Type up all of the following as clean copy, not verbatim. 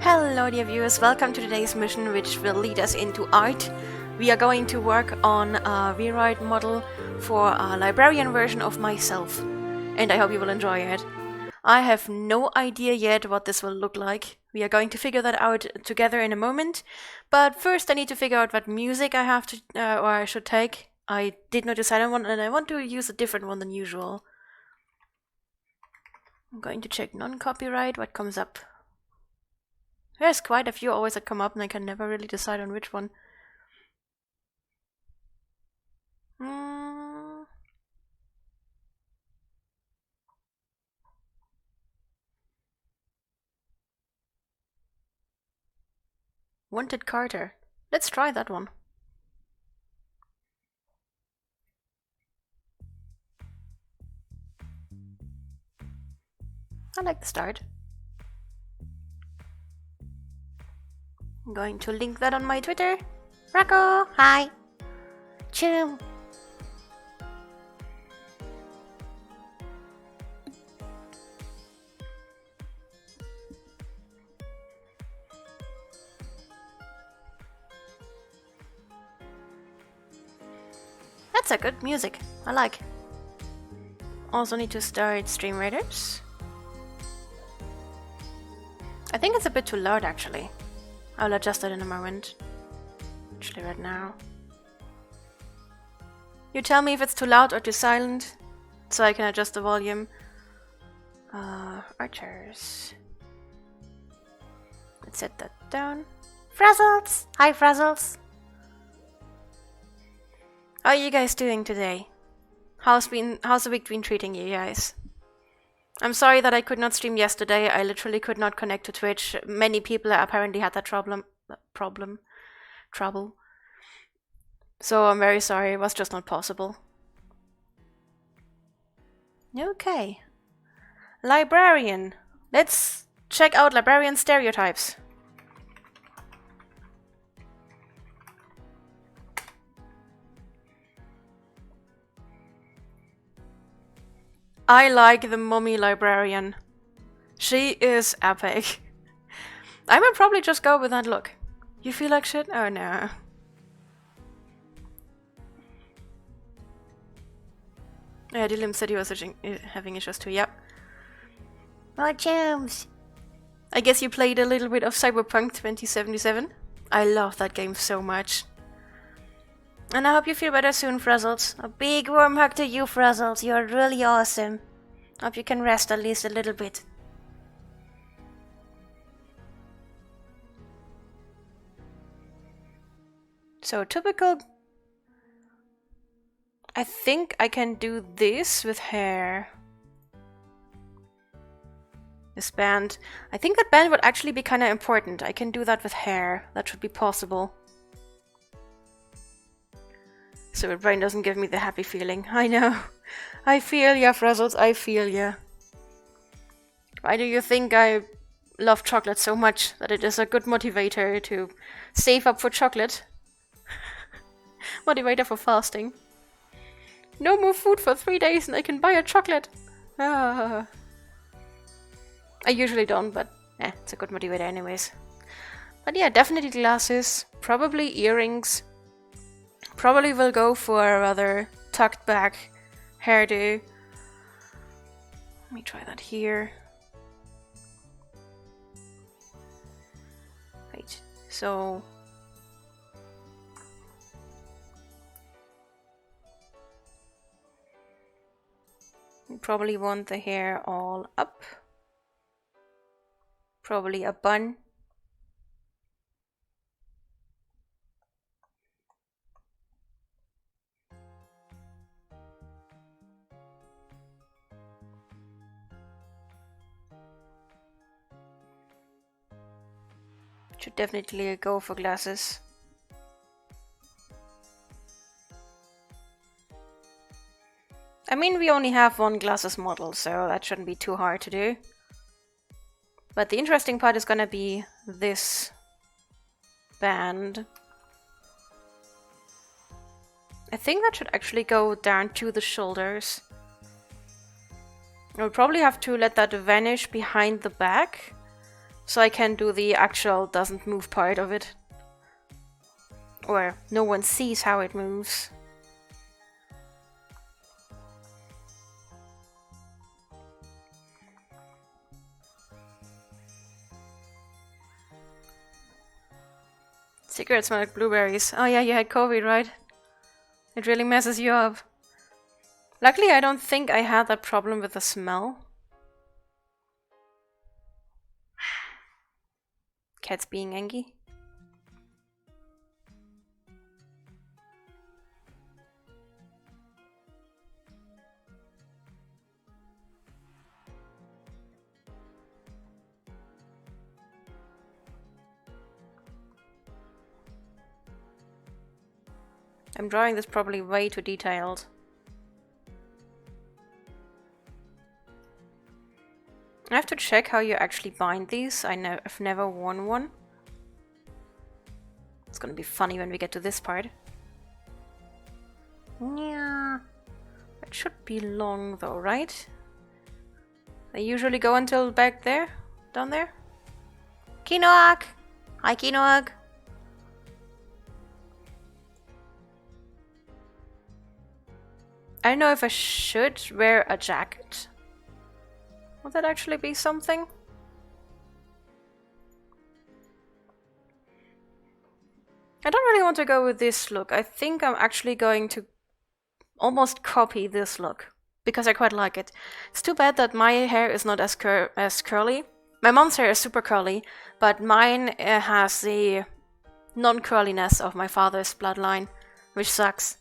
Hello dear viewers, welcome to today's mission which will lead us into art. We are going to work on a VRoid model for a Librarian version of myself, and I hope you will enjoy it. I have no idea yet what this will look like. We are going to figure that out together in a moment, but first I need to figure out what music I have to, or I should take. I did not decide on one and I want to use a different one than usual. I'm going to check non-copyright, what comes up. There's quite a few always that come up and I can never really decide on which one. Wanted Carter. Let's try that one. I like the start. I'm going to link that on my Twitter. Rocco, hi. Chum. That's a good music. I like. Also need to start Stream Raiders. I think it's a bit too loud actually. I'll adjust it in a moment. Actually right now. You tell me if it's too loud or too silent, so I can adjust the volume. Archers. Let's set that down. Frazzles! Hi Frazzles! How are you guys doing today? How's the week been treating you guys? I'm sorry that I could not stream yesterday. I literally could not connect to Twitch. Many people apparently had that trouble. So I'm very sorry, it was just not possible. Okay. Librarian. Let's check out Librarian stereotypes. I like the mummy Librarian. She is epic. I will probably just go with that look. You feel like shit? Oh no. Yeah, Dylan said he was having issues too, yep. More gems! I guess you played a little bit of Cyberpunk 2077? I love that game so much. And I hope you feel better soon, Frazzles. A big warm hug to you, Frazzles. You're really awesome. Hope you can rest at least a little bit. So, typical... I think I can do this with hair. This band. I think that band would actually be kind of important. I can do that with hair. That should be possible. So my brain doesn't give me the happy feeling. I know. I feel ya, Frazzles. I feel ya. Why do you think I love chocolate so much that it is a good motivator to save up for chocolate? Motivator for fasting. No more food for 3 days and I can buy a chocolate. Ah. I usually don't, but it's a good motivator anyways. But yeah, definitely glasses. Probably earrings. Probably will go for a rather tucked back hairdo. Let me try that here. Wait, so... you probably want the hair all up. Probably a bun. Should definitely go for glasses. I mean, we only have one glasses model, so that shouldn't be too hard to do. But the interesting part is gonna be this band. I think that should actually go down to the shoulders. I'll probably have to let that vanish behind the back So I can do the actual doesn't move part of it. Or no one sees how it moves. Cigarettes smell like blueberries. Oh yeah, you had COVID, right? It really messes you up. Luckily, I don't think I had that problem with the smell. Cats being angry. I'm drawing this probably way too detailed. I have to check how you actually bind these. I've never worn one. It's gonna be funny when we get to this part. Yeah, it should be long though, right? They usually go until back there, down there. Kinoak! Hi, Kinoak! I don't know if I should wear a jacket. Would that actually be something? I don't really want to go with this look. I think I'm actually going to almost copy this look, because I quite like it. It's too bad that my hair is not as curly. My mom's hair is super curly, but mine has the non-curliness of my father's bloodline, which sucks.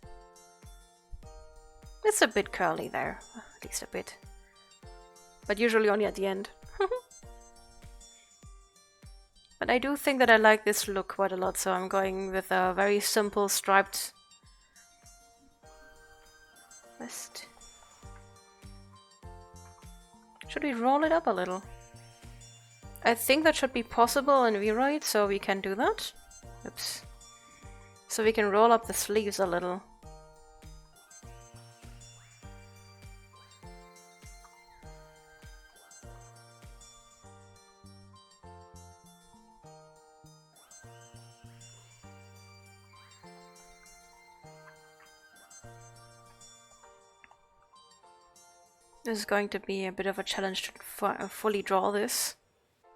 It's a bit curly there, at least a bit. But usually only at the end. But I do think that I like this look quite a lot, so I'm going with a very simple striped vest. Should we roll it up a little? I think that should be possible in VRoid, so we can do that. Oops. So we can roll up the sleeves a little. This is going to be a bit of a challenge to fully draw this.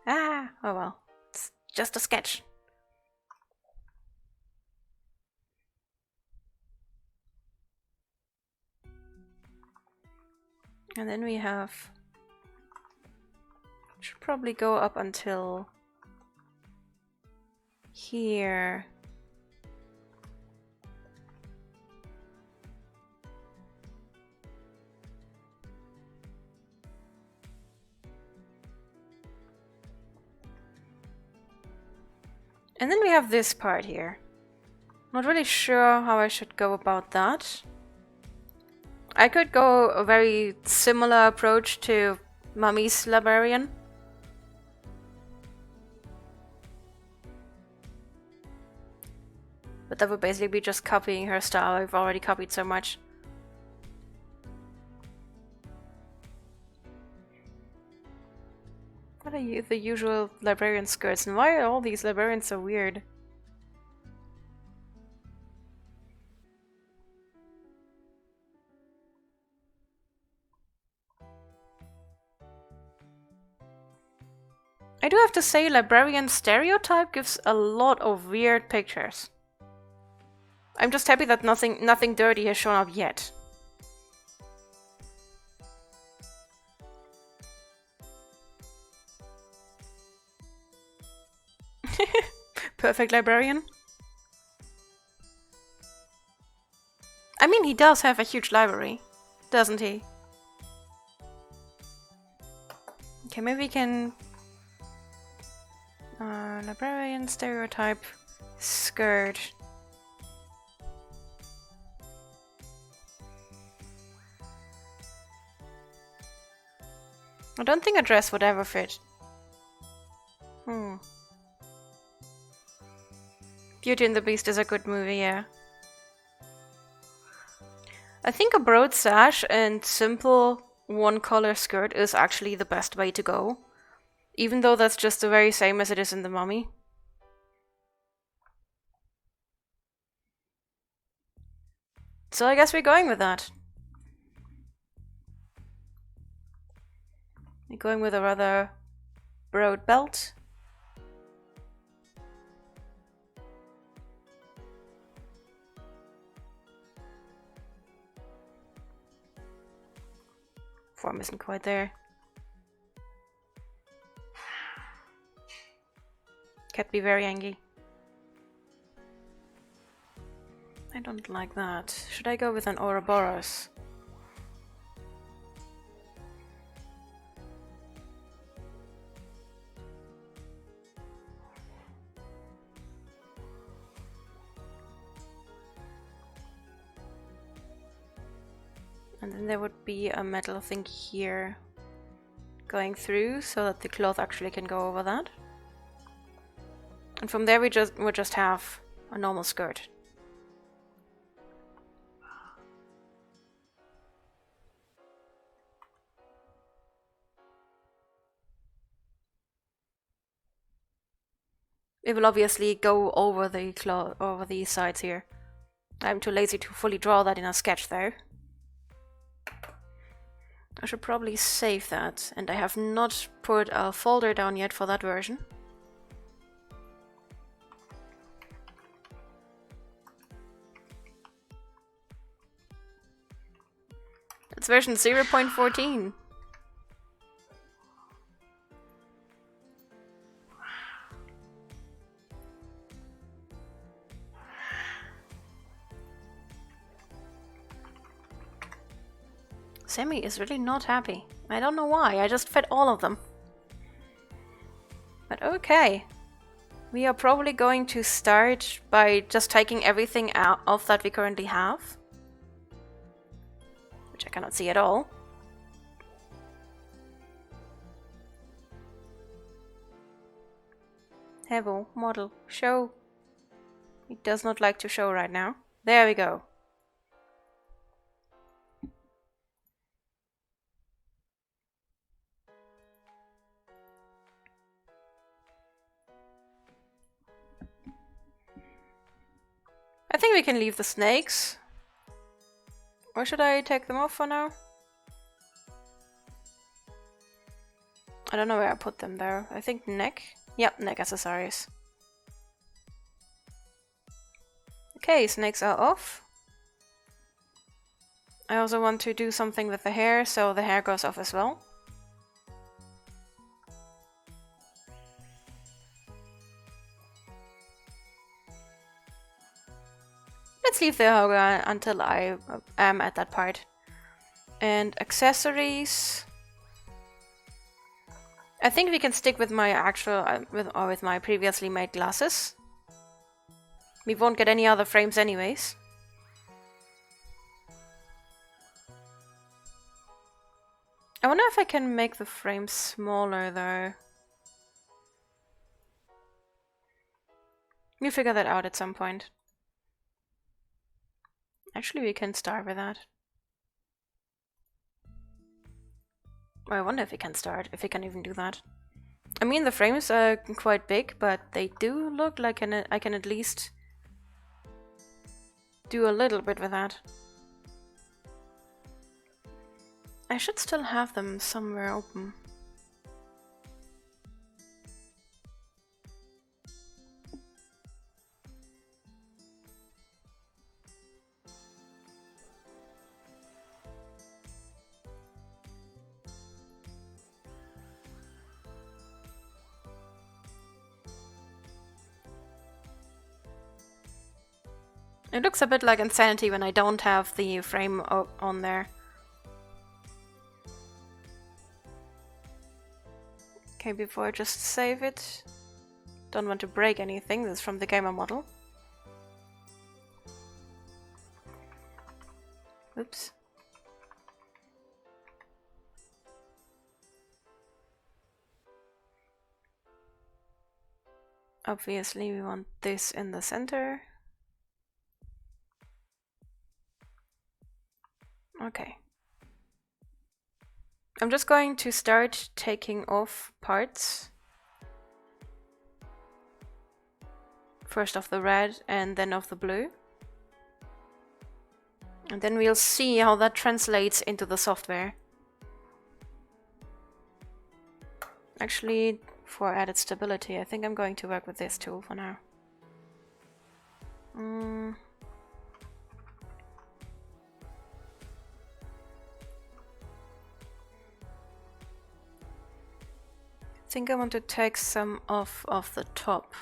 Ah, oh well. It's just a sketch. And then we have... should probably go up until here. And then we have this part here. Not really sure how I should go about that. I could go a very similar approach to Mummy's Librarian. But that would basically be just copying her style. I've already copied so much. What are the usual librarian skirts, and why are all these librarians so weird? I do have to say, librarian stereotype gives a lot of weird pictures. I'm just happy that nothing dirty has shown up yet. Perfect librarian. I mean, he does have a huge library, doesn't he? Okay, maybe we can... librarian stereotype skirt. I don't think a dress would ever fit. Beauty and the Beast is a good movie, yeah. I think a broad sash and simple one-color skirt is actually the best way to go. Even though that's just the very same as it is in the mummy. So I guess we're going with that. We're going with a rather broad belt. Form isn't quite there. Could be very angry. I don't like that. Should I go with an Ouroboros? And then there would be a metal thing here going through so that the cloth actually can go over that. And from there we'll just have a normal skirt. It will obviously go over the cloth, over the sides here. I'm too lazy to fully draw that in a sketch though. I should probably save that, and I have not put a folder down yet for that version. It's version 0.14. Sammy is really not happy. I don't know why, I just fed all of them. But okay. We are probably going to start by just taking everything out of that we currently have. Which I cannot see at all. Hevel, model, show. It does not like to show right now. There we go. I think we can leave the snakes. Or should I take them off for now? I don't know where I put them there. I think neck. Yep, neck accessories. Okay, snakes are off. I also want to do something with the hair, so the hair goes off as well. Let's leave the hair until I am at that part. And accessories. I think we can stick with my actual, with my previously made glasses. We won't get any other frames anyways. I wonder if I can make the frame smaller though. We'll figure that out at some point. Actually, we can start with that. I wonder if we can start, if we can even do that. I mean, the frames are quite big, but they do look like I can at least do a little bit with that. I should still have them somewhere open. It looks a bit like Insanity when I don't have the frame on there. Okay, before I just save it. Don't want to break anything, this is from the gamer model. Oops. Obviously we want this in the center. Okay. I'm just going to start taking off parts. First of the red and then of the blue. And then we'll see how that translates into the software. Actually, for added stability, I think I'm going to work with this tool for now. I think I want to take some off of the top.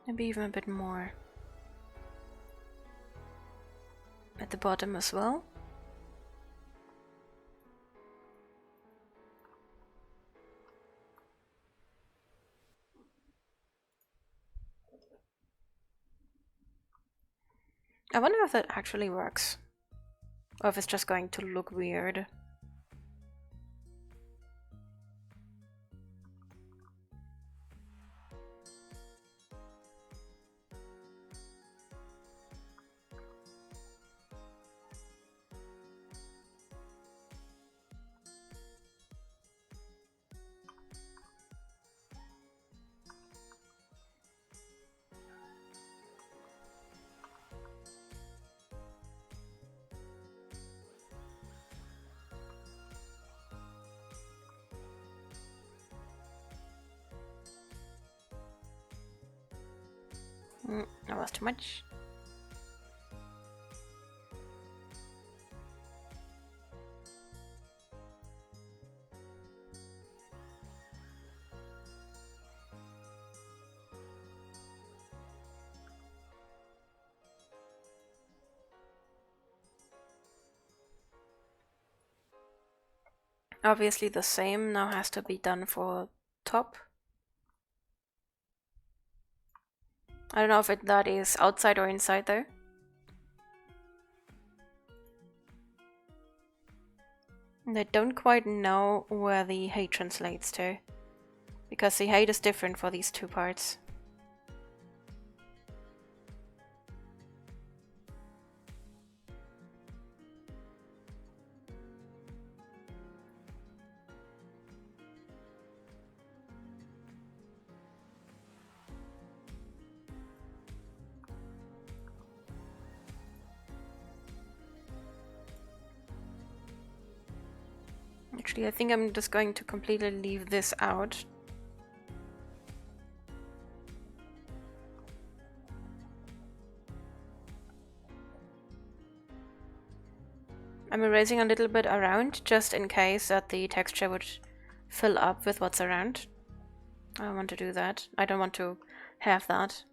Maybe even a bit more. At the bottom as well. I wonder if that actually works. Or if it's just going to look weird. That was too much. Obviously the same now has to be done for top. I don't know if that is outside or inside though. And I don't quite know where the height translates to, because the height is different for these two parts. Actually, I think I'm just going to completely leave this out. I'm erasing a little bit around, just in case that the texture would fill up with what's around. I don't want to do that. I don't want to have that.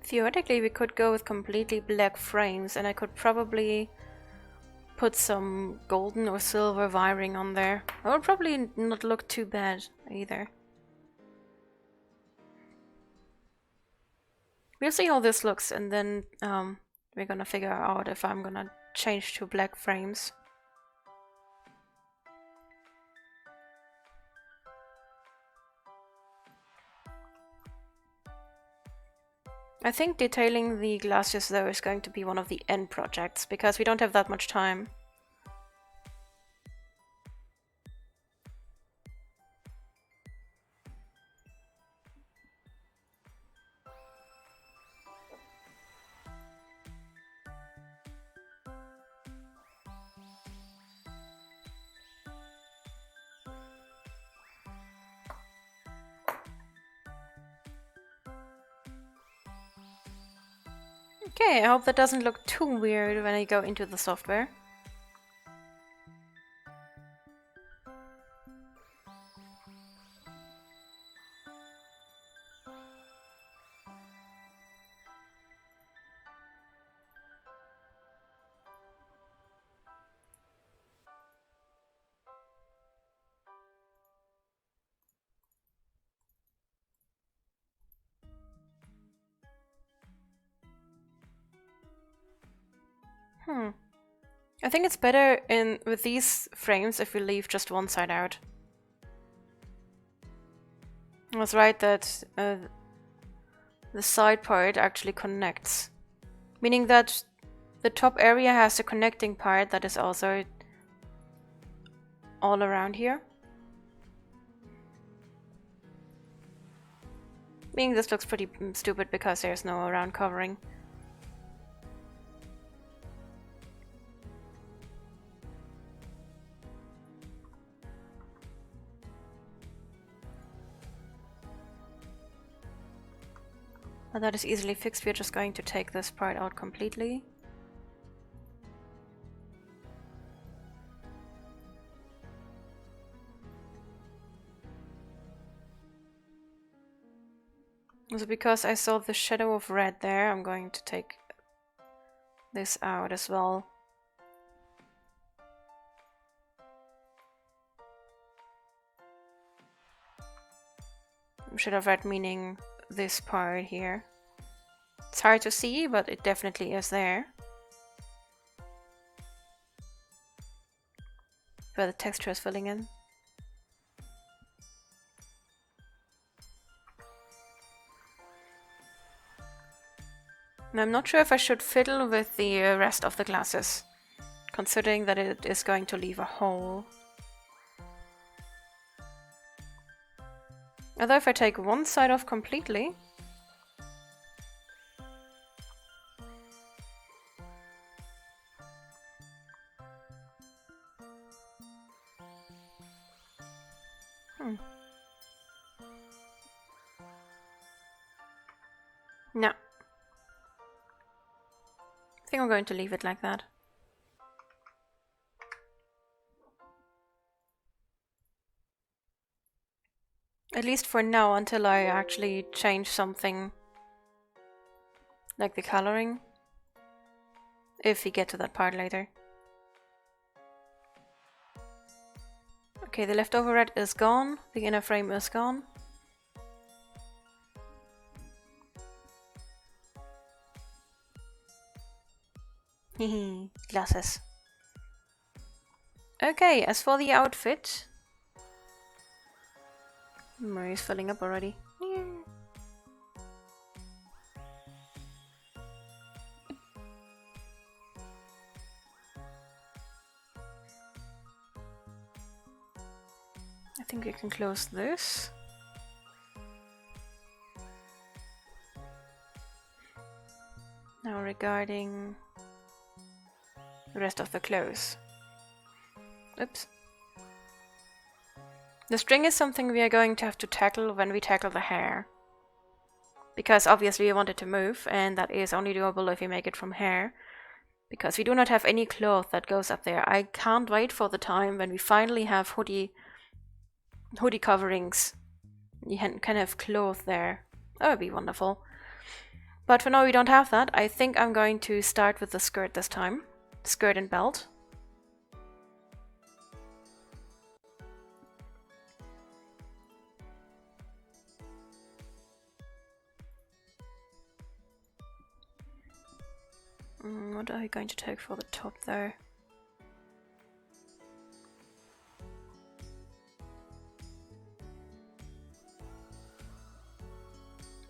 Theoretically, we could go with completely black frames, and I could probably put some golden or silver wiring on there. It would probably not look too bad either. We'll see how this looks, and then we're gonna figure out if I'm gonna change to black frames. I think detailing the glasses though is going to be one of the end projects, because we don't have that much time. Okay, I hope that doesn't look too weird when I go into the software. I think it's better with these frames if we leave just one side out. I was right that the side part actually connects. Meaning that the top area has a connecting part that is also all around here. Meaning this looks pretty stupid because there's no around covering. But that is easily fixed. We're just going to take this part out completely. So because I saw the shadow of red there, I'm going to take this out as well. Shadow of red meaning this part here. It's hard to see, but it definitely is there. Where the texture is filling in. And I'm not sure if I should fiddle with the rest of the glasses, considering that it is going to leave a hole. Although if I take one side off completely, no. I think I'm going to leave it like that. At least for now, until I actually change something like the coloring. If we get to that part later. Okay, the leftover red is gone. The inner frame is gone. Hehe, glasses. Okay, as for the outfit... Murray's filling up already. I think we can close this. Now regarding the rest of the clothes. Oops. The string is something we are going to have to tackle when we tackle the hair. Because obviously we want it to move, and that is only doable if we make it from hair. Because we do not have any cloth that goes up there. I can't wait for the time when we finally have hoodie coverings. You can have cloth there. That would be wonderful. But for now we don't have that. I think I'm going to start with the skirt this time. Skirt and belt. What are we going to take for the top there?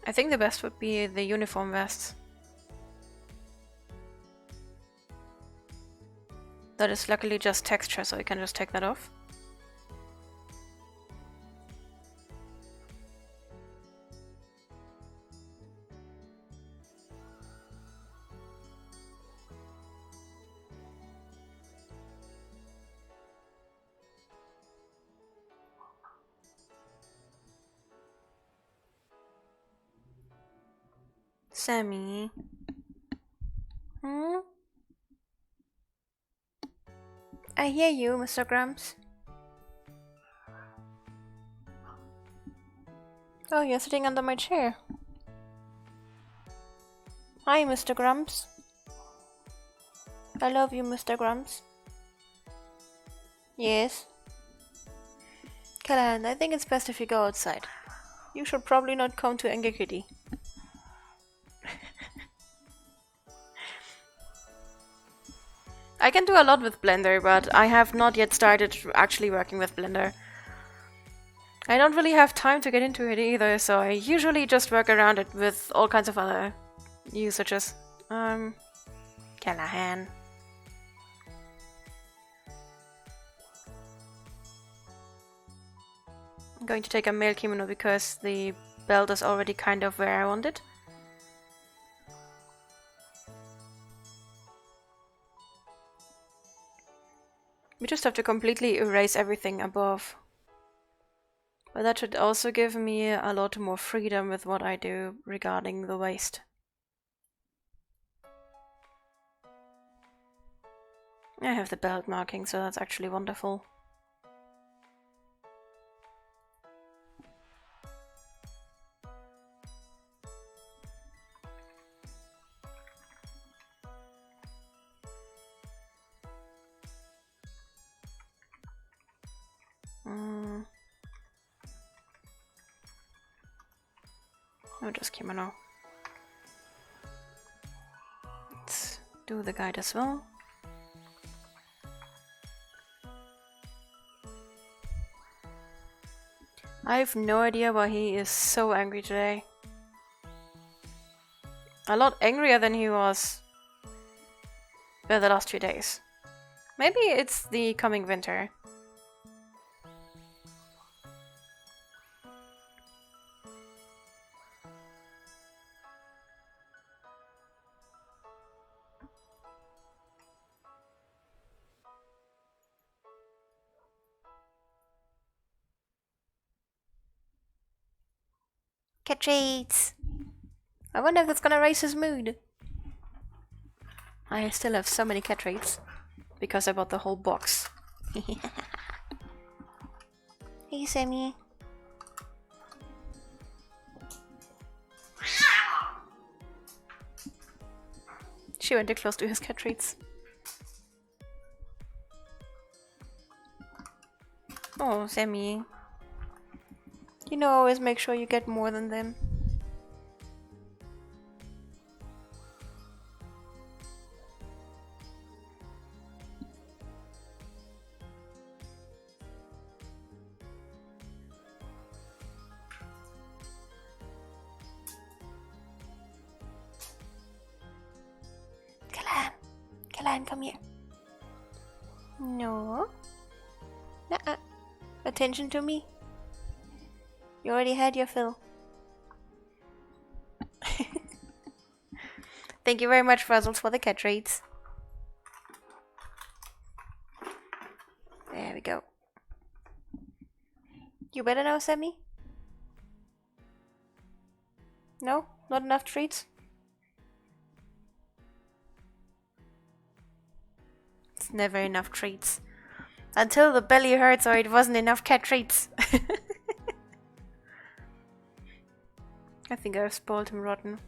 I think the best would be the uniform vest. That is luckily just texture, so you can just take that off. Sammy. Hmm? I hear you, Mr. Grumps. Oh, you're sitting under my chair. Hi, Mr. Grumps. I love you, Mr. Grumps. Yes. Callahan, I think it's best if you go outside. You should probably not come to Angry Kitty. I can do a lot with Blender, but I have not yet started actually working with Blender. I don't really have time to get into it either, so I usually just work around it with all kinds of other usages. Callahan. I'm going to take a male kimono because the belt is already kind of where I want it. We just have to completely erase everything above. But that should also give me a lot more freedom with what I do regarding the waist. I have the belt marking, so that's actually wonderful. No, just kimono. Let's do the guide as well. I have no idea why he is so angry today. A lot angrier than he was the last few days. Maybe it's the coming winter. Cat treats! I wonder if that's gonna raise his mood. I still have so many cat treats because I bought the whole box. Hey, Sammy. She went too close to his cat treats. Oh, Sammy. You know, always make sure you get more than them. Callahan, come here. No. Nuh-uh. Attention to me. You already had your fill. Thank you very much, Fuzzles, for the cat treats. There we go. You better now, Sammy? No? Not enough treats? It's never enough treats. Until the belly hurts or it wasn't enough cat treats. I think I've spoiled him rotten.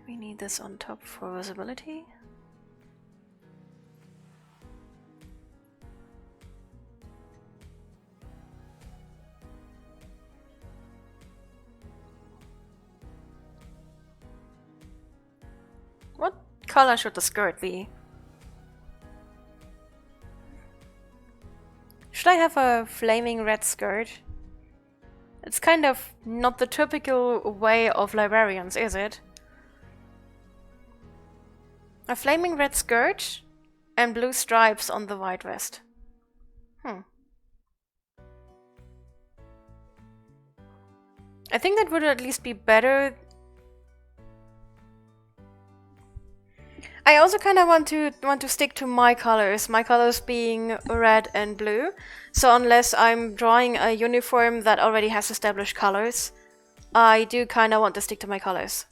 We need this on top for visibility. What color should the skirt be? Should I have a flaming red skirt? It's kind of not the typical way of librarians, is it? A flaming red skirt and blue stripes on the white vest. I think that would at least be better. I also kind of want to stick to my colors being red and blue. So unless I'm drawing a uniform that already has established colors, I do kind of want to stick to my colors.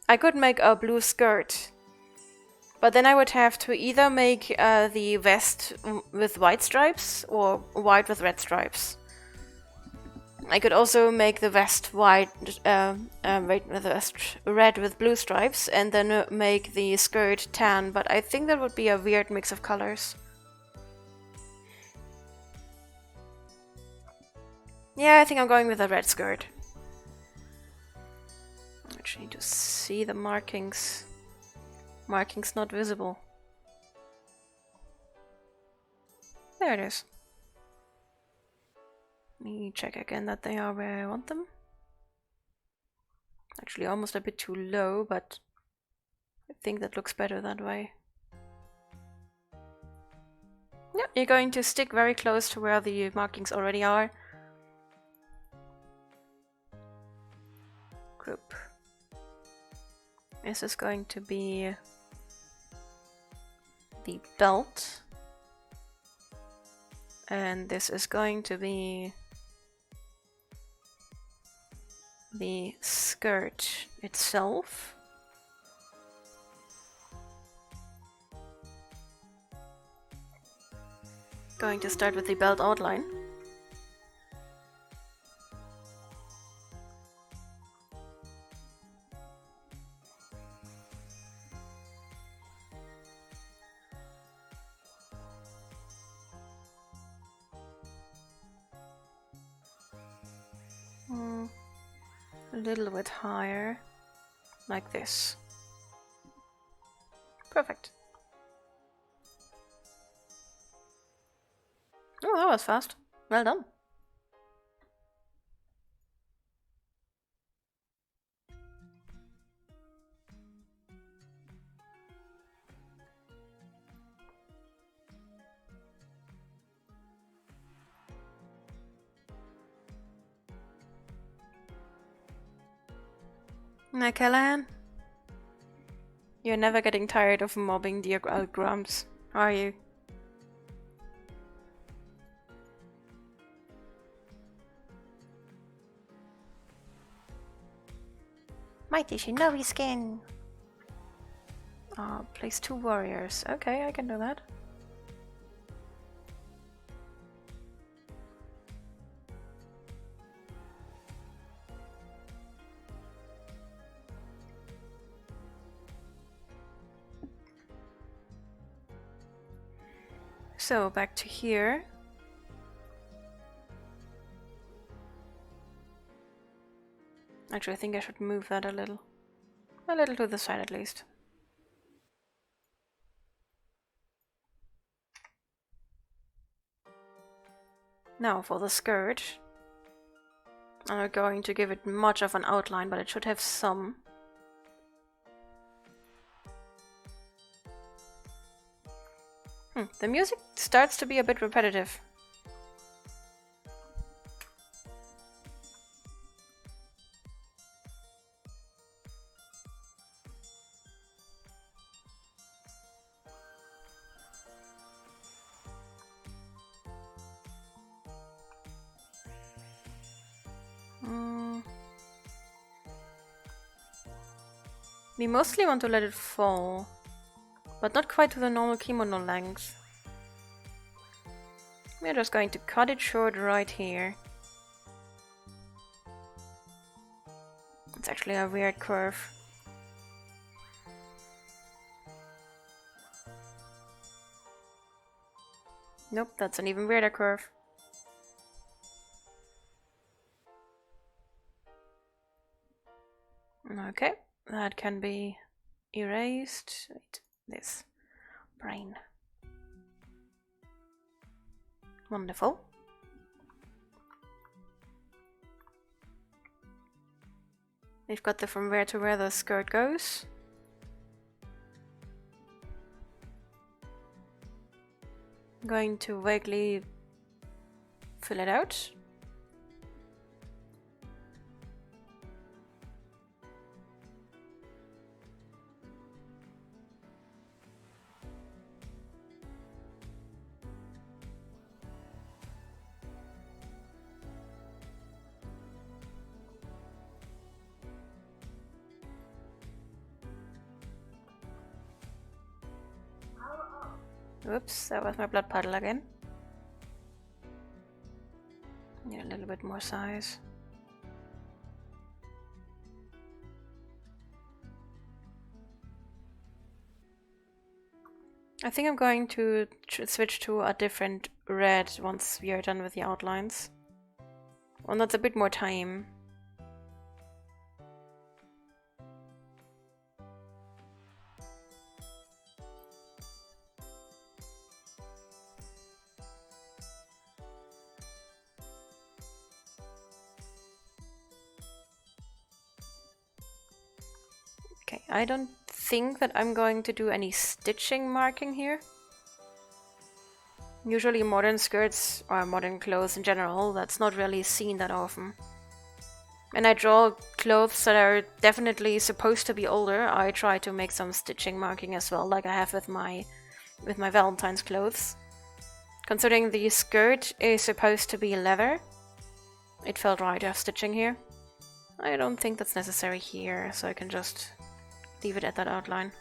I could make a blue skirt, but then I would have to either make the vest with white stripes or white with red stripes. I could also make the vest white, wait, the vest red with blue stripes, and then make the skirt tan, but I think that would be a weird mix of colors. Yeah, I think I'm going with a red skirt. I actually need to see the markings. Markings not visible. There it is. Let me check again that they are where I want them. Actually, almost a bit too low, but I think that looks better that way. Yeah, you're going to stick very close to where the markings already are. Group. This is going to be the belt. And this is going to be the skirt itself. Going to start with the belt outline. A little bit higher, like this. Perfect. Oh, that was fast. Well done. Now, Callahan, you're never getting tired of mobbing dear old Grumps, are you? Mighty Shinobi skin! Place 2 warriors. Okay, I can do that. So, back to here. Actually, I think I should move that a little. A little to the side at least. Now for the skirt. I'm not going to give it much of an outline, but it should have some. The music starts to be a bit repetitive. We mostly want to let it fall, but not quite to the normal kimono length. We're just going to cut it short right here. It's actually a weird curve. Nope, that's an even weirder curve. Okay, that can be erased. Wait, this brain. Wonderful. We've got the from where to where the skirt goes. I'm going to vaguely fill it out. Oops, that was my blood puddle again. Need a little bit more size. I think I'm going to switch to a different red once we are done with the outlines. Well, that's a bit more time. Okay, I don't think that I'm going to do any stitching marking here. Usually modern skirts or modern clothes in general, that's not really seen that often. When I draw clothes that are definitely supposed to be older, I try to make some stitching marking as well, like I have with my Valentine's clothes. Considering the skirt is supposed to be leather, it felt right to have stitching here. I don't think that's necessary here, so I can just leave it at that outline.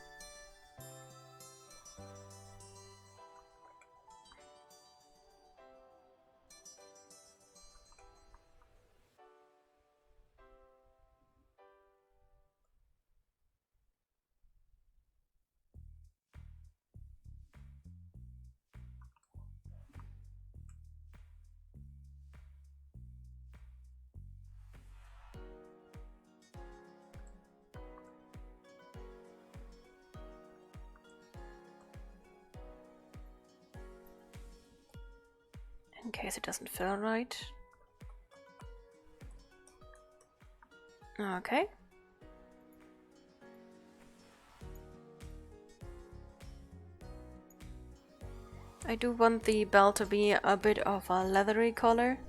In case it doesn't feel right. Okay. I do want the belt to be a bit of a leathery color.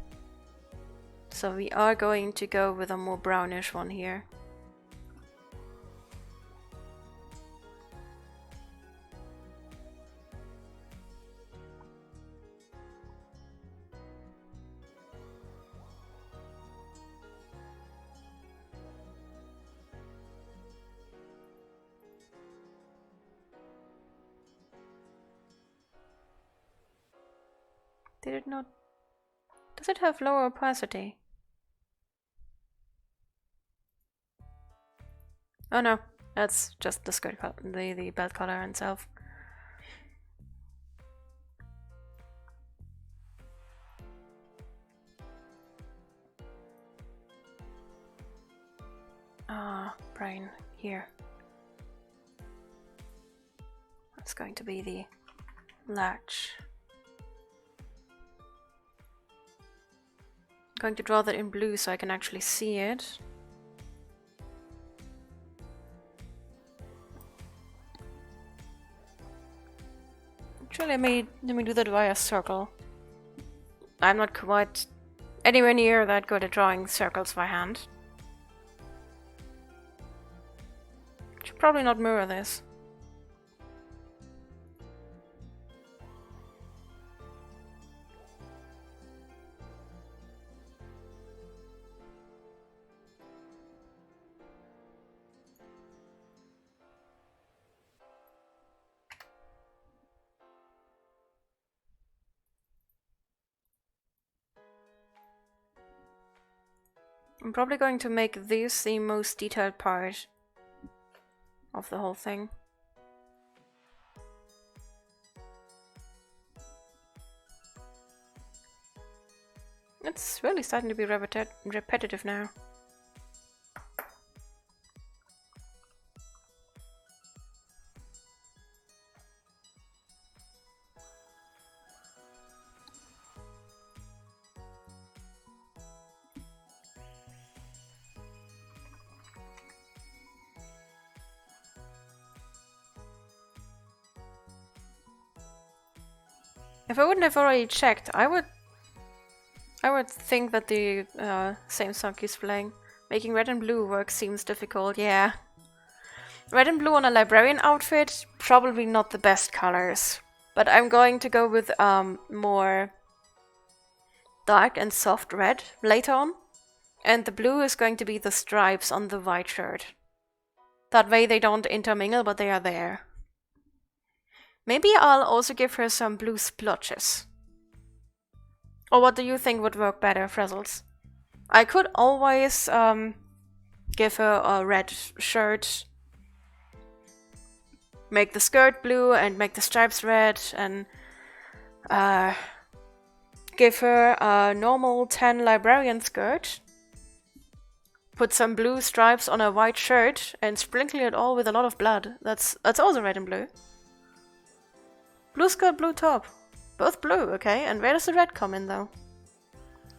So we are going to go with a more brownish one here. Did it not? Does it have lower opacity? Oh no, that's just the skirt color, the belt color itself. Ah, brain here. That's going to be the latch. I'm going to draw that in blue so I can actually see it. Actually, let me do that via circle. I'm not quite anywhere near that good at drawing circles by hand. Should probably not mirror this. I'm probably going to make this the most detailed part of the whole thing. It's really starting to be repetitive now. If I wouldn't have already checked, I would think that the same song keeps playing. Making red and blue work seems difficult, yeah. Red and blue on a librarian outfit, probably not the best colors. But I'm going to go with more dark and soft red later on. And the blue is going to be the stripes on the white shirt. That way they don't intermingle, but they are there. Maybe I'll also give her some blue splotches. Or what do you think would work better, Frazzles? I could always give her a red shirt, make the skirt blue and make the stripes red, and give her a normal tan librarian skirt, put some blue stripes on a white shirt, and sprinkle it all with a lot of blood. That's also red and blue. Blue skirt, blue top. Both blue, okay. And where does the red come in, though?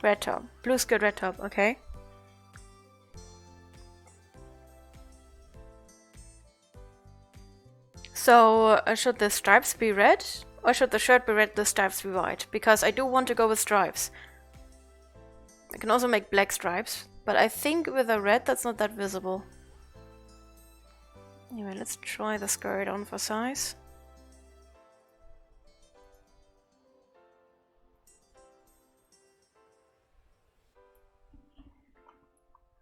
Red top. Blue skirt, red top, okay. So, should the stripes be red? Or should the shirt be red, the stripes be white? Because I do want to go with stripes. I can also make black stripes, but I think with a red that's not that visible. Anyway, let's try the skirt on for size.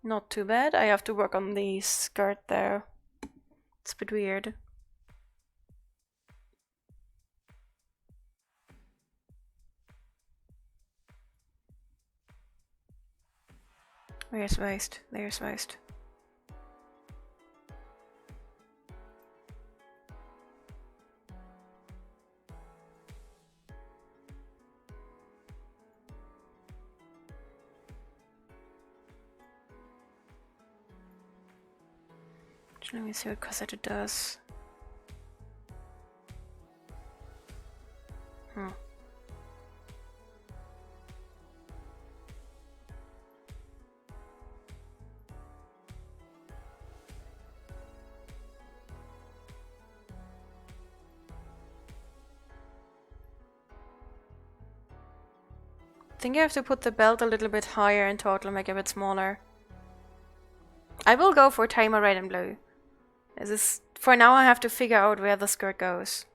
Not too bad. I have to work on the skirt there. It's a bit weird. Where's waist? There's waist. Let me see what Cosetta does. I think I have to put the belt a little bit higher in total, make it a bit smaller. I will go for timer red and blue. This is, for now I have to figure out where the skirt goes.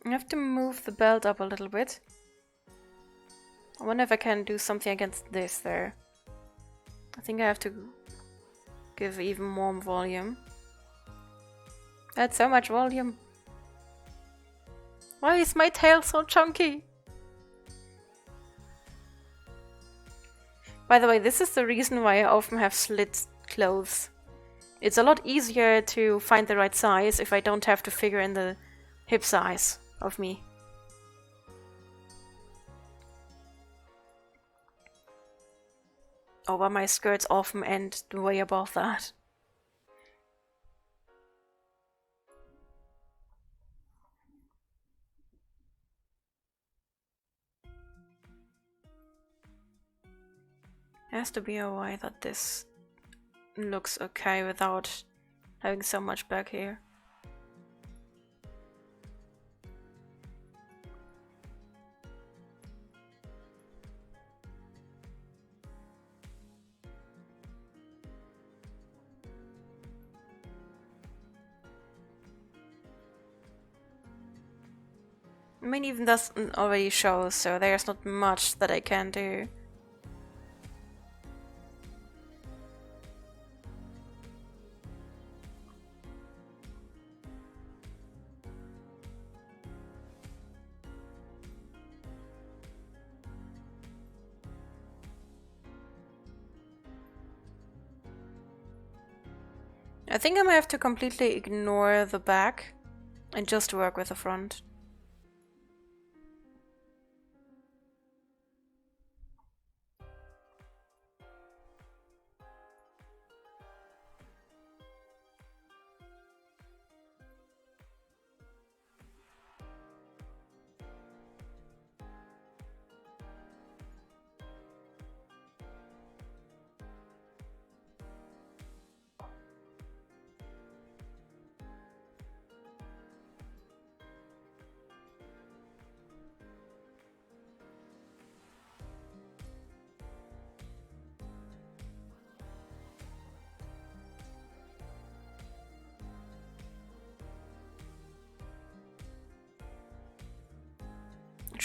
I have to move the belt up a little bit. I wonder if I can do something against this there. I think I have to give even more volume. That's so much volume. Why is my tail so chunky? By the way, this is the reason why I often have slit clothes. It's a lot easier to find the right size if I don't have to figure in the hip size of me. Oh, but my skirts often end way above that. It has to be a way that this looks okay without having so much back here. I mean, even this already shows, so there's not much that I can do. I think I might have to completely ignore the back and just work with the front.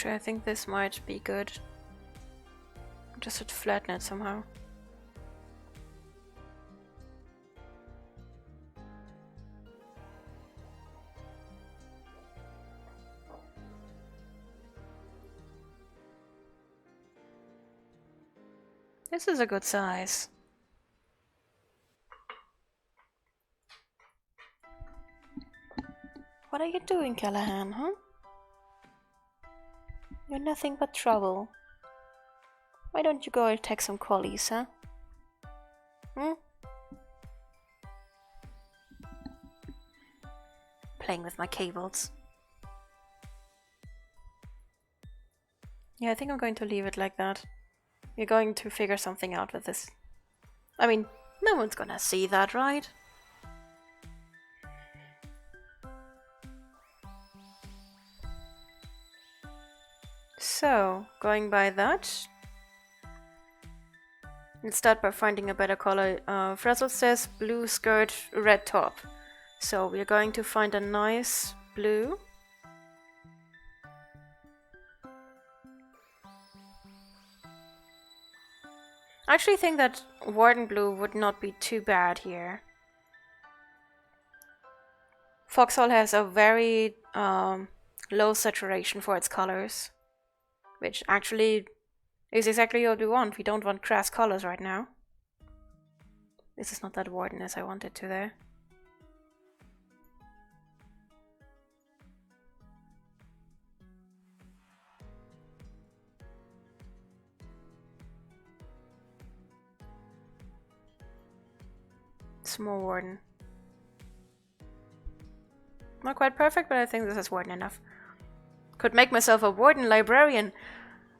Actually, I think this might be good. Just to flatten it somehow. This is a good size. What are you doing, Callahan, huh? You're nothing but trouble. Why don't you go attack some collies, huh? Hmm? Playing with my cables. Yeah, I think I'm going to leave it like that. We're going to figure something out with this. I mean, no one's gonna see that, right? So, going by that, let's start by finding a better color. Frazzle says blue skirt, red top. So we're going to find a nice blue. I actually think that Warden blue would not be too bad here. Foxhole has a very low saturation for its colors, which actually is exactly what we want. We don't want crass colors right now. This is not that Warden as I wanted to there. Small Warden. Not quite perfect, but I think this is Warden enough. Could make myself a Warden Librarian.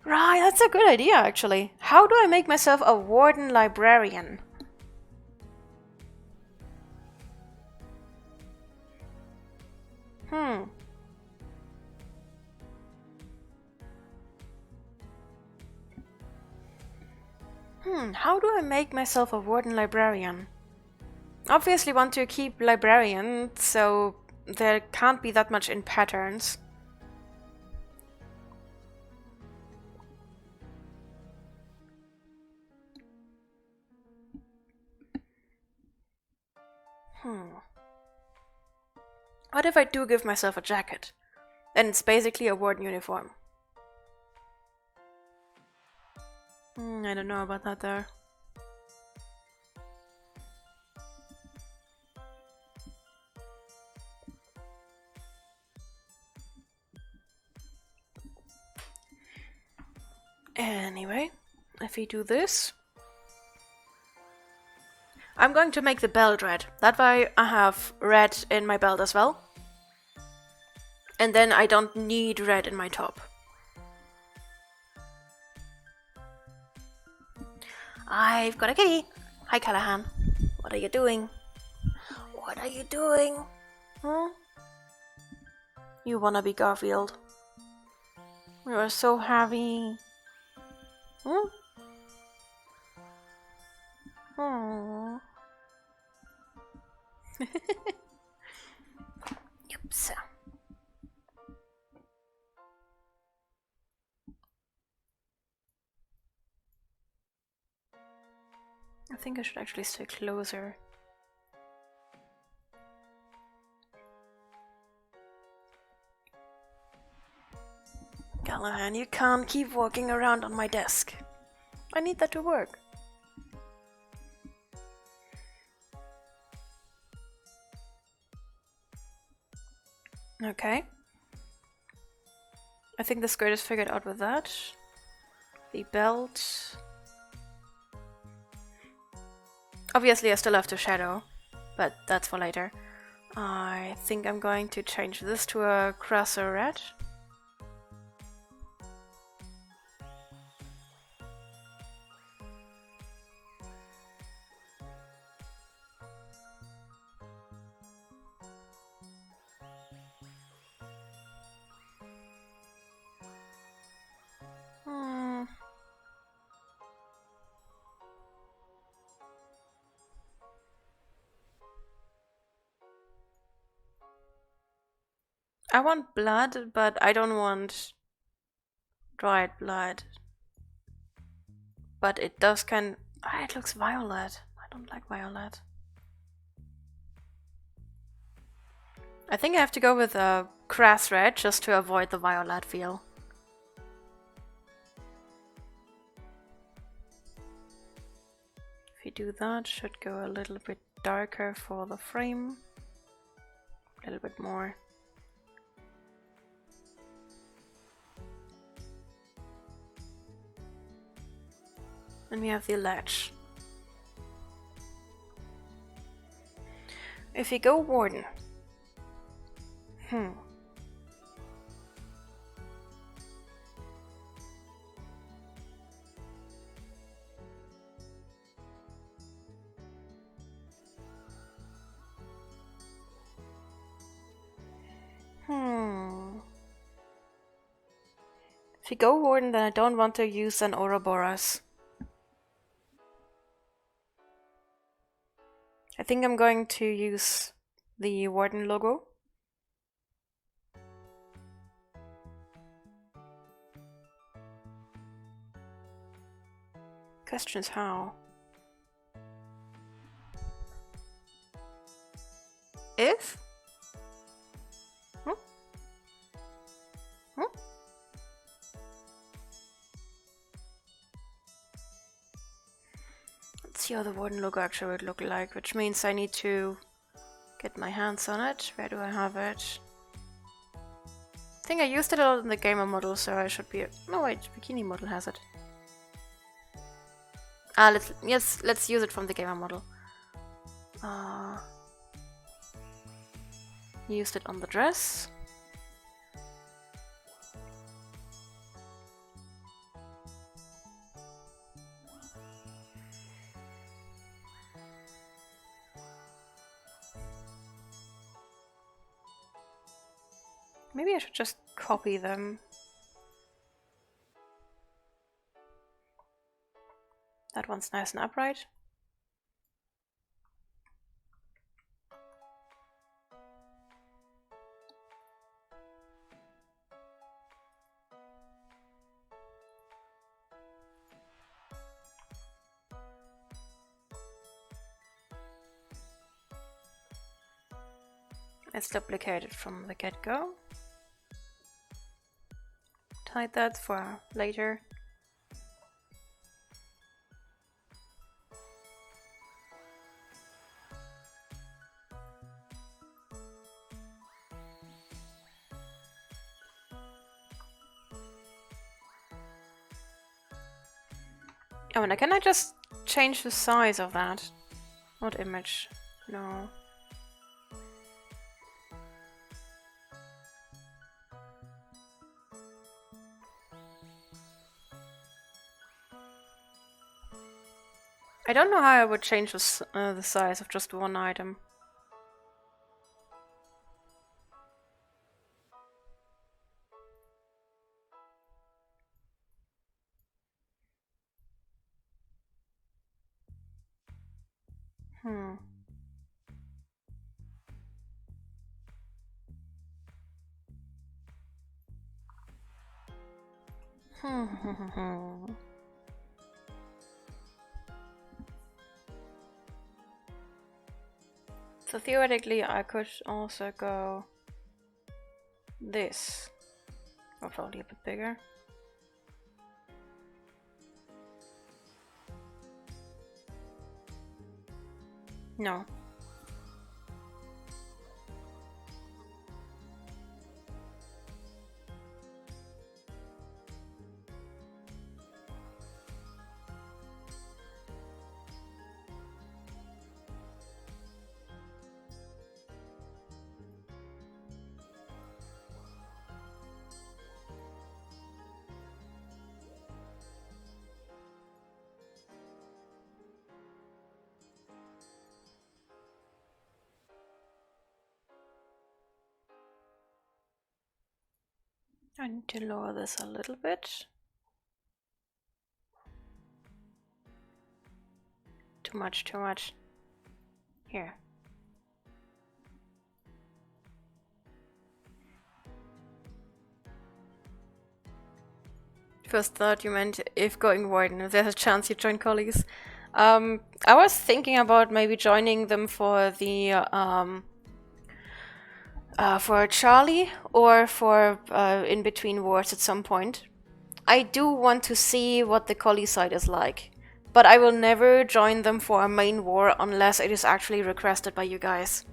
Right, that's a good idea actually. How do I make myself a Warden Librarian? How do I make myself a Warden Librarian? Obviously want to keep Librarian, so there can't be that much in patterns. What if I do give myself a jacket? Then it's basically a Warden uniform. I don't know about that there. Anyway, if we do this, I'm going to make the belt red. That way I have red in my belt as well. And then I don't need red in my top. I've got a kitty. Hi, Callahan. What are you doing? What are you doing? You wanna be Garfield. You are so heavy. Aww. Yep, so. I think I should actually stay closer. Callahan, you can't keep walking around on my desk. I need that to work. Okay. I think the skirt is figured out with that. The belt. Obviously I still have to shadow, but that's for later. I think I'm going to change this to a crosser red. I want blood, but I don't want dried blood. But it does it looks violet. I don't like violet. I think I have to go with a grass red just to avoid the violet feel. If you do that, should go a little bit darker for the frame. A little bit more. And we have the latch. If you go Warden. If you go Warden, then I don't want to use an Ouroboros. I think I'm going to use the Warden logo. Question is how? If? Let's see how the Warden logo actually would look like, which means I need to get my hands on it. Where do I have it? I think I used it a lot in the gamer model, so I should be... No wait, bikini model has it. Let's use it from the gamer model. Used it on the dress. Maybe I should just copy them. That one's nice and upright. Let's duplicate it from the get-go. Hide that for later. Oh, and can I just change the size of that? Not image, no. I don't know how I would change the size of just one item. So theoretically I could also go this, or probably a bit bigger. No. I need to lower this a little bit. Too much, too much. Here. First thought you meant if going Warden, if there's a chance you join colleagues. I was thinking about maybe joining them for the for Charlie or for in between wars at some point. I do want to see what the collie side is like, but I will never join them for a main war unless it is actually requested by you guys.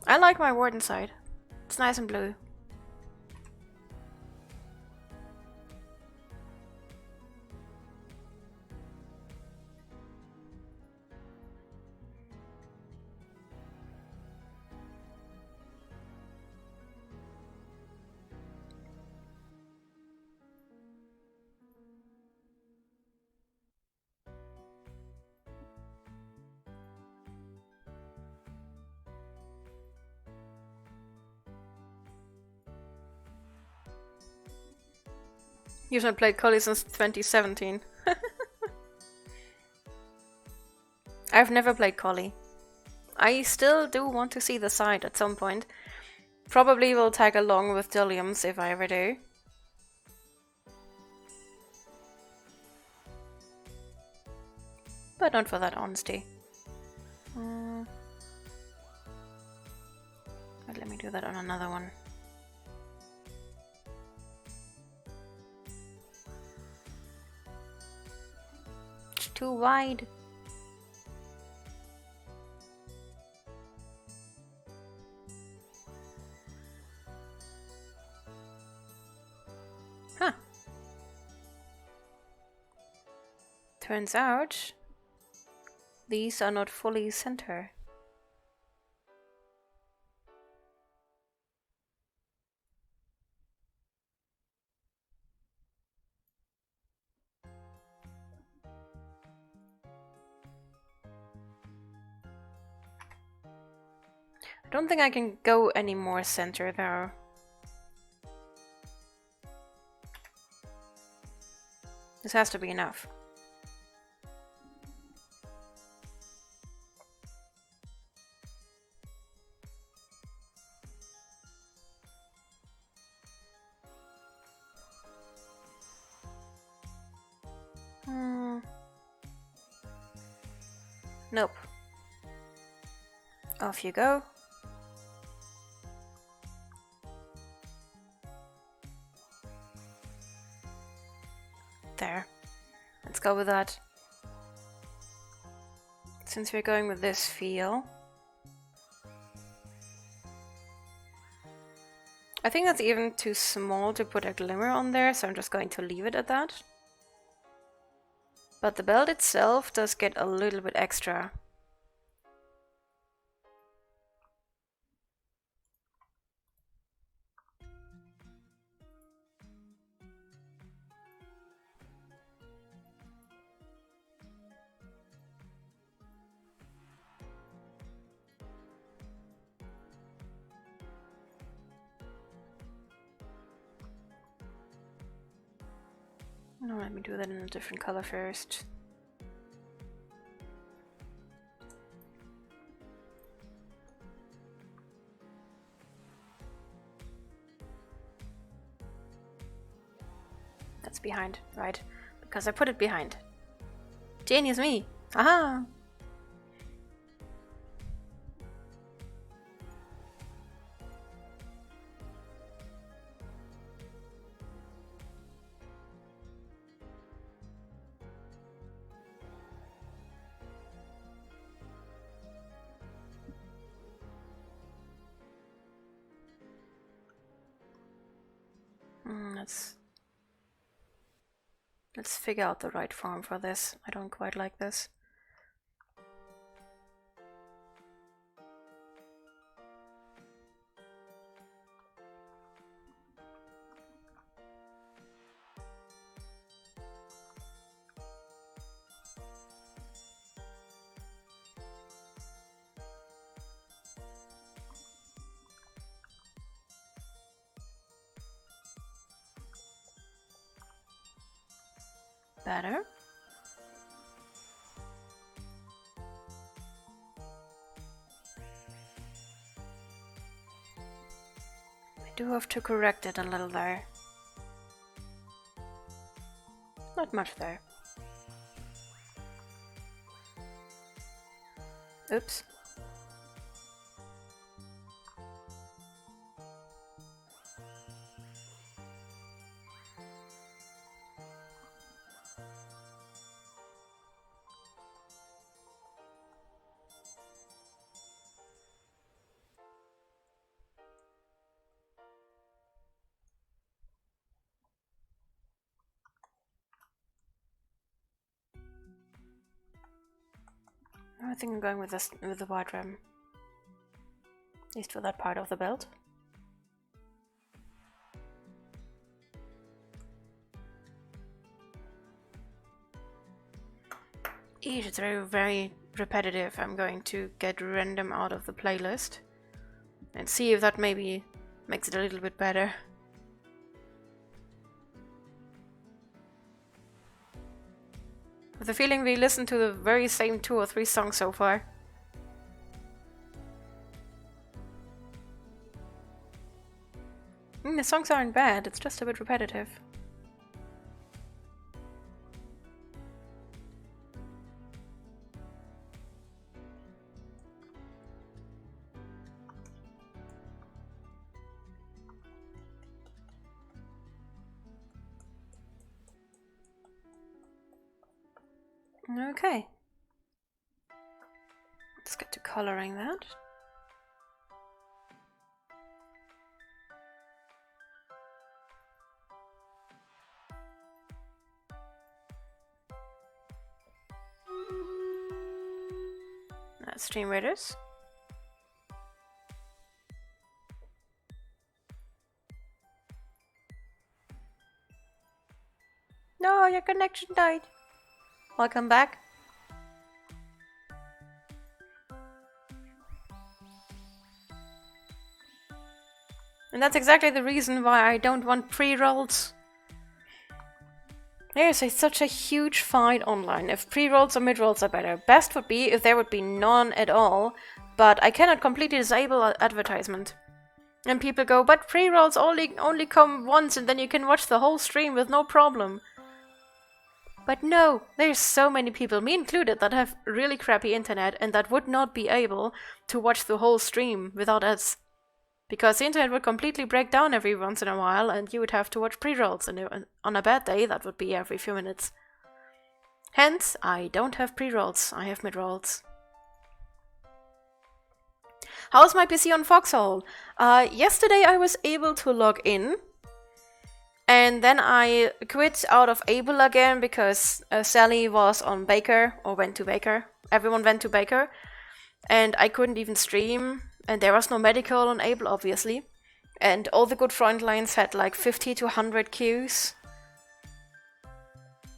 I like my Warden side. It's nice and blue. You've not played Collie since 2017. I've never played Collie. I still do want to see the side at some point. Probably will tag along with Dilliums if I ever do. But not for that honesty. But let me do that on another one. It's too wide. Huh. Turns out these are not fully center. I don't think I can go any more center though. This has to be enough. Nope. Off you go. There. Let's go with that. Since we're going with this feel. I think that's even too small to put a glimmer on there, so I'm just going to leave it at that. But the belt itself does get a little bit extra. No, let me do that in a different color first. That's behind, right? Because I put it behind. Genius me! Aha! Let's figure out the right form for this. I don't quite like this. Better. I do have to correct it a little there. Not much there. Oops. I think I'm going with this with the wide rim. At least for that part of the belt. Eesh, it's very repetitive. I'm going to get random out of the playlist and see if that maybe makes it a little bit better. With the feeling we listened to the very same 2 or 3 songs so far. The songs aren't bad, it's just a bit repetitive. Okay. Let's get to coloring that. Stream Raiders. No, your connection died. Welcome back. And that's exactly the reason why I don't want pre-rolls. There's such a huge fight online if pre-rolls or mid-rolls are better. Best would be if there would be none at all, but I cannot completely disable advertisement. And people go, but pre-rolls only come once and then you can watch the whole stream with no problem. But no, there's so many people, me included, that have really crappy internet and that would not be able to watch the whole stream without ads. Because the internet would completely break down every once in a while and you would have to watch pre-rolls, and on a bad day that would be every few minutes. Hence, I don't have pre-rolls, I have mid-rolls. How's my PC on Foxhole? Yesterday I was able to log in, and then I quit out of Able again because Sally was on Baker, or went to Baker. Everyone went to Baker, and I couldn't even stream. And there was no medical on Able, obviously. And all the good front lines had like 50 to 100 queues.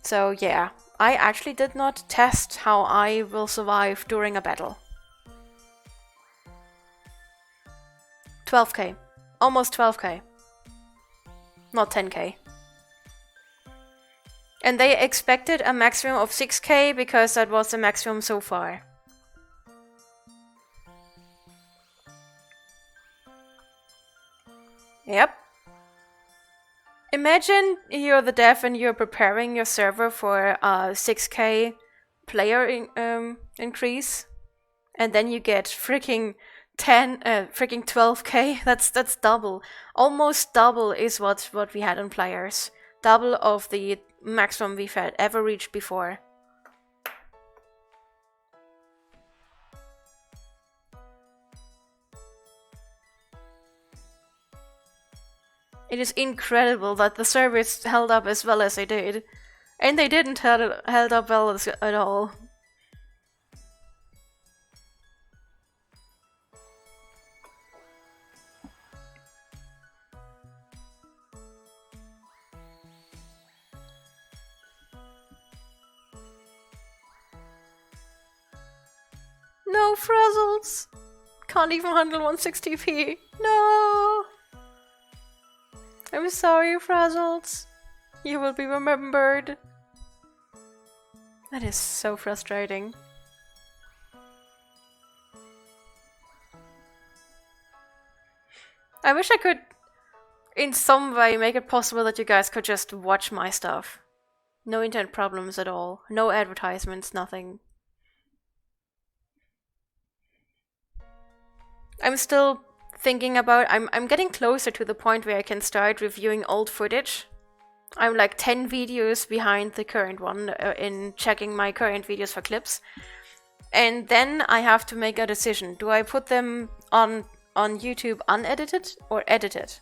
So yeah, I actually did not test how I will survive during a battle. 12k. Almost 12k. Not 10k. And they expected a maximum of 6k because that was the maximum so far. Yep. Imagine you're the dev and you're preparing your server for a 6k player increase, and then you get freaking 12k. That's double. Almost double is what we had on players. Double of the maximum we've had ever reached before. It is incredible that the servers held up as well as they did. And they didn't held up well at all. No, Frazzles! Can't even handle 160p. No! I'm sorry, Frazzles. You will be remembered. That is so frustrating. I wish I could, in some way, make it possible that you guys could just watch my stuff. No internet problems at all. No advertisements, nothing. I'm still thinking about... I'm getting closer to the point where I can start reviewing old footage. I'm like 10 videos behind the current one in checking my current videos for clips. And then I have to make a decision. Do I put them on YouTube unedited or edited?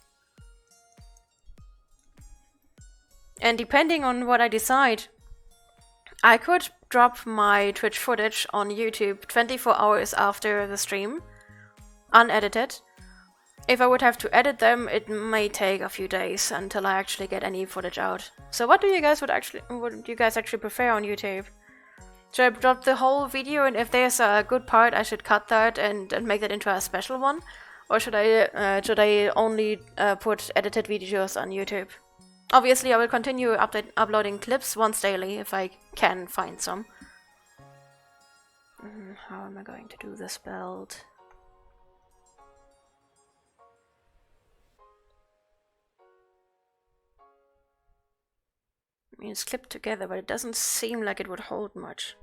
And depending on what I decide, I could drop my Twitch footage on YouTube 24 hours after the stream, unedited. If I would have to edit them, it may take a few days until I actually get any footage out. So what do you guys would you guys actually prefer on YouTube? Should I drop the whole video, and if there's a good part, I should cut that and make that into a special one? Or should I only put edited videos on YouTube? Obviously, I will continue uploading clips once daily if I can find some. How am I going to do this build? I mean, it's clipped together, but it doesn't seem like it would hold much.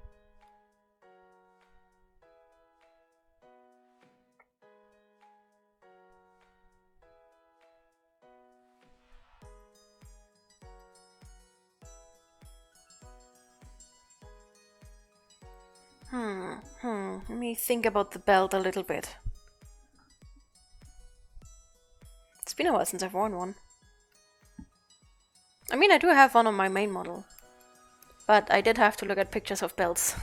Let me think about the belt a little bit. It's been a while since I've worn one. I mean, I do have one on my main model, but I did have to look at pictures of belts.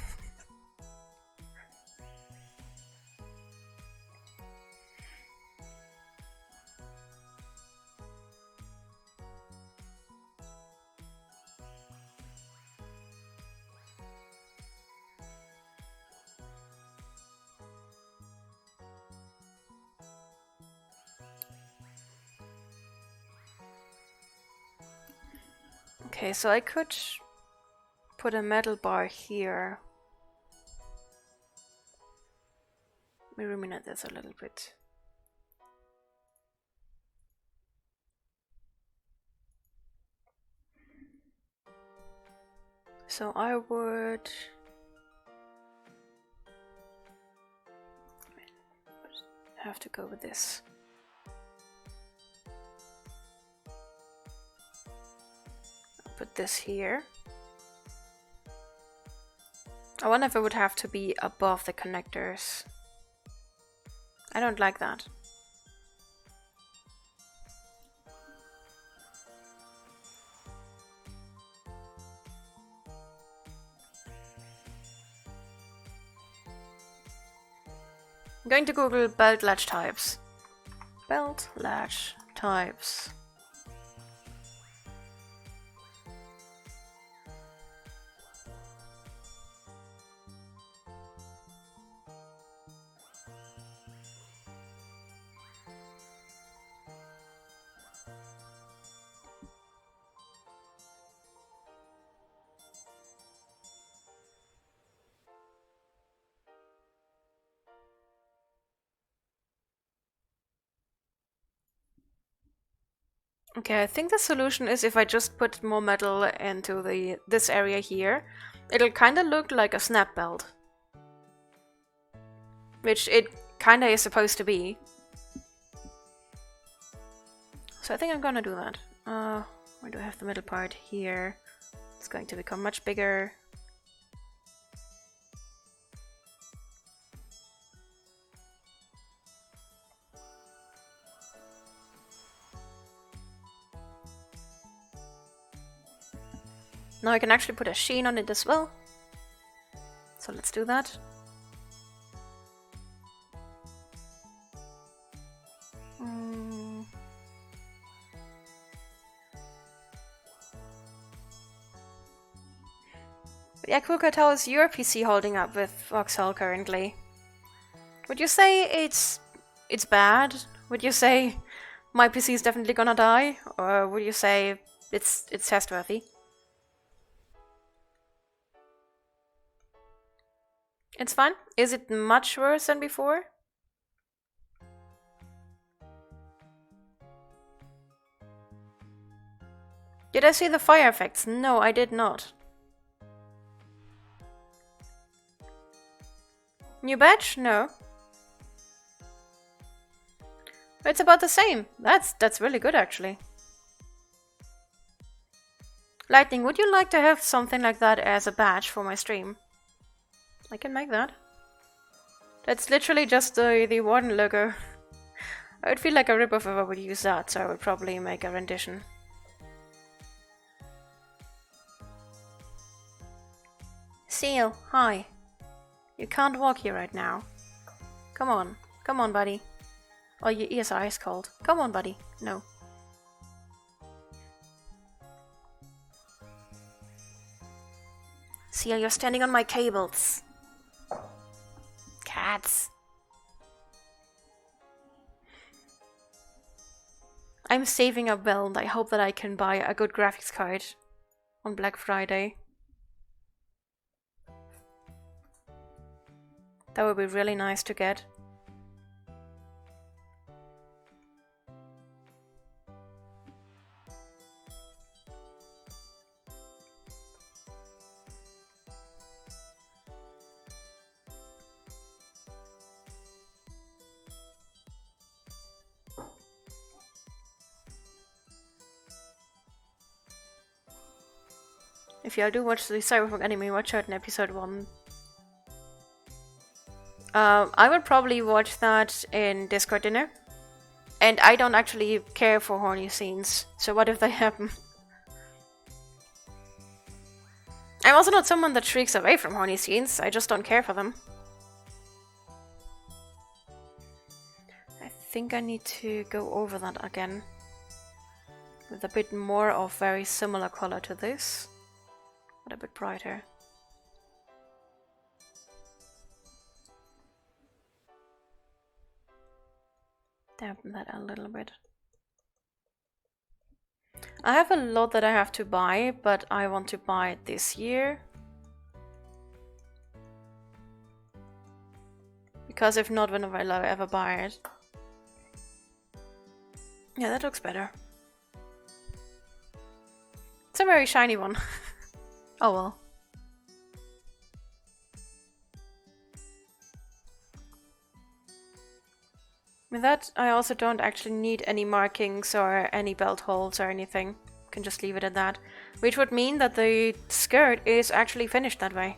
Okay, so I could put a metal bar here. Let me ruminate this a little bit. So I would have to go with this. Put this here. I wonder if it would have to be above the connectors. I don't like that. I'm going to Google belt latch types. Belt latch types. Okay, I think the solution is if I just put more metal into this area here, it'll kinda look like a snap belt. Which it kinda is supposed to be. So I think I'm gonna do that. Where do I have the middle part? Here. It's going to become much bigger. Now I can actually put a sheen on it as well. So let's do that. But yeah, Krita, how is your PC holding up with Foxhole currently? Would you say it's bad? Would you say my PC is definitely gonna die? Or would you say it's test-worthy? It's fine. Is it much worse than before? Did I see the fire effects? No, I did not. New badge? No. It's about the same. That's really good, actually. Lightning, would you like to have something like that as a badge for my stream? I can make that. That's literally just the Warden logo. I would feel like a ripoff if I would use that, so I would probably make a rendition. Seal, hi. You can't walk here right now. Come on, buddy. Oh, your ears are ice cold. Come on, buddy. No. Seal, you're standing on my cables. Cats. I'm saving up well, and I hope that I can buy a good graphics card on Black Friday. That would be really nice to get. If you do watch the Cyberpunk anime, watch out in episode 1. I would probably watch that in Discord dinner. And I don't actually care for horny scenes, so what if they happen? I'm also not someone that shrieks away from horny scenes, I just don't care for them. I think I need to go over that again. With a bit more of very similar color to this. But a bit brighter. Dampen that a little bit. I have a lot that I have to buy, but I want to buy it this year. Because if not, when will I ever buy it? Yeah, that looks better. It's a very shiny one. Oh well. With that, I also don't actually need any markings or any belt holes or anything. Can just leave it at that. Which would mean that the skirt is actually finished that way.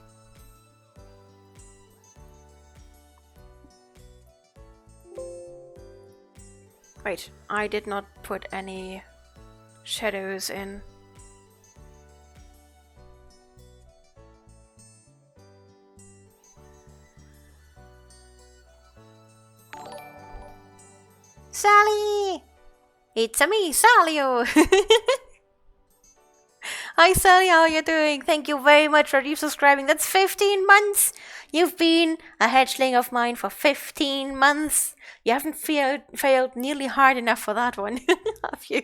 Wait, I did not put any shadows in. Sally! It's me, Salio! Hi Sally, how are you doing? Thank you very much for resubscribing. That's 15 months! You've been a hatchling of mine for 15 months. You haven't failed nearly hard enough for that one, have you?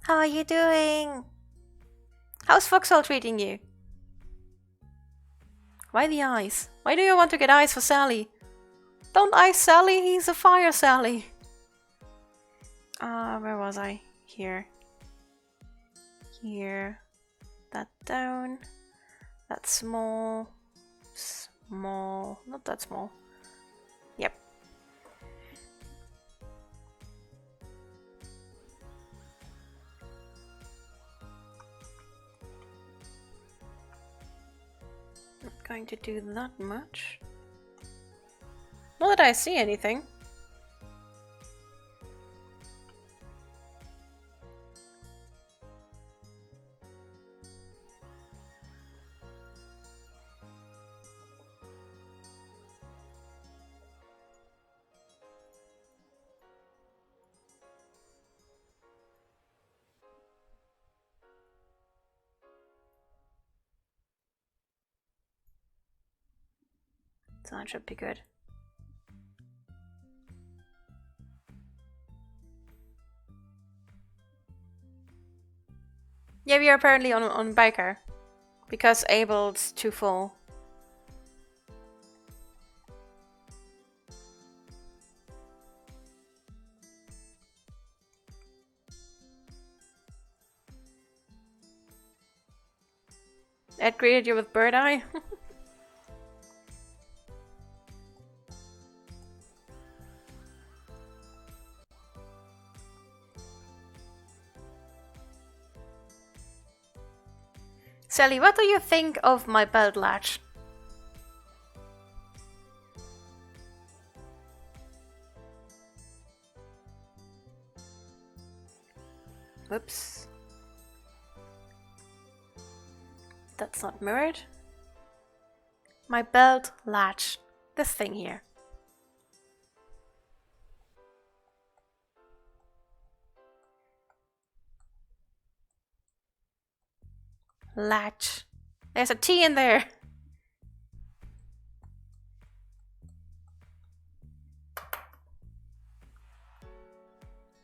How are you doing? How's Foxhole treating you? Why the eyes? Why do you want to get eyes for Sally? Don't ice Sally, he's a fire Sally. Where was I? Here. Here. That down. That small. Small. Not that small. Yep. Not going to do that much. Not that I see anything. So that should be good. Yeah, we are apparently on biker. Because Abel's too full. Ed greeted you with bird eye. Sally, what do you think of my belt latch? Whoops. That's not mirrored. My belt latch. This thing here. Latch. There's a T in there.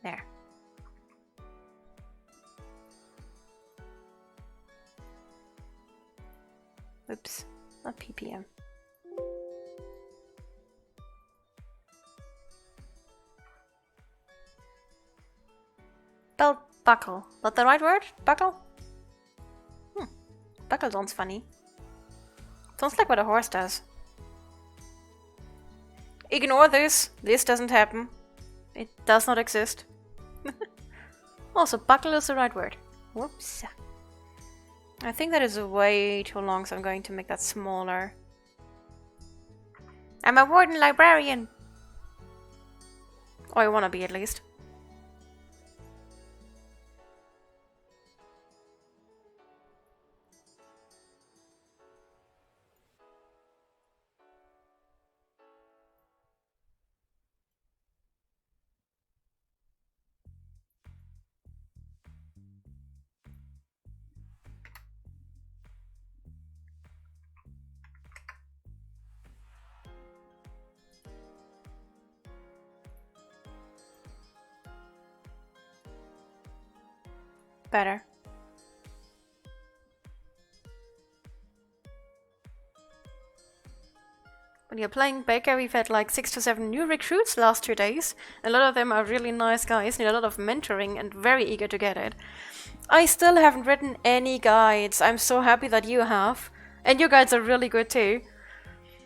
There. Oops, not ppm. Belt buckle. Not the right word? Buckle? Buckle sounds funny. Sounds like what a horse does. Ignore this. This doesn't happen. It does not exist. Also, buckle is the right word. Whoops. I think that is way too long, so I'm going to make that smaller. I'm a Warden Librarian! Or I wanna be, at least. Better. When you're playing Baker, we've had like 6 to 7 new recruits last 2 days. A lot of them are really nice guys, need a lot of mentoring and very eager to get it. I still haven't written any guides. I'm so happy that you have. And your guides are really good too.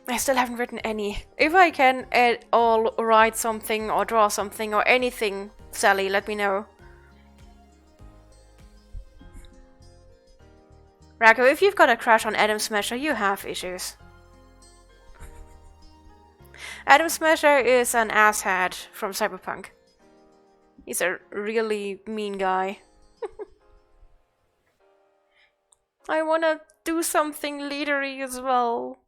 I still haven't written any. If I can at all write something or draw something or anything, Sally, let me know. Rako, if you've got a crush on Adam Smasher, you have issues. Adam Smasher is an asshat from Cyberpunk. He's a really mean guy. I wanna do something leadery as well.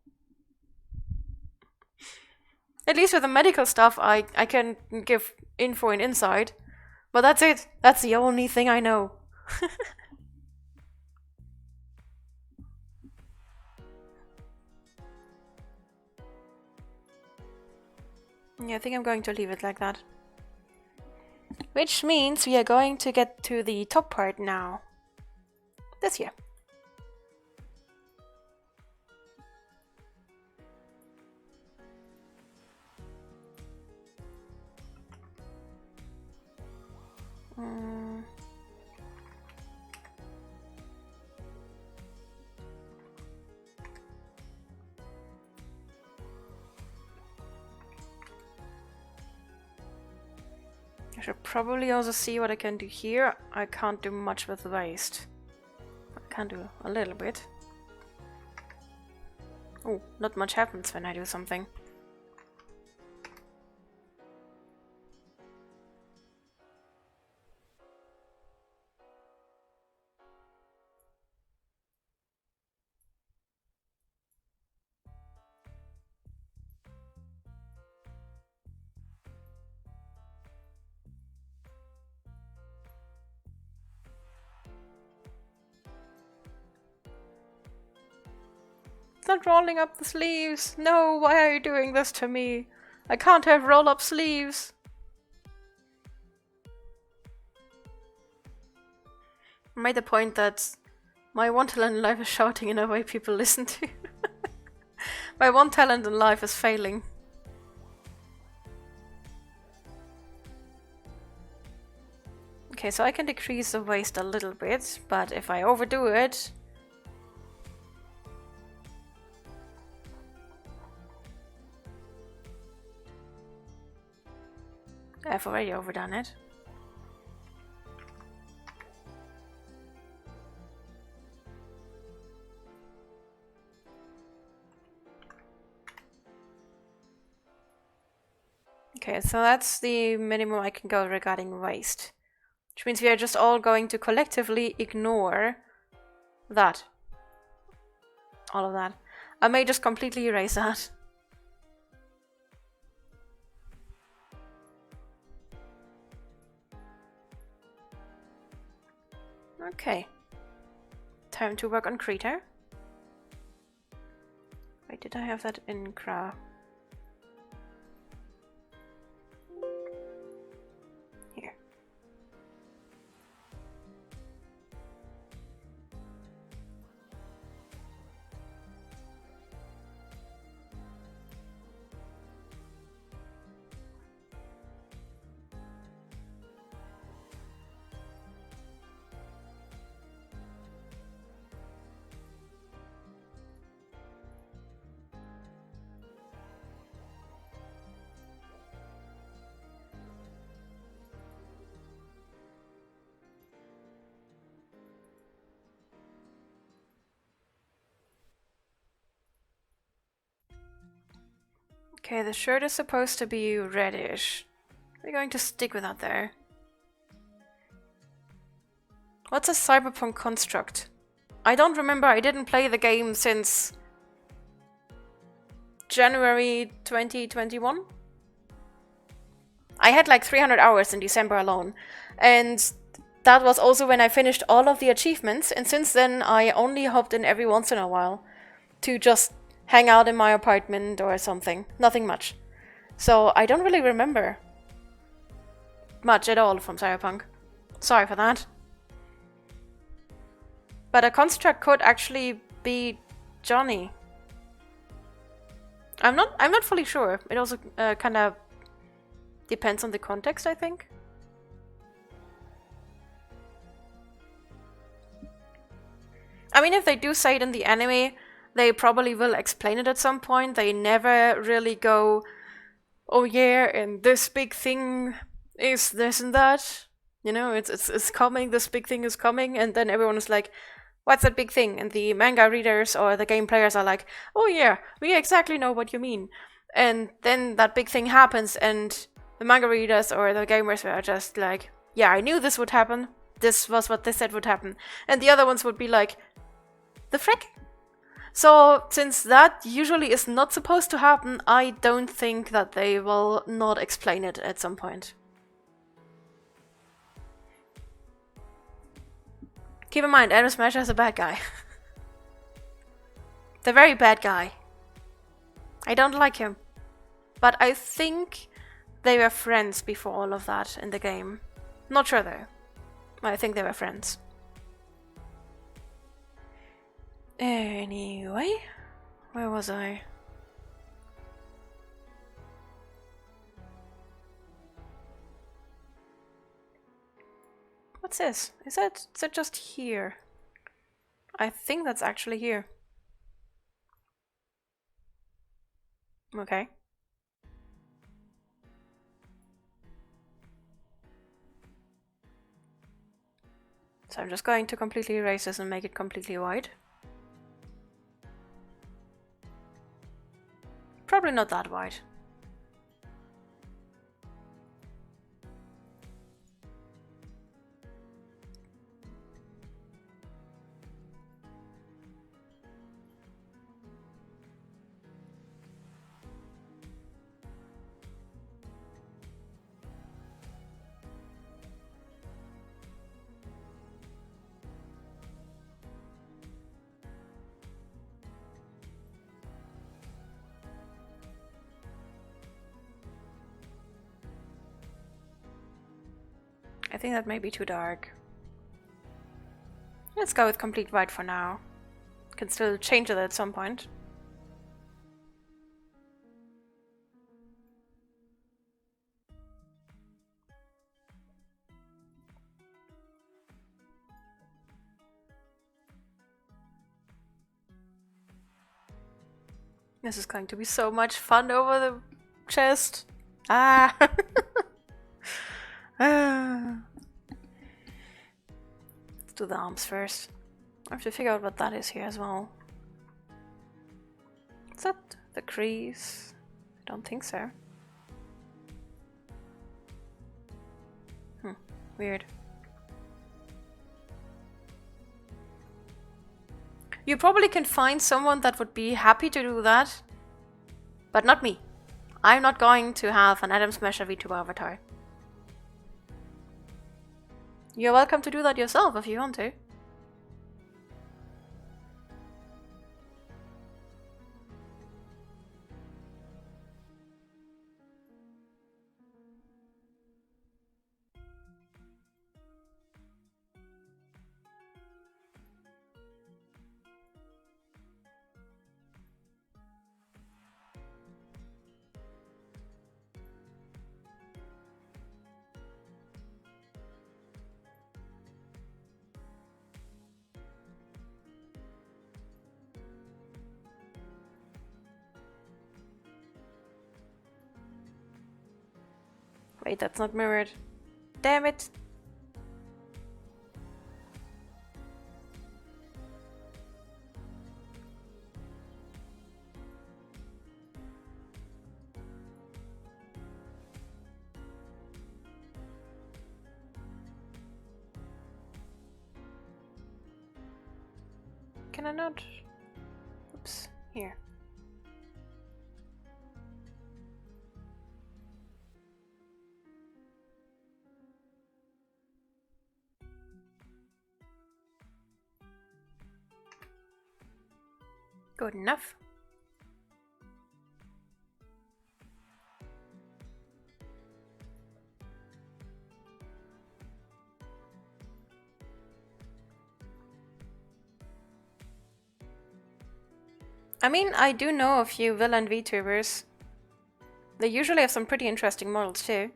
At least with the medical stuff, I can give info and insight. But that's it. That's the only thing I know. Yeah, I think I'm going to leave it like that. Which means we are going to get to the top part now. This year. I should probably also see what I can do here. I can't do much with the waste. I can do a little bit. Oh, not much happens when I do something. It's not rolling up the sleeves. No, why are you doing this to me? I can't have roll-up sleeves. I made the point that my one talent in life is shouting in a way people listen to. My one talent in life is failing. Okay, so I can decrease the waste a little bit, but if I overdo it, I've already overdone it. Okay, so that's the minimum I can go regarding waste. Which means we are just all going to collectively ignore that. All of that. I may just completely erase that. Okay. Time to work on Krita. Wait, did I have that in Kra? Here. Okay, the shirt is supposed to be reddish. We're going to stick with that there. What's a cyberpunk construct? I don't remember, I didn't play the game since January 2021. I had like 300 hours in December alone, and that was also when I finished all of the achievements, and since then I only hopped in every once in a while to just hang out in my apartment or something. Nothing much. So I don't really remember much at all from Cyberpunk. Sorry for that. But a construct could actually be Johnny. I'm not fully sure. It also kind of depends on the context, I think. I mean, if they do say it in the anime, they probably will explain it at some point. They never really go, oh yeah, and this big thing is this and that. You know, it's coming, this big thing is coming, and then everyone is like, what's that big thing? And the manga readers or the game players are like, oh yeah, we exactly know what you mean. And then that big thing happens, and the manga readers or the gamers are just like, yeah, I knew this would happen. This was what they said would happen. And the other ones would be like, the frick? So, since that usually is not supposed to happen, I don't think that they will not explain it at some point. Keep in mind, Adam Smasher is a bad guy. The very bad guy. I don't like him. But I think they were friends before all of that in the game. Not sure though. I think they were friends. Anyway, where was I? What's this? Is that just here? I think that's actually here. Okay. So I'm just going to completely erase this and make it completely white. Probably not that wide. I think that may be too dark. Let's go with complete white for now. Can still change it at some point. This is going to be so much fun over the chest. Ah! Let's do the arms first. I have to figure out what that is here as well. Is that the crease? I don't think so. Weird. You probably can find someone that would be happy to do that, but not me. I'm not going to have an Atom Smasher VTuber avatar. You're welcome to do that yourself if you want to. Wait, that's not mirrored. Damn it! Can I not? Oops, here. Good enough. I mean, I do know a few villain VTubers. They usually have some pretty interesting models too.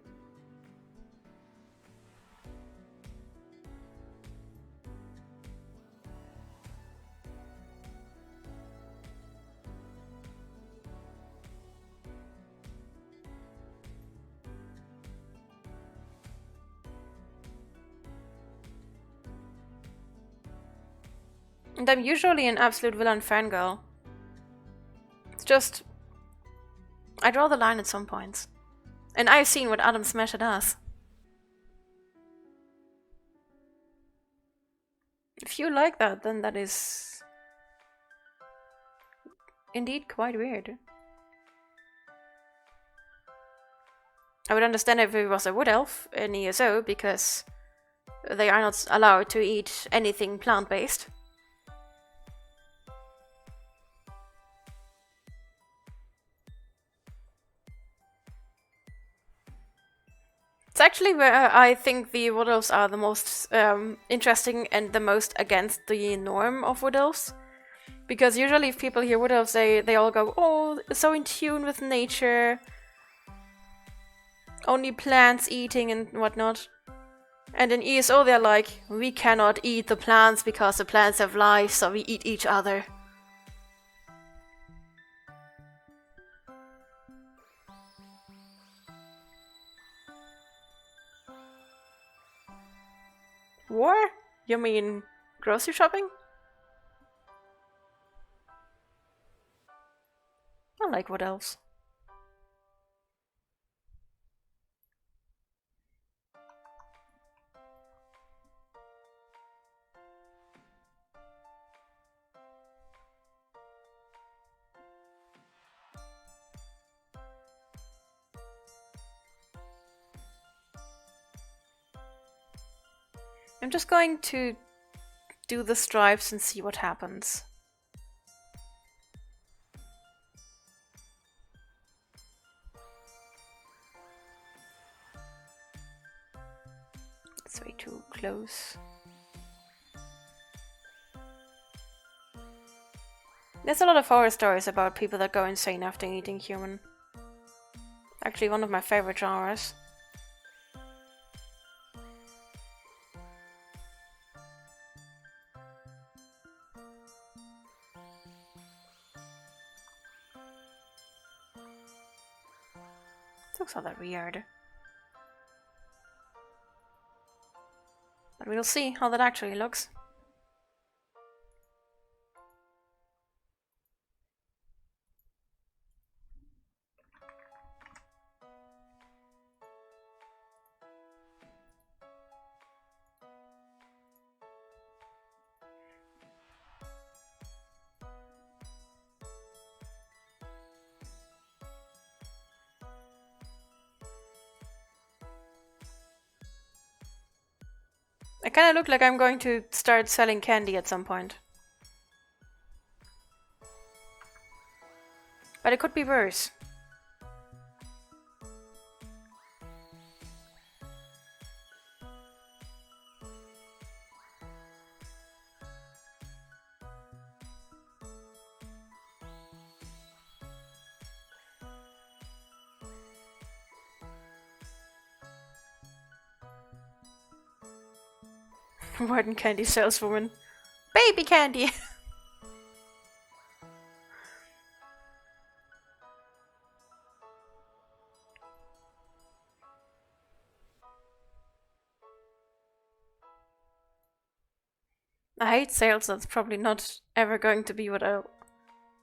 And I'm usually an absolute villain fangirl. It's just, I draw the line at some points. And I've seen what Atom Smasher does. If you like that, then that is indeed quite weird. I would understand if it was a wood elf in ESO, because they are not allowed to eat anything plant-based. It's actually where I think the wood elves are the most interesting and the most against the norm of wood elves. Because usually if people hear wood elves, they all go, oh, so in tune with nature. Only plants eating and whatnot. And in ESO they're like, we cannot eat the plants because the plants have life, so we eat each other. War? You mean grocery shopping? I like wood elves. I'm just going to do the stripes and see what happens. It's way too close. There's a lot of horror stories about people that go insane after eating human. Actually, one of my favorite genres. Looks all that weird. But we'll see how that actually looks. I kind of look like I'm going to start selling candy at some point. But it could be worse. Warden candy saleswoman. Baby candy! I hate sales, that's probably not ever going to be what I'll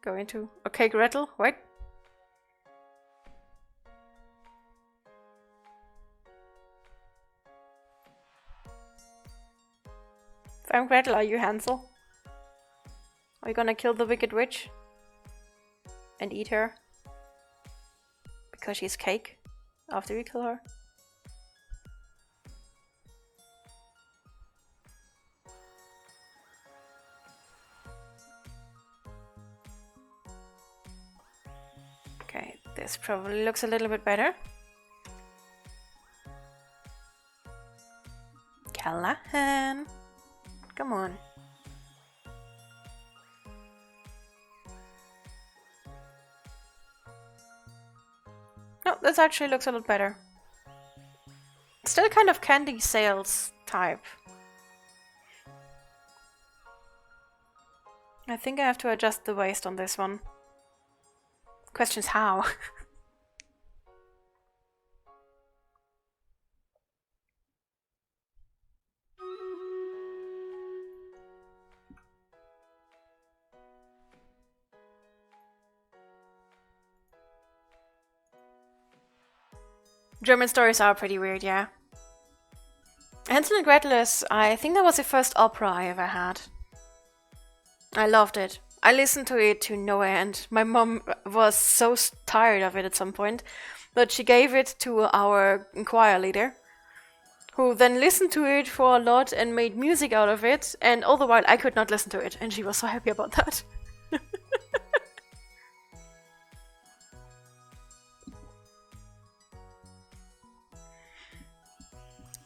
go into. Okay, Gretel, what? If I'm Gretel, are you Hansel? Are you gonna kill the wicked witch? And eat her? Because she's cake? After we kill her? Okay, this probably looks a little bit better. Callahan! Come on. No, this actually looks a lot better. Still kind of candy sales type. I think I have to adjust the waist on this one. Question's how? German stories are pretty weird, yeah. Hansel and Gretel is, I think that was the first opera I ever had. I loved it. I listened to it to no end. My mom was so tired of it at some point that she gave it to our choir leader, who then listened to it for a lot and made music out of it, and all the while I could not listen to it, and she was so happy about that.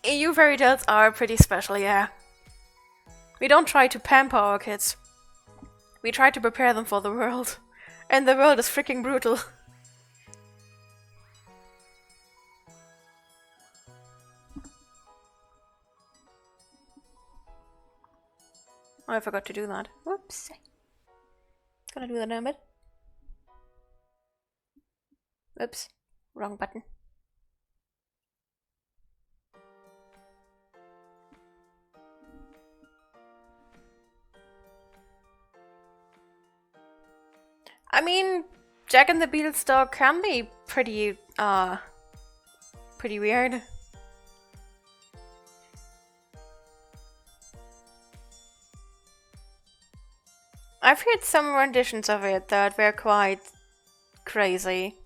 EU fairy tales are pretty special, yeah. We don't try to pamper our kids. We try to prepare them for the world. And the world is freaking brutal. Oh, I forgot to do that. Whoops. Gonna do that in a bit. Oops. Wrong button. I mean, Jack and the Beanstalk can be pretty weird. I've heard some renditions of it that were quite crazy.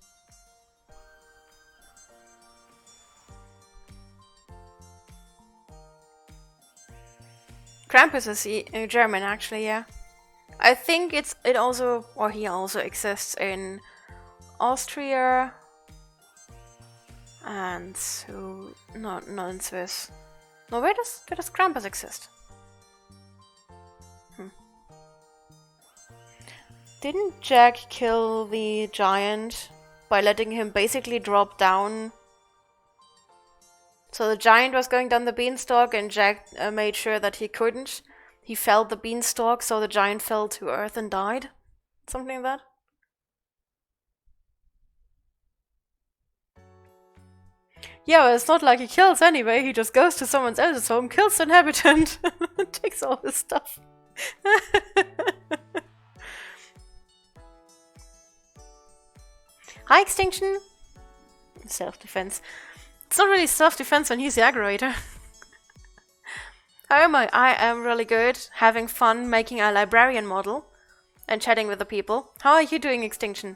Krampus is German, actually, yeah. I think he also exists in Austria and not in Swiss. No, where does Krampus exist? Didn't Jack kill the giant by letting him basically drop down? So the giant was going down the beanstalk and Jack made sure that he couldn't. He felled the beanstalk, so the giant fell to earth and died? Something like that? Yeah, well, it's not like he kills anyway. He just goes to someone else's home, kills the inhabitant, and takes all his stuff. High extinction? Self-defense. It's not really self-defense when he's the aggravator. How am I? I am really good, having fun making a librarian model and chatting with the people. How are you doing, extinction?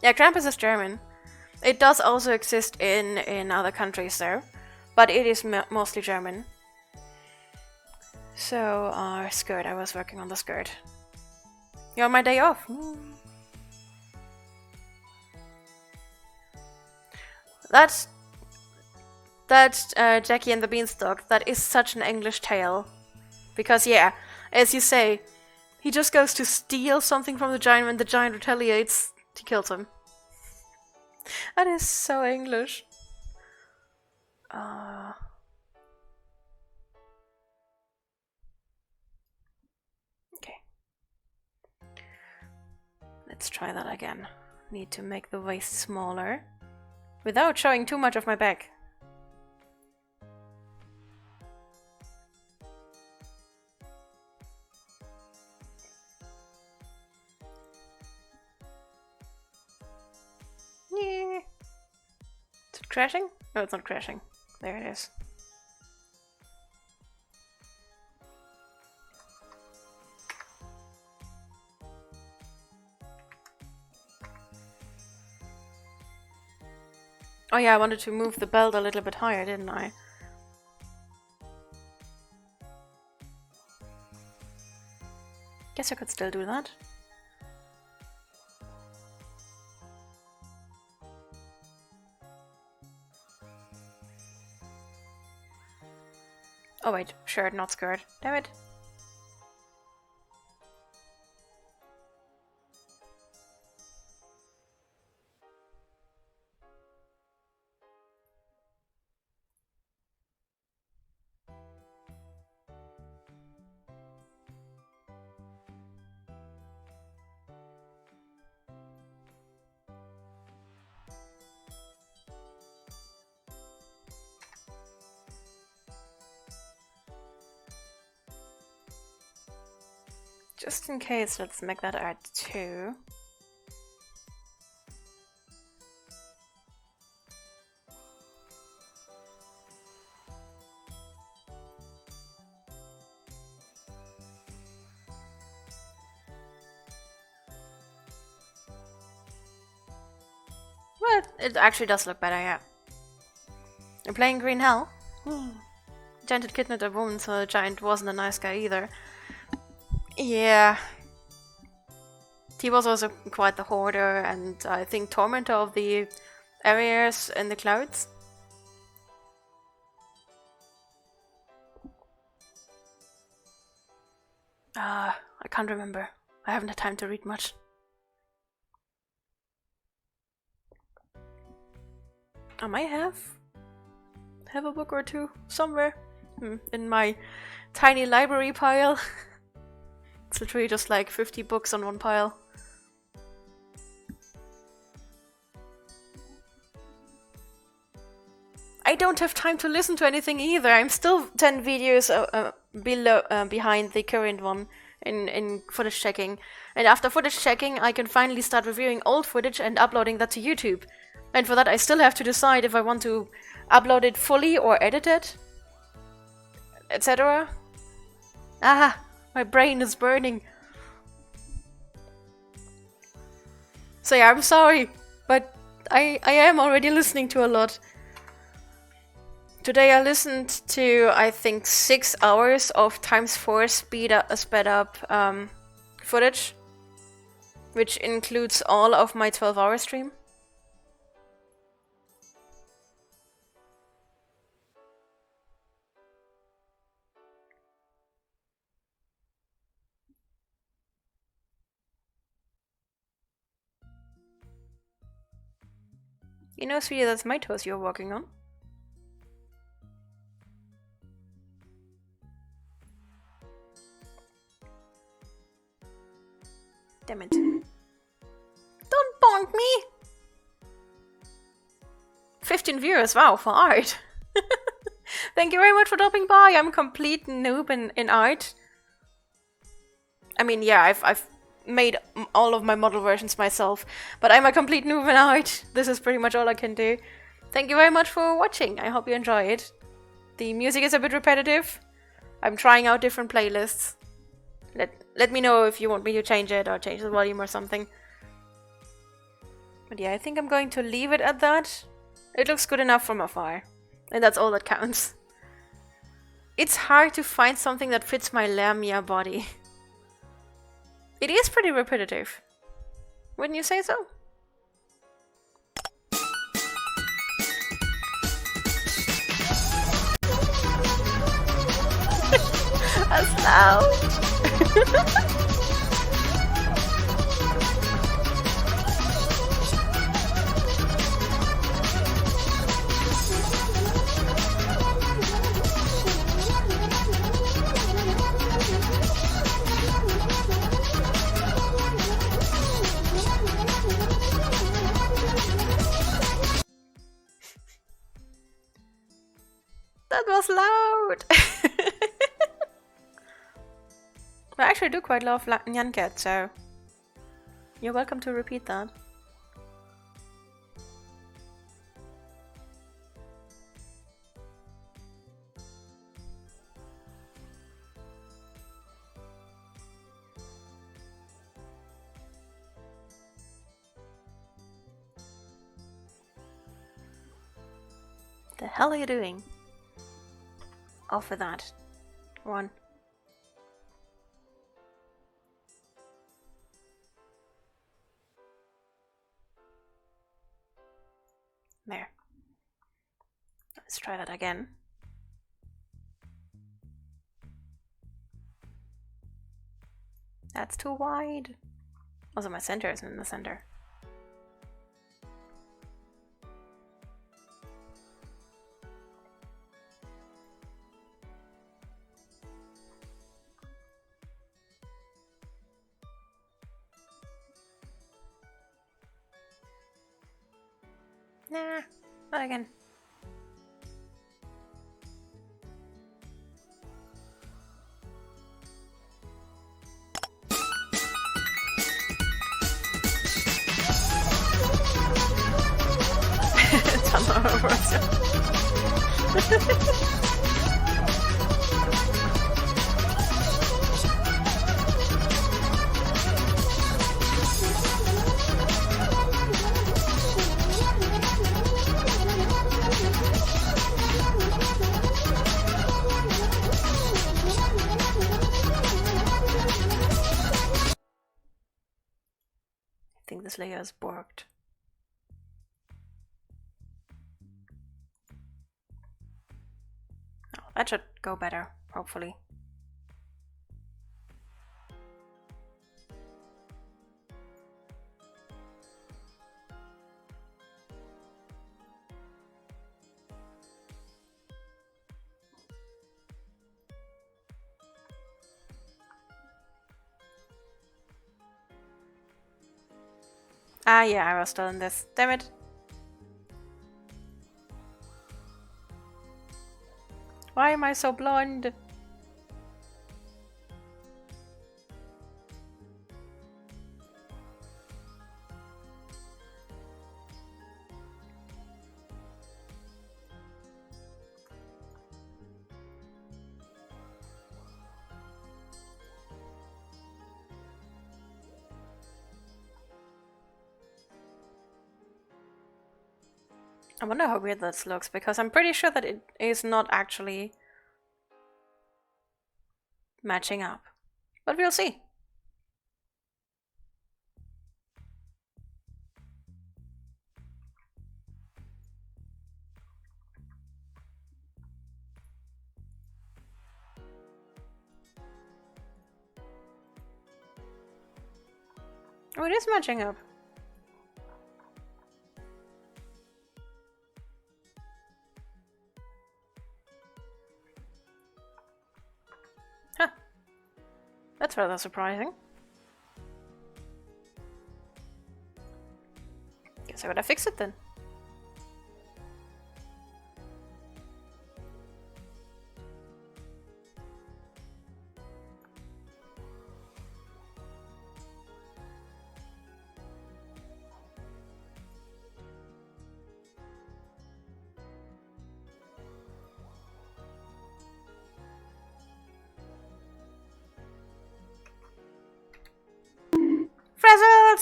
Yeah, Krampus is German. It does also exist in other countries though, but it is mostly German. So, skirt. I was working on the skirt. You're on my day off. That's Jackie and the Beanstalk. That is such an English tale. Because yeah, as you say, he just goes to steal something from the giant when the giant retaliates, he kills him. That is so English. Okay. Let's try that again. Need to make the waist smaller without showing too much of my back. Yeah. Is it crashing? No, it's not crashing. There it is. Oh yeah, I wanted to move the belt a little bit higher, didn't I? Guess I could still do that. Oh wait, shirt, not skirt. Damn it. Just in case, let's make that art 2. Well, it actually does look better, yeah. You're playing Green Hell? Giant had kidnapped a woman, so the giant wasn't a nice guy either. Yeah. He was also quite the hoarder and I think tormentor of the areas in the clouds. I can't remember. I haven't had time to read much. I might have a book or two somewhere in my tiny library pile. It's literally just like 50 books on one pile. I don't have time to listen to anything either. I'm still 10 videos behind the current one in footage checking. And after footage checking, I can finally start reviewing old footage and uploading that to YouTube. And for that, I still have to decide if I want to upload it fully or edit it, etc. Ah, my brain is burning. So yeah, I'm sorry, but I am already listening to a lot. Today I listened to, I think, 6 hours of ×4 sped up footage, which includes all of my 12-hour stream. You know, sweetie, that's my toes you're working on. Damn it. Don't bonk me! 15 viewers, wow, for art. Thank you very much for dropping by. I'm a complete noob in art. I mean, yeah, I've made all of my model versions myself, but I'm a complete noob in art. This is pretty much all I can do. Thank you very much for watching. I hope you enjoy it. The music is a bit repetitive. I'm trying out different playlists. Let me know if you want me to change it or change the volume or something. But yeah, I think I'm going to leave it at that. It looks good enough from afar. And that's all that counts. It's hard to find something that fits my Lamia body. It is pretty repetitive. Wouldn't you say so? That's loud. That was loud! I actually do quite love Nyan Cat, so you're welcome to repeat that. The hell are you doing? Off with that. One. There. Let's try that again. That's too wide. Also, my center isn't in the center. Nah, not again. It's on the I think this layer is borked. Oh, that should go better, hopefully. Ah, yeah, I was still in this. Damn it. Why am I so blonde? I wonder how weird this looks, because I'm pretty sure that it is not actually matching up. But we'll see. Oh, it is matching up. Huh. That's rather surprising. Guess I gotta fix it then.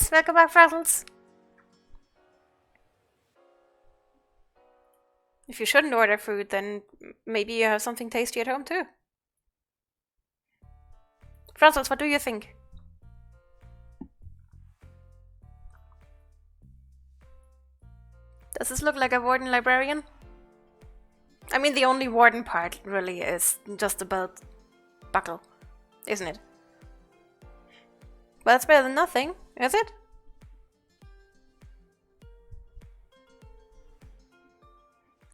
Frazzles! Welcome back, Frazzles! If you shouldn't order food, then maybe you have something tasty at home too. Frazzles, what do you think? Does this look like a Warden Librarian? I mean, the only Warden part really is just the belt buckle, isn't it? Well, that's better than nothing, is it?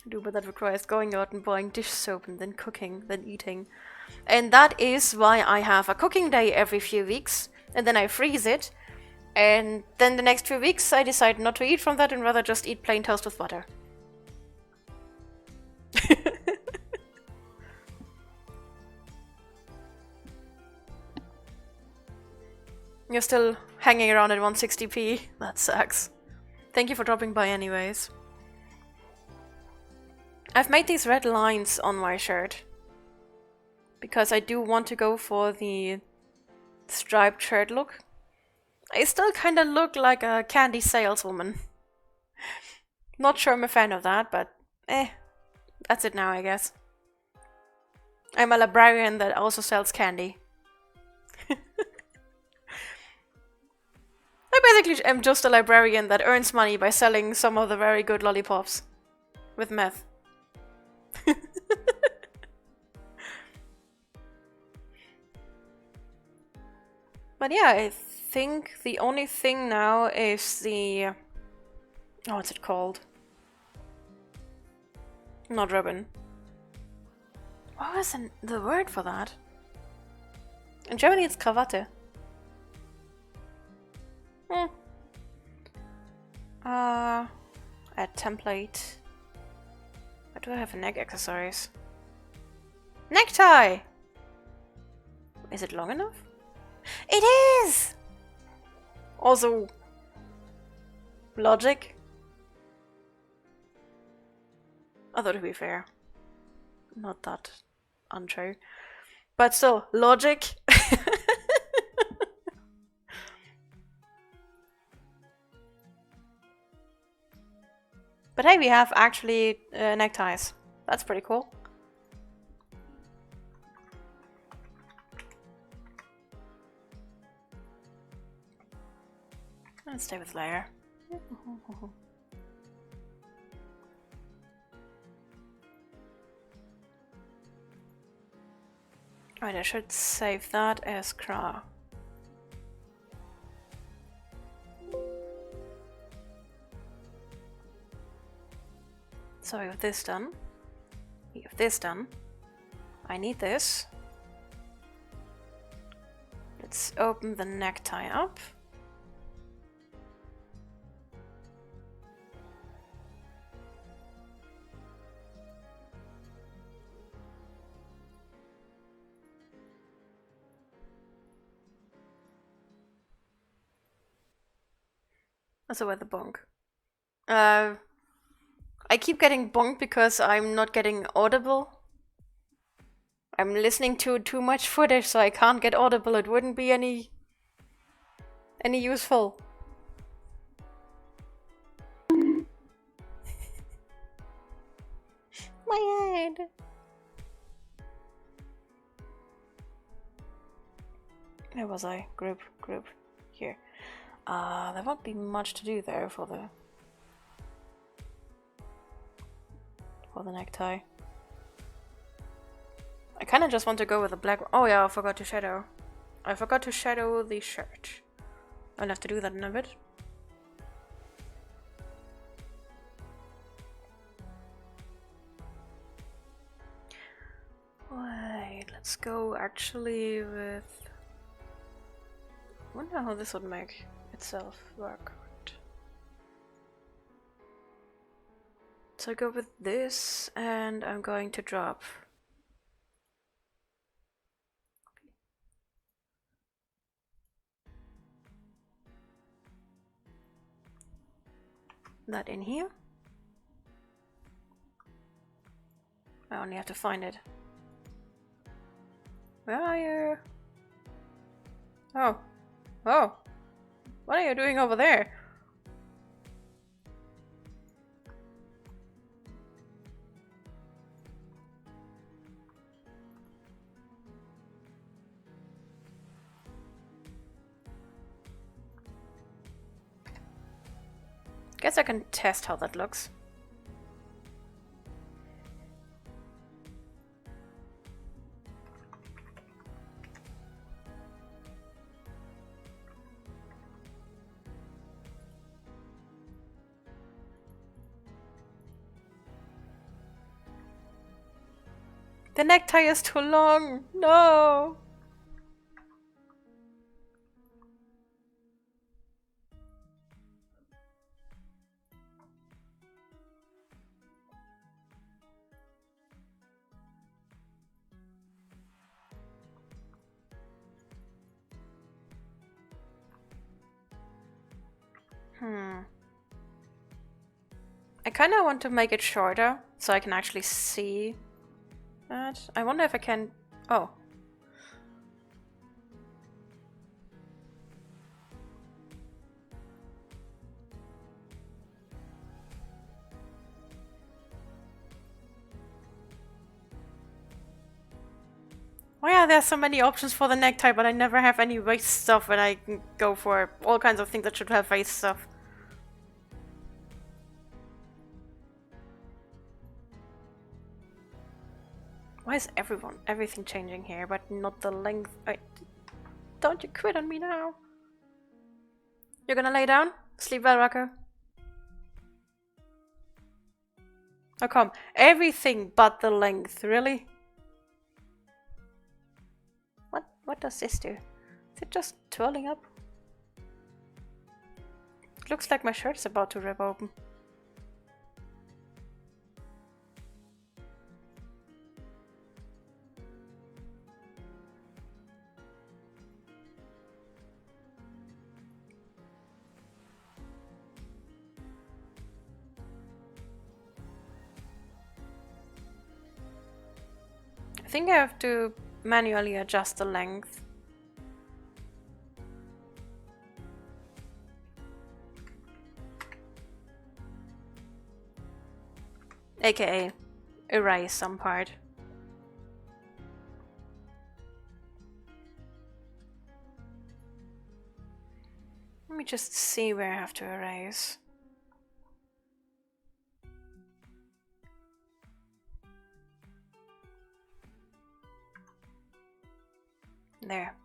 Do, but that requires going out and buying dish soap and then cooking, then eating. And that is why I have a cooking day every few weeks, and then I freeze it, and then the next few weeks I decide not to eat from that and rather just eat plain toast with butter. You're still hanging around at 160p? That sucks. Thank you for dropping by anyways. I've made these red lines on my shirt because I do want to go for the striped shirt look. I still kind of look like a candy saleswoman. Not sure I'm a fan of that, but that's it now, I guess. I'm a librarian that also sells candy. I basically am just a librarian that earns money by selling some of the very good lollipops with meth. But yeah, I think the only thing now is the... oh, what's it called? Not ribbon. What was the word for that? In Germany it's Krawatte. Add template. Why do I have a neck accessories? Necktie! Is it long enough? It is! Also, logic. Although to be fair, not that untrue. But still, logic. But hey, we have actually neckties. That's pretty cool. Let's stay with layer. Right, I should save that as Kra. So we have this done. We have this done. I need this. Let's open the necktie up. Also, where the bonk? I keep getting bonked because I'm not getting audible. I'm listening to too much footage, so I can't get audible. It wouldn't be any useful. My head. Where was I? Group. Here. There won't be much to do there for the necktie. I kinda just want to go with a black... oh yeah, I forgot to shadow. I forgot to shadow the shirt. I'll have to do that in a bit. Wait, let's go actually with... I wonder how this would make itself work. So I go with this, and I'm going to drop that in here. I only have to find it. Where are you? Oh. What are you doing over there? Guess I can test how that looks. The necktie is too long! No! I kinda want to make it shorter, so I can actually see that. I wonder if I can... Oh. Oh yeah, there's so many options for the necktie, but I never have any waist stuff, and I can go for all kinds of things that should have waist stuff. Why is everything changing here, but not the length? Don't you quit on me now. You're gonna lay down? Sleep well, Rocco. Oh come, everything but the length, really? What does this do? Is it just twirling up? It looks like my shirt's about to rip open. I think I have to manually adjust the length. AKA erase some part. Let me just see where I have to erase. There.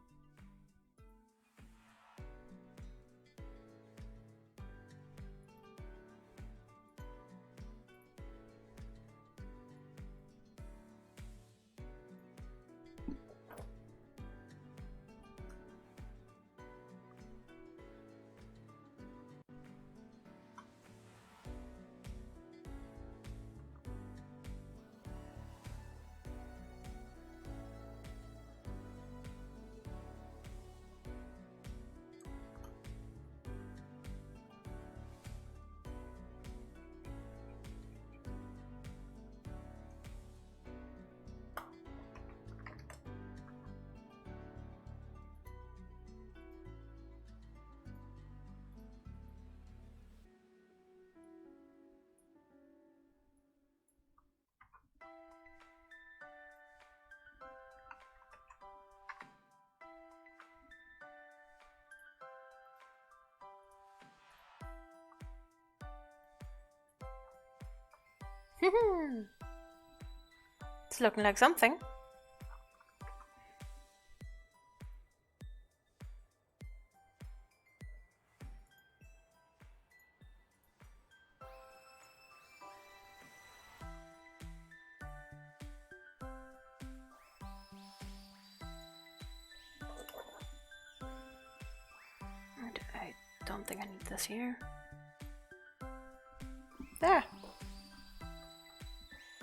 It's looking like something. And I don't think I need this here. There.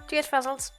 Cheers, puzzles.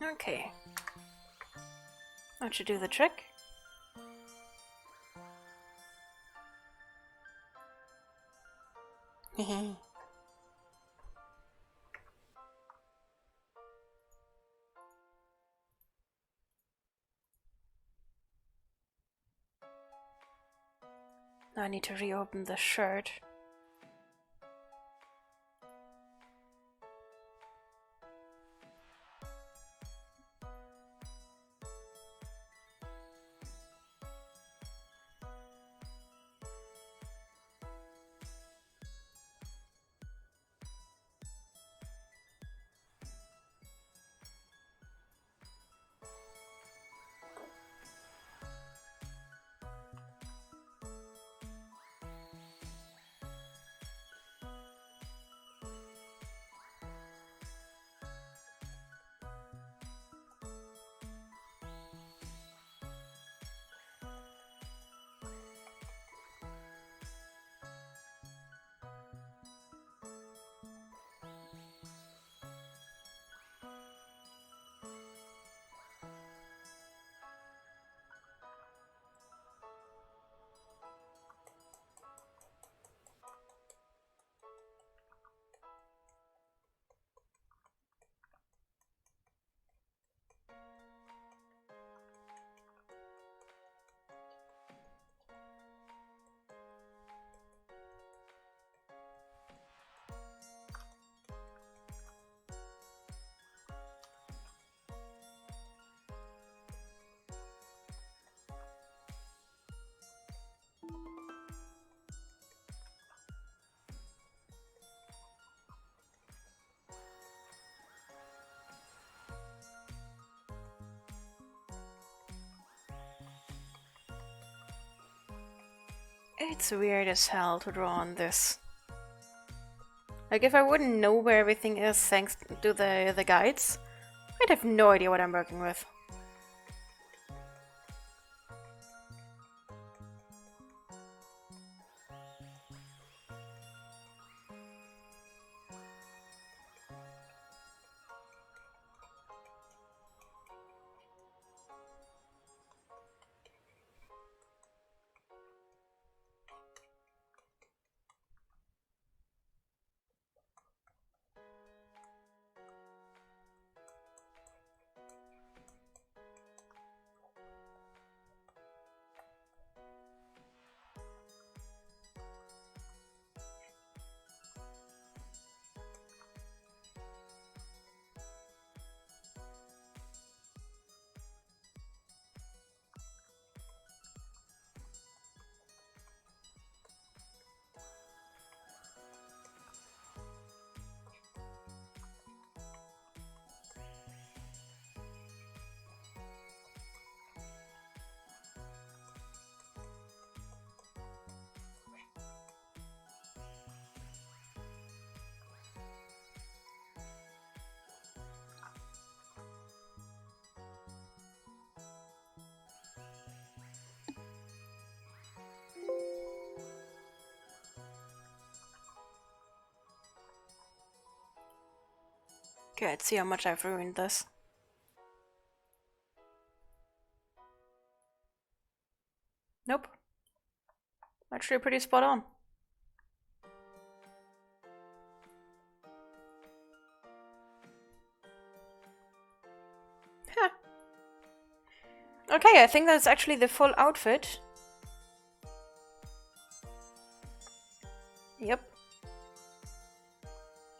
Okay. That should do the trick. Hehe. Now I need to reopen the shirt. It's weird as hell to draw on this. Like, if I wouldn't know where everything is thanks to the guides, I'd have no idea what I'm working with. Okay, let's see how much I've ruined this. Nope. Actually pretty spot on. Huh. Okay, I think that's actually the full outfit. Yep.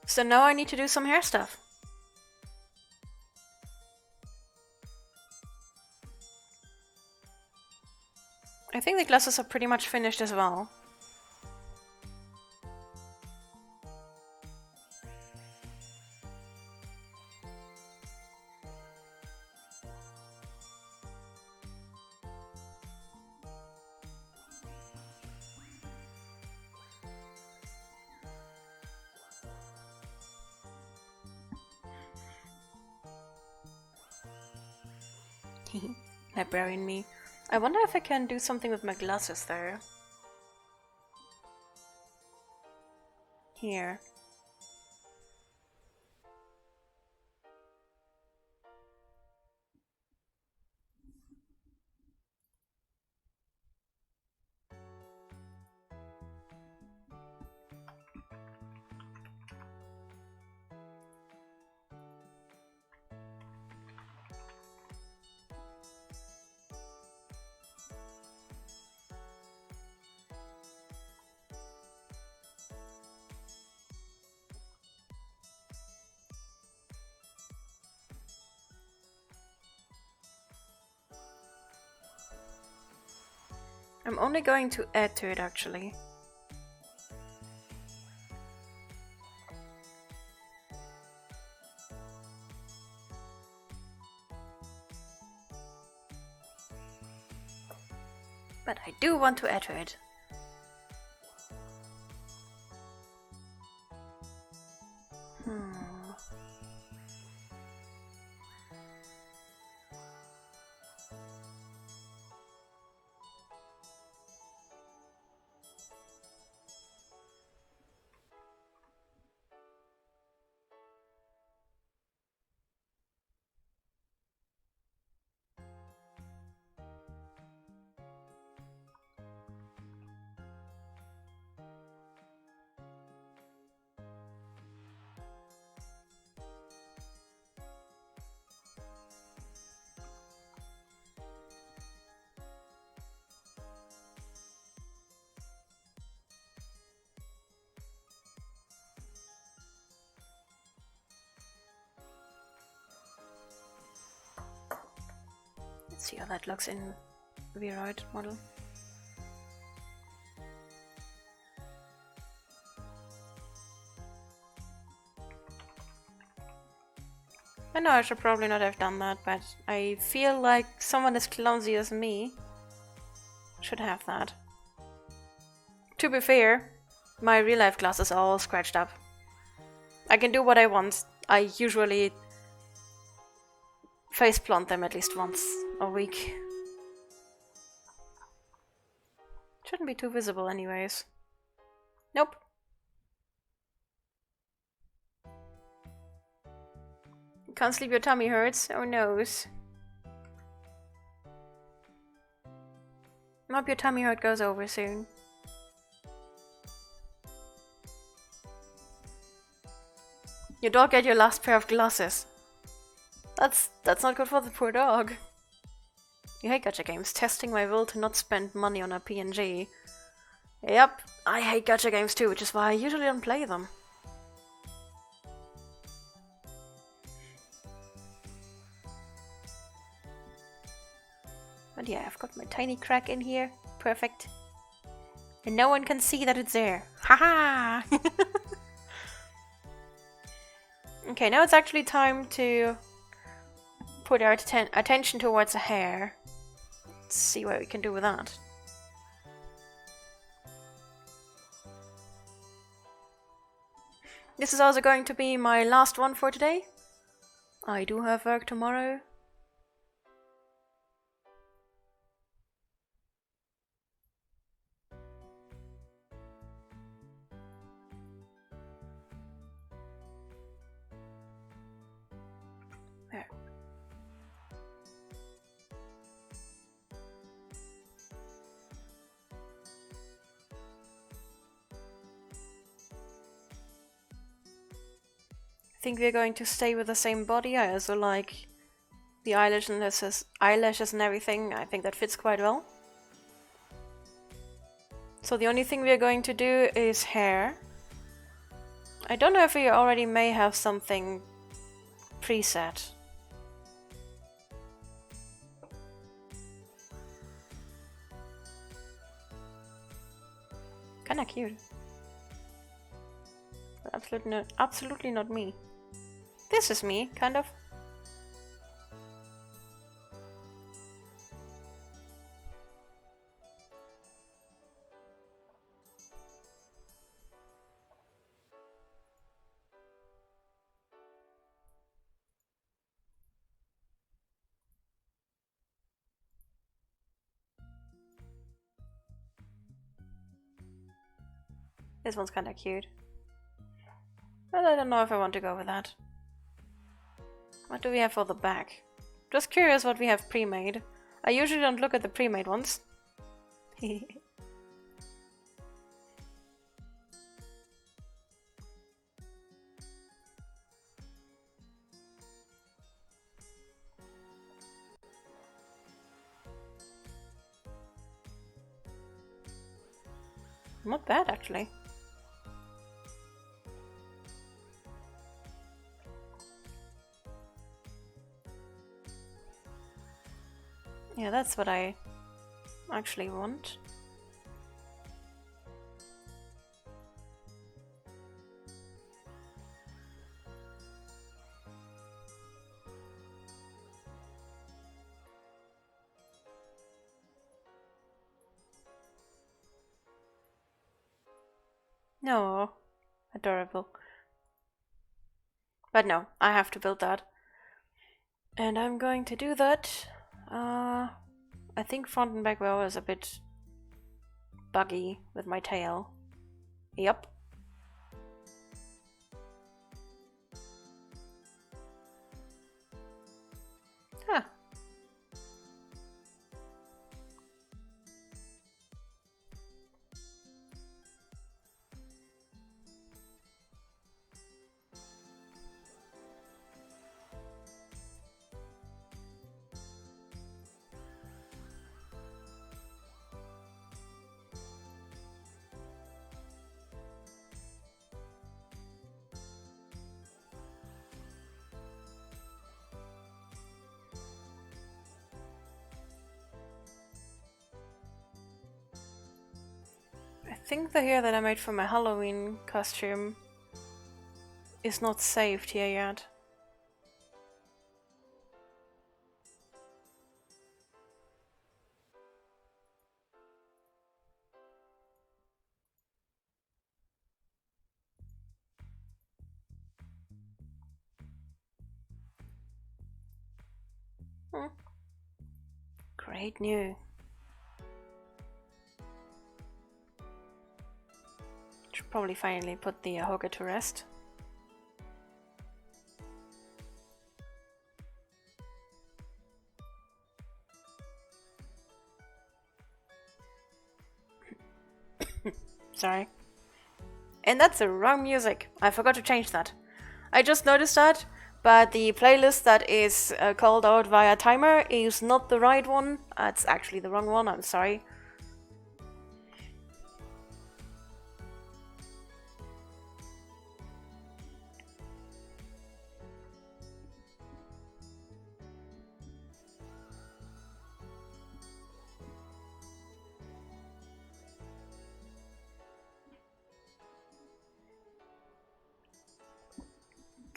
So now I need to do some hair stuff. I think the glasses are pretty much finished as well. Librarian me. I wonder if I can do something with my glasses there. Here. I'm only going to add to it actually. But I do want to add to it. Let's see how that looks in VRoid model. I know I should probably not have done that, but I feel like someone as clumsy as me should have that. To be fair, my real life glasses are all scratched up. I can do what I want. I usually face plant them at least once a week. Shouldn't be too visible anyways. Nope. Can't sleep, your tummy hurts. Oh noes. Hope your tummy hurt goes over soon. Your dog ate your last pair of glasses. That's not good for the poor dog. You hate gacha games, testing my will to not spend money on a PNG. Yep, I hate gacha games too, which is why I usually don't play them. But yeah, I've got my tiny crack in here. Perfect. And no one can see that it's there. Haha! Okay, now it's actually time to put our attention towards the hair. Let's see what we can do with that. This is also going to be my last one for today. I do have work tomorrow. There. I think we're going to stay with the same body. I also like the eyelashes and everything. I think that fits quite well. So the only thing we're going to do is hair. I don't know if we already may have something preset. Kinda cute. But absolutely not me. This is me, kind of. This one's kinda cute. But I don't know if I want to go with that. What do we have for the back? Just curious what we have pre-made. I usually don't look at the pre-made ones. Not bad, actually. Yeah, that's what I actually want. No, adorable. But no, I have to build that. And I'm going to do that. I think front and back row is a bit buggy with my tail. Yep. Huh. I think the hair that I made for my Halloween costume is not saved here yet. Great new. Should probably finally put the Hoga to rest. Sorry. And that's the wrong music. I forgot to change that. I just noticed that, but the playlist that is called out via timer is not the right one. It's actually the wrong one, I'm sorry.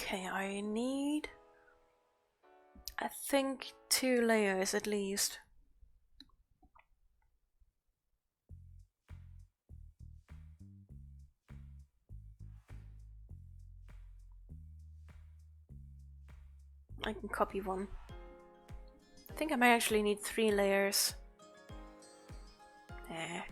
Okay, I need, I think, 2 layers at least. I can copy one. I think I might actually need 3 layers. Eh.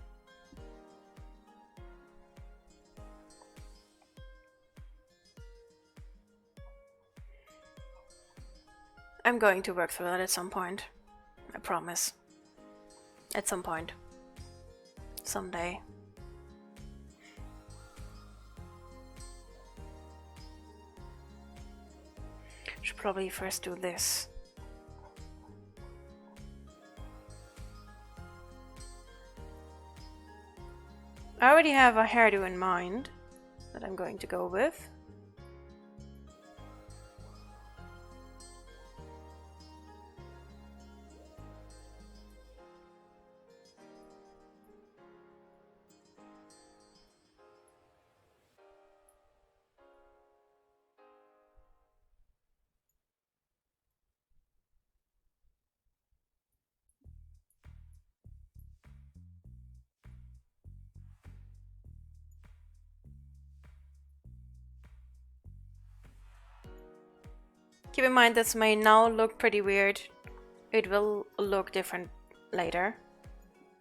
I'm going to work through that at some point. I promise. At some point. Someday. Should probably first do this. I already have a hairdo in mind that I'm going to go with. Keep in mind this may now look pretty weird. It will look different later.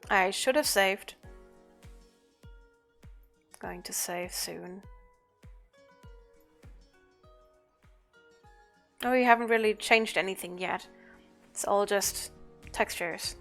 I should have saved. Going to save soon. Oh, we haven't really changed anything yet. It's all just textures.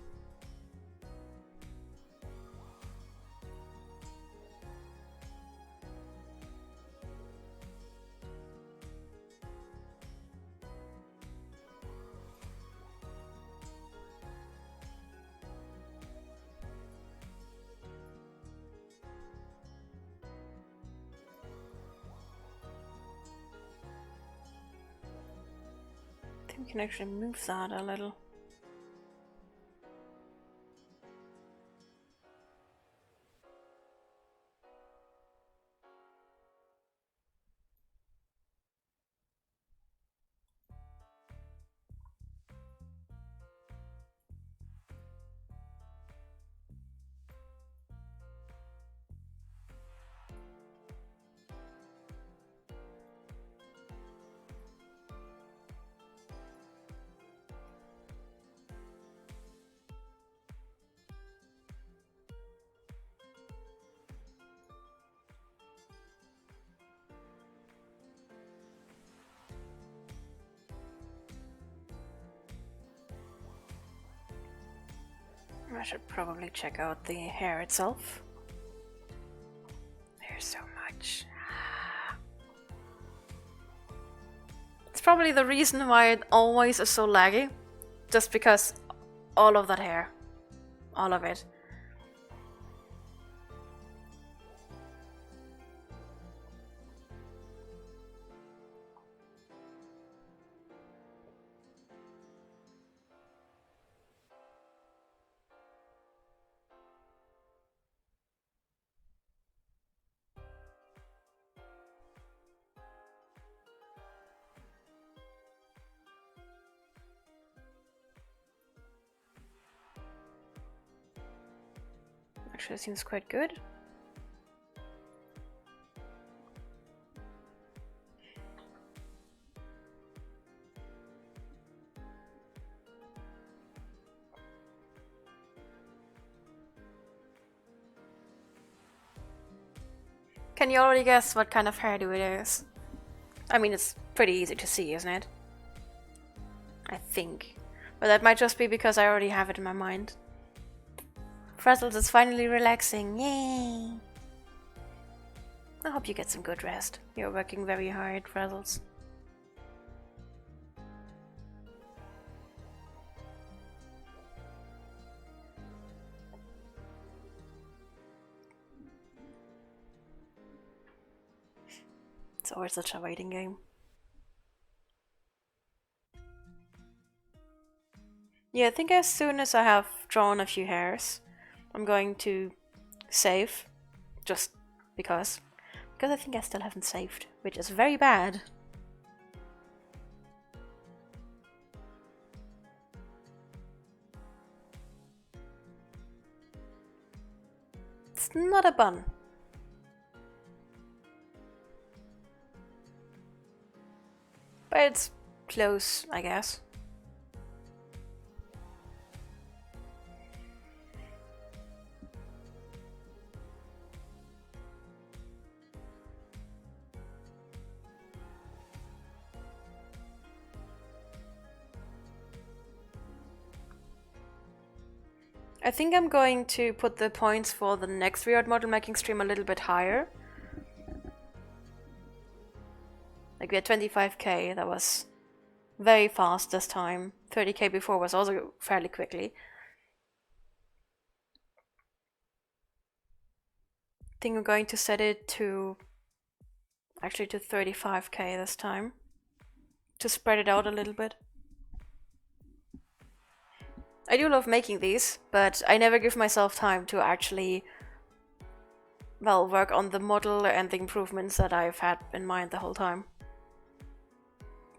I think we can actually move that a little. I should probably check out the hair itself. There's so much. It's probably the reason why it always is so laggy. Just because all of that hair. All of it. Actually, seems quite good. Can you already guess what kind of hairdo it is? I mean, it's pretty easy to see, isn't it? I think. But that might just be because I already have it in my mind. Frazzles is finally relaxing. Yay! I hope you get some good rest. You're working very hard, Frazzles. It's always such a waiting game. Yeah, I think as soon as I have drawn a few hairs, I'm going to save. Just because. Because I think I still haven't saved, which is very bad. It's not a bun. But it's close, I guess. I think I'm going to put the points for the next VRoid model making stream a little bit higher. Like we had 25k, that was very fast this time. 30k before was also fairly quickly. I think I'm going to set it to actually to 35k this time. To spread it out a little bit. I do love making these, but I never give myself time to actually, well, work on the model and the improvements that I've had in mind the whole time.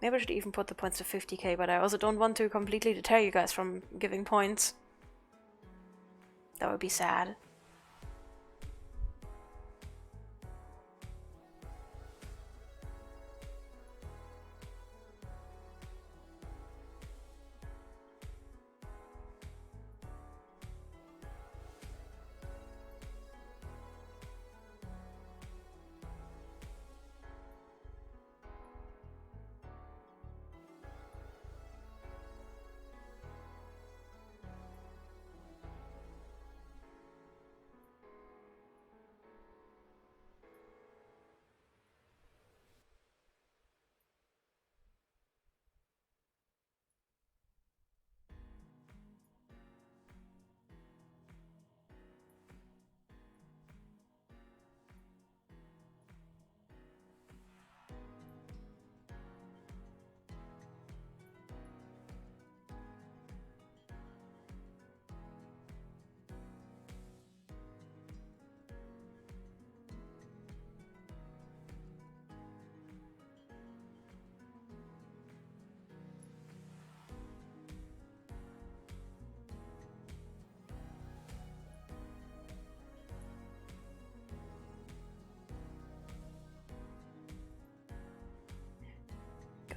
Maybe I should even put the points to 50k, but I also don't want to completely deter you guys from giving points. That would be sad.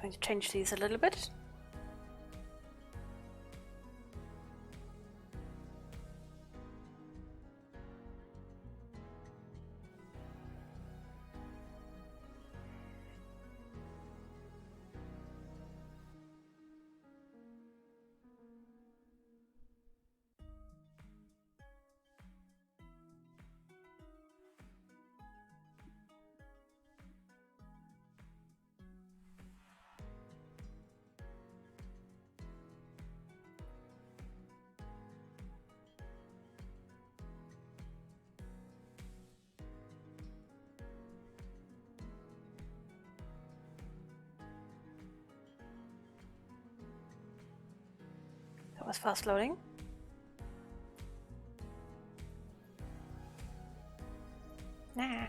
Going to change these a little bit. That was fast loading. Nah.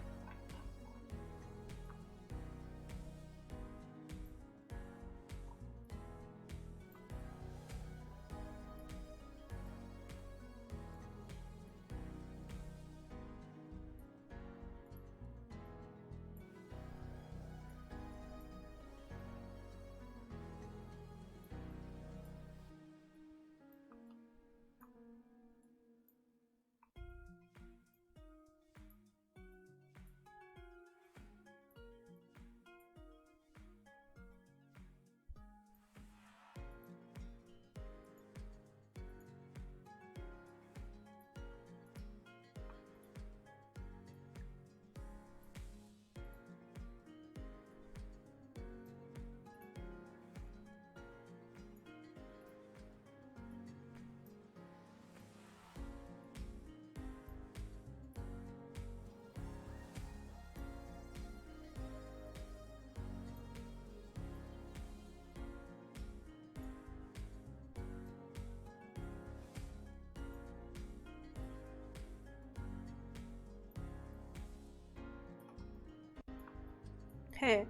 Hey,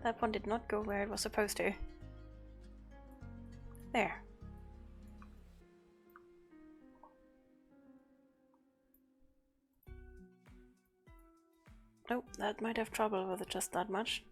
that one did not go where it was supposed to. There. Oh, that might have trouble with it just that much.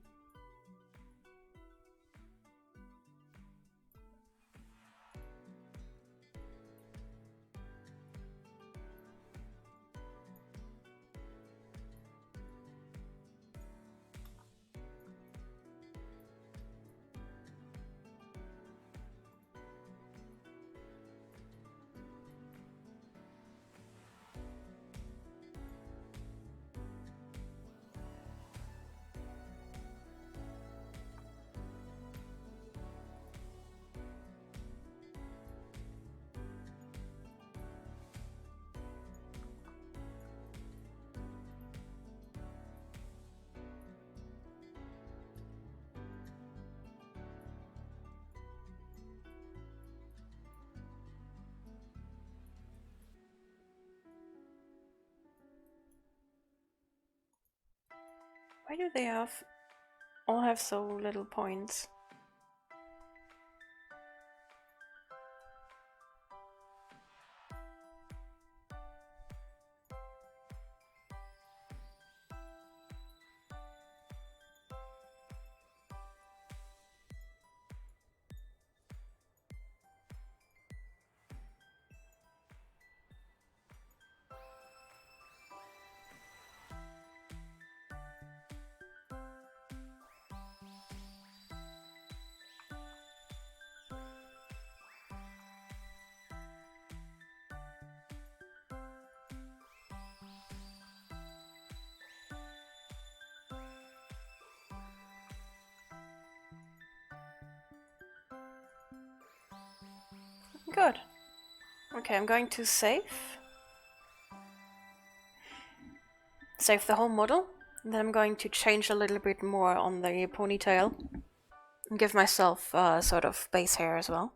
Why do they all have so little points? Good. Okay, I'm going to save the whole model, and then I'm going to change a little bit more on the ponytail and give myself sort of base hair as well.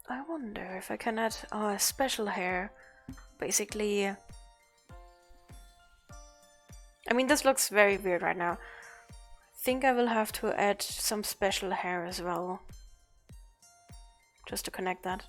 I wonder if I can add special hair. Basically, I mean, this looks very weird right now. I think I will have to add some special hair as well, just to connect that.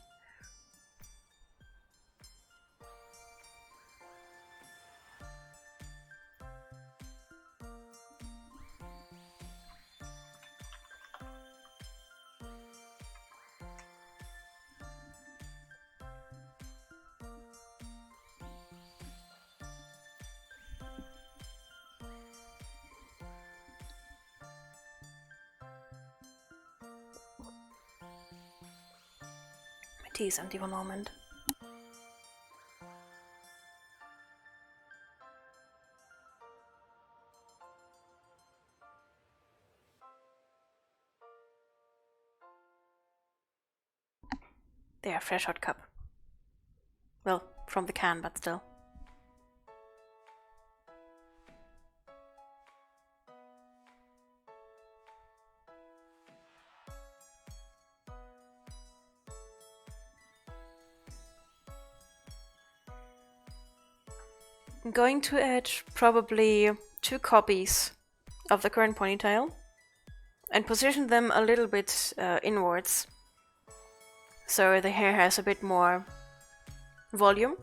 Tea is empty for a moment. There, fresh hot cup. Well, from the can, but still. I'm going to add probably 2 copies of the current ponytail and position them a little bit inwards, so the hair has a bit more volume.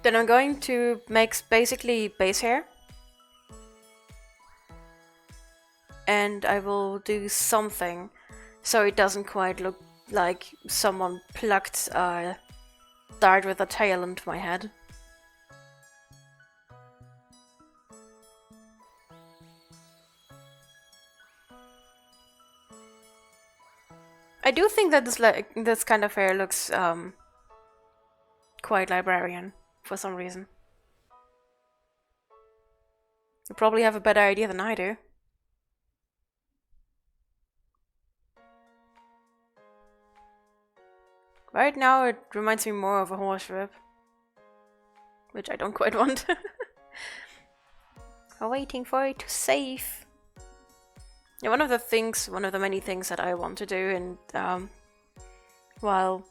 Then I'm going to make basically base hair, and I will do something so it doesn't quite look like someone plucked a dart with a tail into my head. I do think that this kind of hair looks quite Librarian for some reason. You probably have a better idea than I do. Right now it reminds me more of a horse rib, which I don't quite want. I'm waiting for it to save. Yeah, one of the many things that I want to do, and while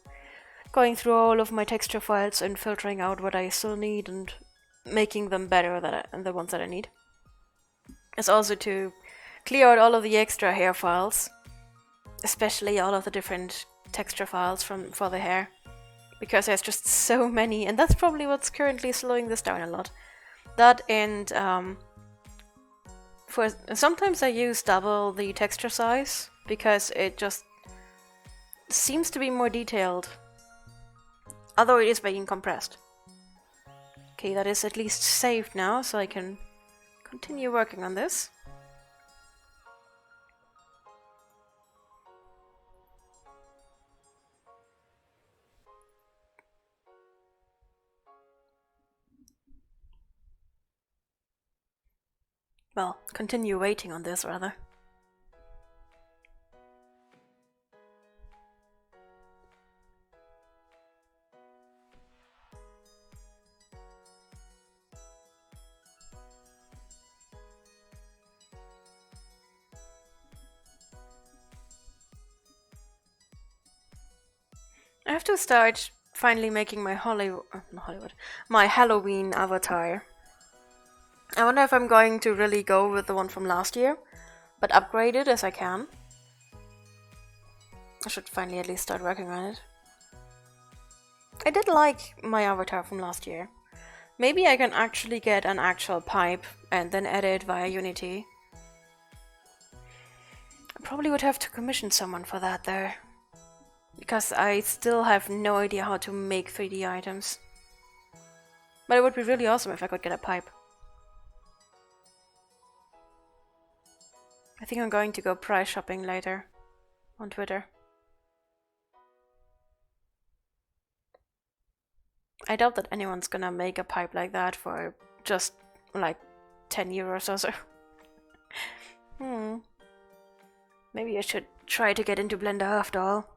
going through all of my texture files and filtering out what I still need and making them better than the ones that I need, is also to clear out all of the extra hair files, especially all of the different texture files for the hair, because there's just so many, and that's probably what's currently slowing this down a lot. That and sometimes I use double the texture size because it just seems to be more detailed, although it is being compressed. Okay, that is at least saved now, so I can continue working on this. Well, continue waiting on this, rather. I have to start finally making my my Halloween avatar. I wonder if I'm going to really go with the one from last year, but upgrade it as I can. I should finally at least start working on it. I did like my avatar from last year. Maybe I can actually get an actual pipe and then edit via Unity. I probably would have to commission someone for that though, because I still have no idea how to make 3D items. But it would be really awesome if I could get a pipe. I think I'm going to go price shopping later on Twitter. I doubt that anyone's gonna make a pipe like that for just like 10 euros or so. Maybe I should try to get into Blender after all.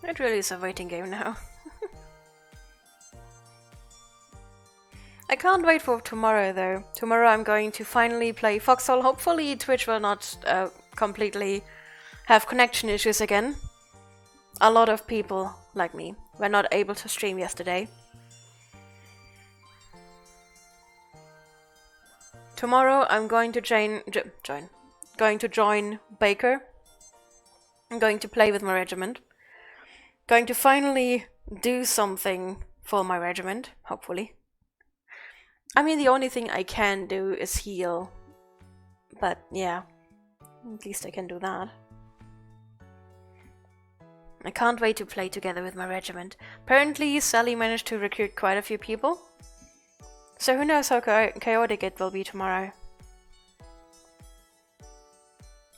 It really is a waiting game now. I can't wait for tomorrow though. Tomorrow I'm going to finally play Foxhole. Hopefully Twitch will not completely have connection issues again. A lot of people, like me, were not able to stream yesterday. Tomorrow I'm going to join Baker. I'm going to play with my regiment. Going to finally do something for my regiment, hopefully. I mean, the only thing I can do is heal. But yeah, at least I can do that. I can't wait to play together with my regiment. Apparently, Sally managed to recruit quite a few people. So who knows how chaotic it will be tomorrow.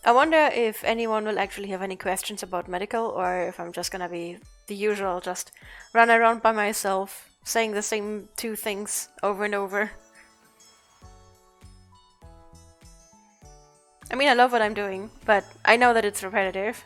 I wonder if anyone will actually have any questions about medical, or if I'm just gonna be the usual, just run around by myself, saying the same two things over and over. I mean, I love what I'm doing, but I know that it's repetitive.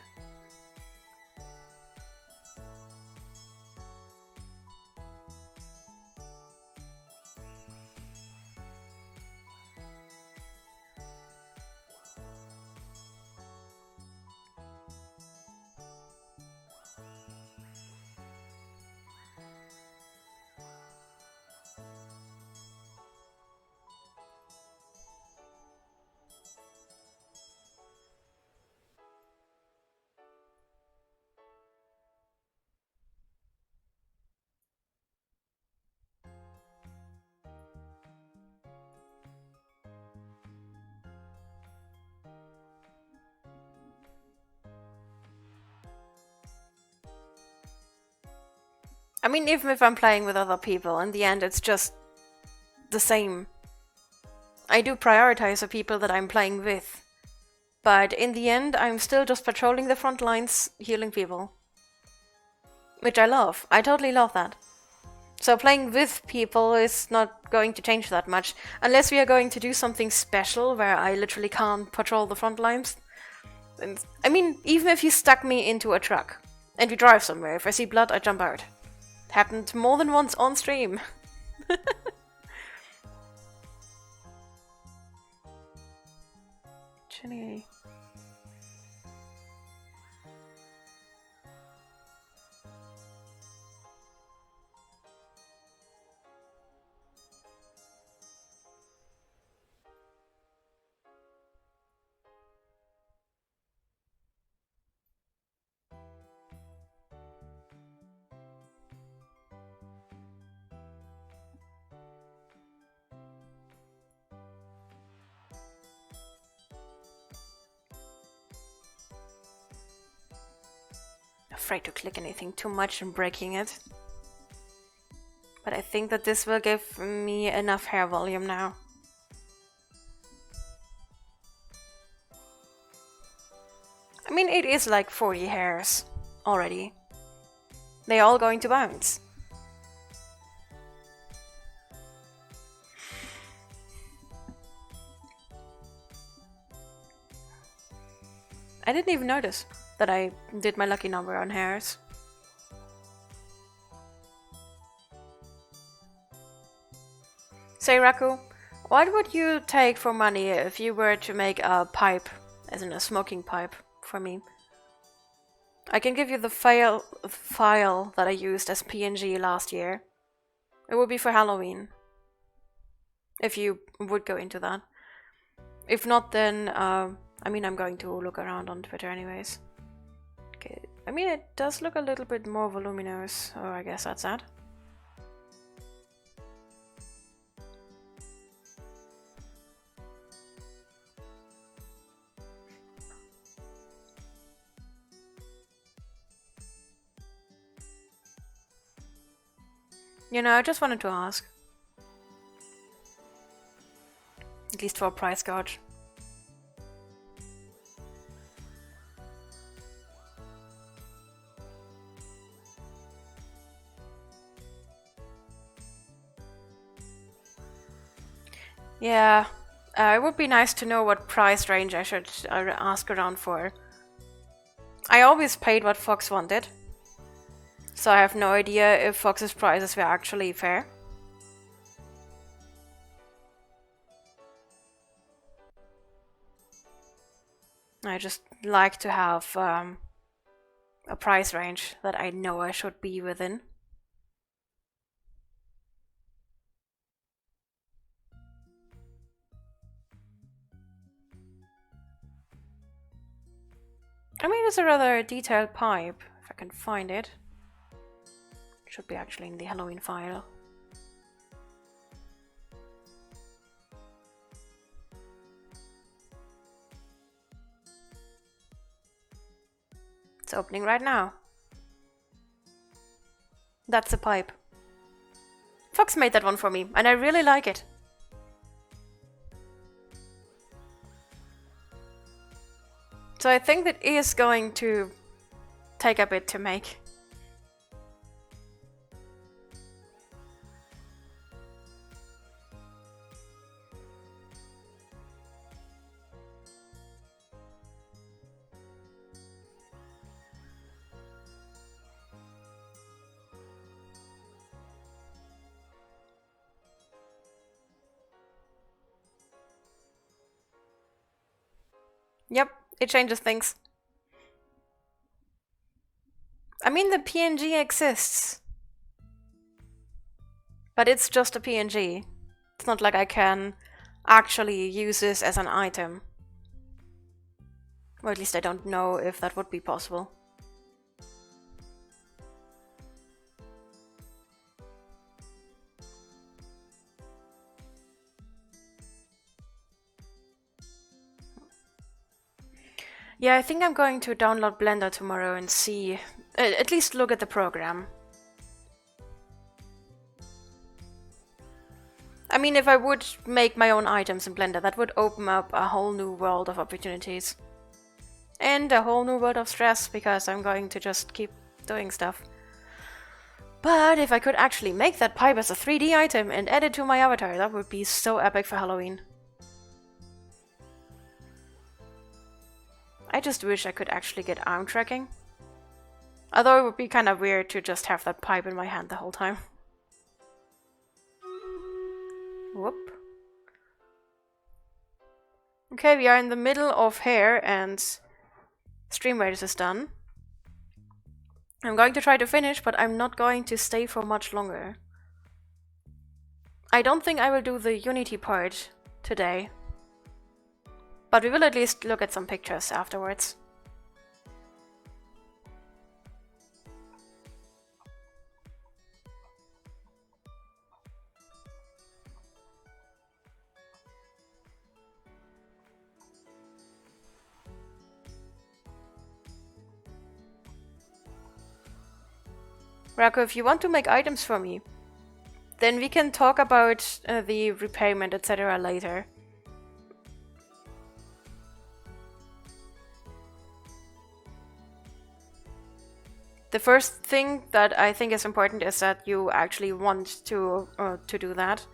I mean, even if I'm playing with other people, in the end it's just the same. I do prioritize the people that I'm playing with, but in the end I'm still just patrolling the front lines, healing people. Which I love. I totally love that. So playing with people is not going to change that much, unless we are going to do something special where I literally can't patrol the front lines. And, I mean, even if you stuck me into a truck and we drive somewhere, if I see blood I jump out. Happened more than once on stream. Chilly. Afraid to click anything too much and breaking it. But I think that this will give me enough hair volume now. I mean, it is like 40 hairs already. They're all going to bounce. I didn't even notice that I did my lucky number on hairs. Say, Raku, what would you take for money if you were to make a pipe, as in a smoking pipe, for me? I can give you the file that I used as PNG last year. It would be for Halloween. If you would go into that. If not, then, I mean, I'm going to look around on Twitter anyways. Okay, I mean, it does look a little bit more voluminous, or I guess that's that. You know, I just wanted to ask. At least for a price gouge. Yeah, it would be nice to know what price range I should ask around for. I always paid what Fox wanted, so I have no idea if Fox's prices were actually fair. I just like to have a price range that I know I should be within. I mean, it's a rather detailed pipe, if I can find it. It should be actually in the Halloween file. It's opening right now. That's the pipe. Fox made that one for me, and I really like it. So I think that is going to take a bit to make. Yep, it changes things. I mean, the PNG exists. But it's just a PNG. It's not like I can actually use this as an item. Or at least I don't know if that would be possible. Yeah, I think I'm going to download Blender tomorrow and see, at least look at the program. I mean, if I would make my own items in Blender, that would open up a whole new world of opportunities. And a whole new world of stress, because I'm going to just keep doing stuff. But if I could actually make that pipe as a 3D item and add it to my avatar, that would be so epic for Halloween. I just wish I could actually get arm tracking. Although it would be kind of weird to just have that pipe in my hand the whole time. Whoop. Okay, we are in the middle of hair and stream radius is done. I'm going to try to finish, but I'm not going to stay for much longer. I don't think I will do the Unity part today. But we will at least look at some pictures afterwards. Rako, if you want to make items for me, then we can talk about the repayment, etc. later. The first thing that I think is important is that you actually want to do that.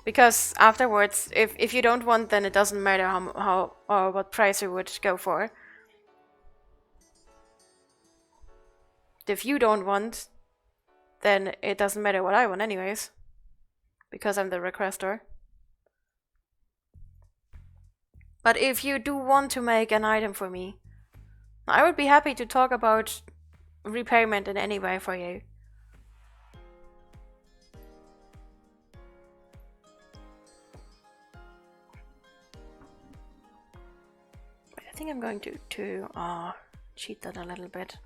Because afterwards, if you don't want, then it doesn't matter how or what price you would go for. If you don't want, then it doesn't matter what I want anyways. Because I'm the requester. But if you do want to make an item for me, I would be happy to talk about repayment in any way for you. I think I'm going to cheat that a little bit.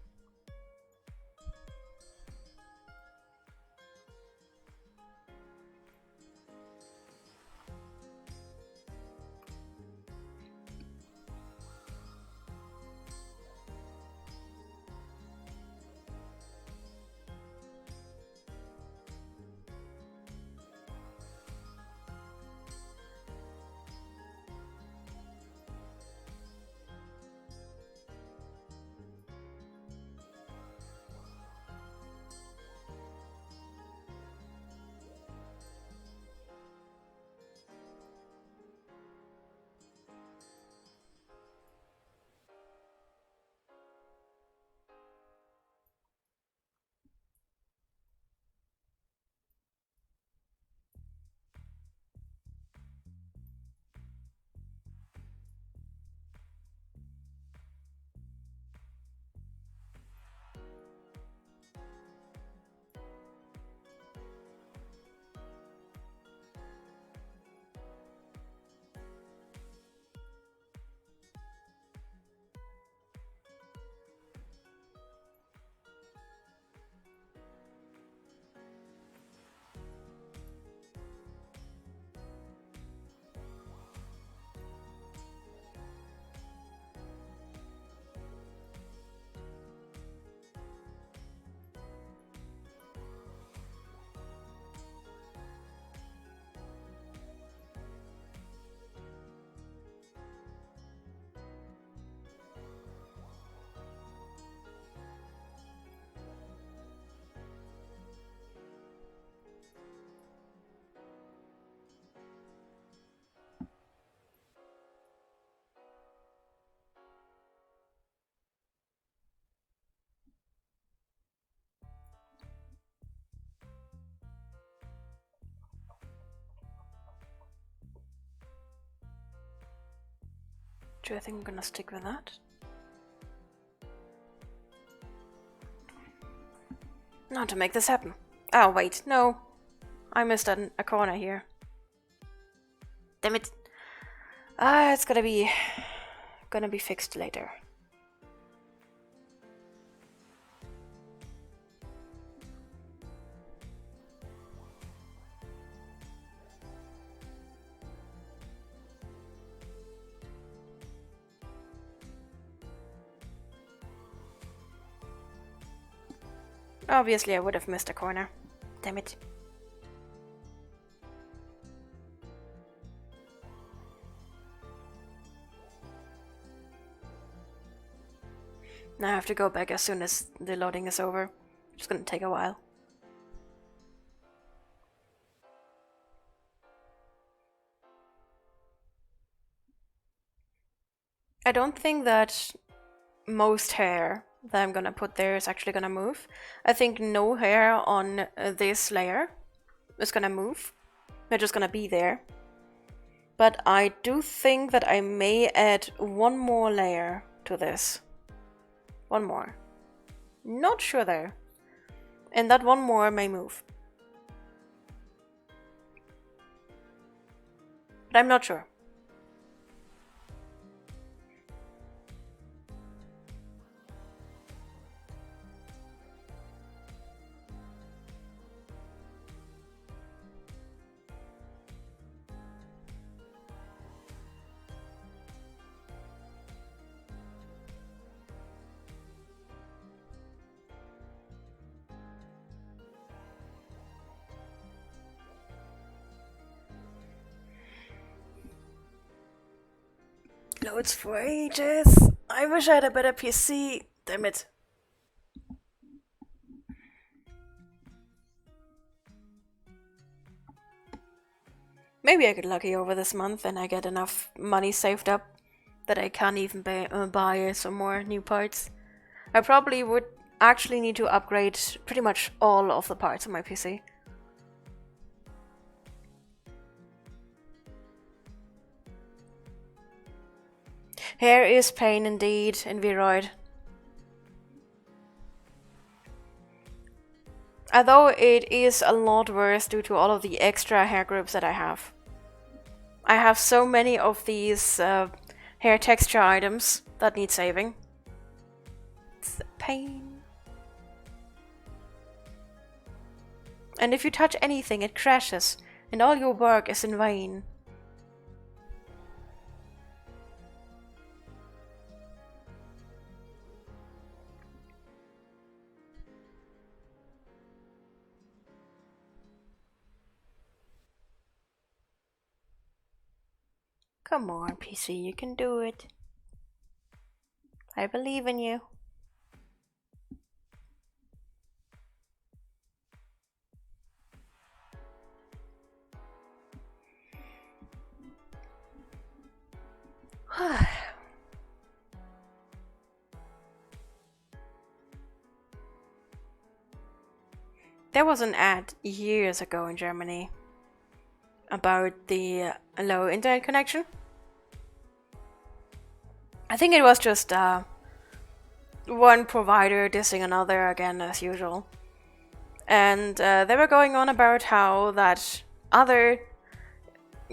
I think I'm gonna stick with that. Not to make this happen. Oh wait, no. I missed a corner here. Damn it. It's gonna be fixed later. Obviously I would have missed a corner. Damn it. Now I have to go back as soon as the loading is over. It's gonna take a while. I don't think that most hair that I'm gonna put there is actually gonna move. I think no hair on this layer is gonna move. They're just gonna be there. But I do think that I may add one more layer to this. One more. Not sure though. And that one more may move. But I'm not sure. Loads for ages. I wish I had a better PC. Damn it. Maybe I get lucky over this month and I get enough money saved up that I can't even buy some more new parts. I probably would actually need to upgrade pretty much all of the parts on my PC. Hair is pain indeed in VRoid. Although it is a lot worse due to all of the extra hair groups that I have. I have so many of these hair texture items that need saving. It's a pain. And if you touch anything, it crashes, and all your work is in vain. Come on, PC, you can do it. I believe in you. There was an ad years ago in Germany about the low internet connection. I think it was just one provider dissing another again as usual. And they were going on about how that other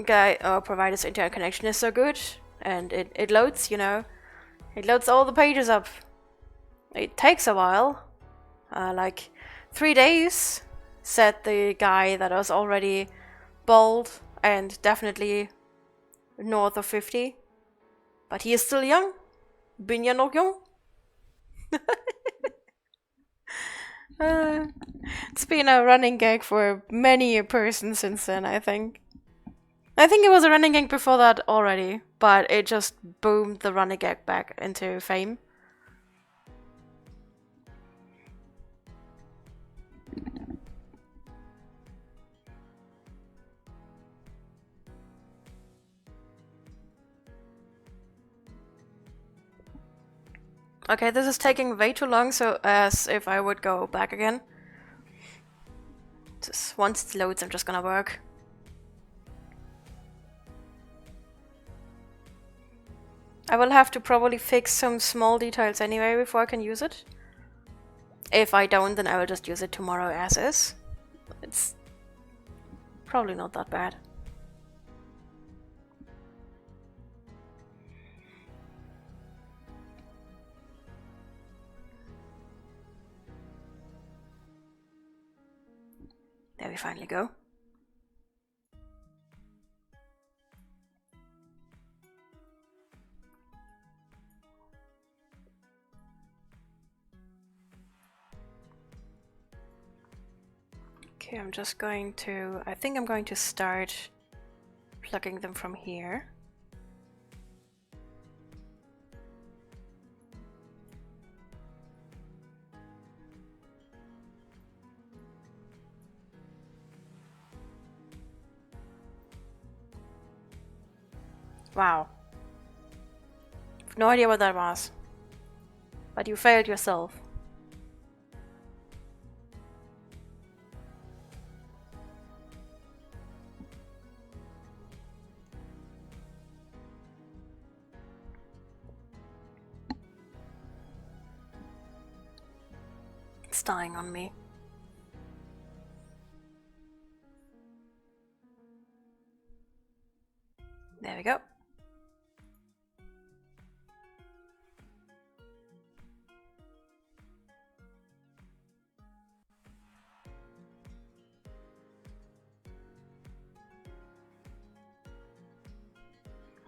guy or provider's internet connection is so good and it loads, you know. It loads all the pages up. It takes a while. Like 3 days, said the guy that was already bald and definitely north of 50. But he is still young. Bin ja noch jung. It's been a running gag for many a person since then, I think. I think it was a running gag before that already, but it just boomed the running gag back into fame. Okay, this is taking way too long, so as if I would go back again. Just once it loads, I'm just gonna work. I will have to probably fix some small details anyway before I can use it. If I don't, then I will just use it tomorrow as is. It's probably not that bad. There we finally go. Okay, I'm just going to... I think I'm going to start plugging them from here. Wow. I have no idea what that was. But you failed yourself. It's dying on me. There we go.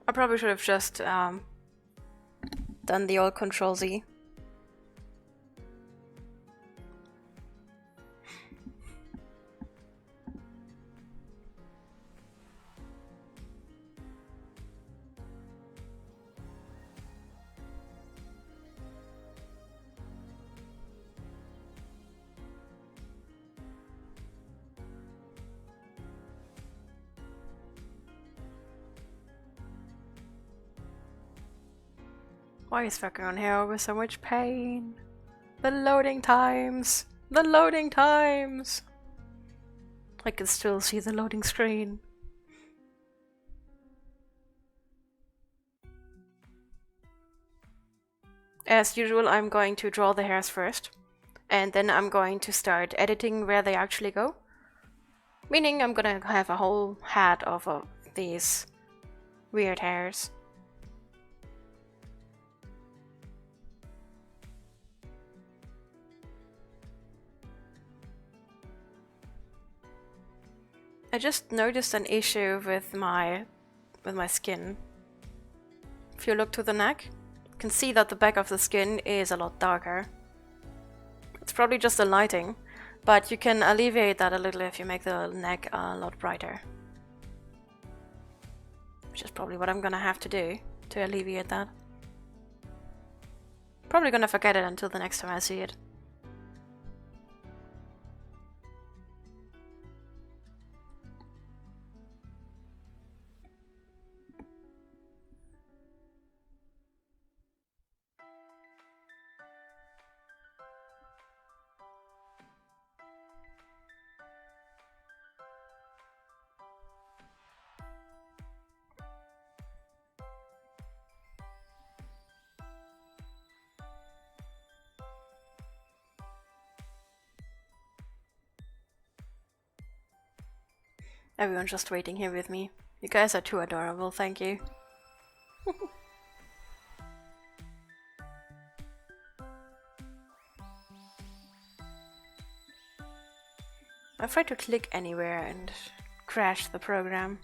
I probably should have just done the old Control-Z. Why is fucking on here with so much pain? The loading times! The loading times! I can still see the loading screen. As usual, I'm going to draw the hairs first, and then I'm going to start editing where they actually go. Meaning I'm gonna have a whole hat of these weird hairs. I just noticed an issue with my skin. If you look to the neck, you can see that the back of the skin is a lot darker. It's probably just the lighting, but you can alleviate that a little if you make the neck a lot brighter. Which is probably what I'm gonna have to do to alleviate that. Probably gonna forget it until the next time I see it. Everyone's just waiting here with me. You guys are too adorable, thank you. I'm afraid to click anywhere and crash the program.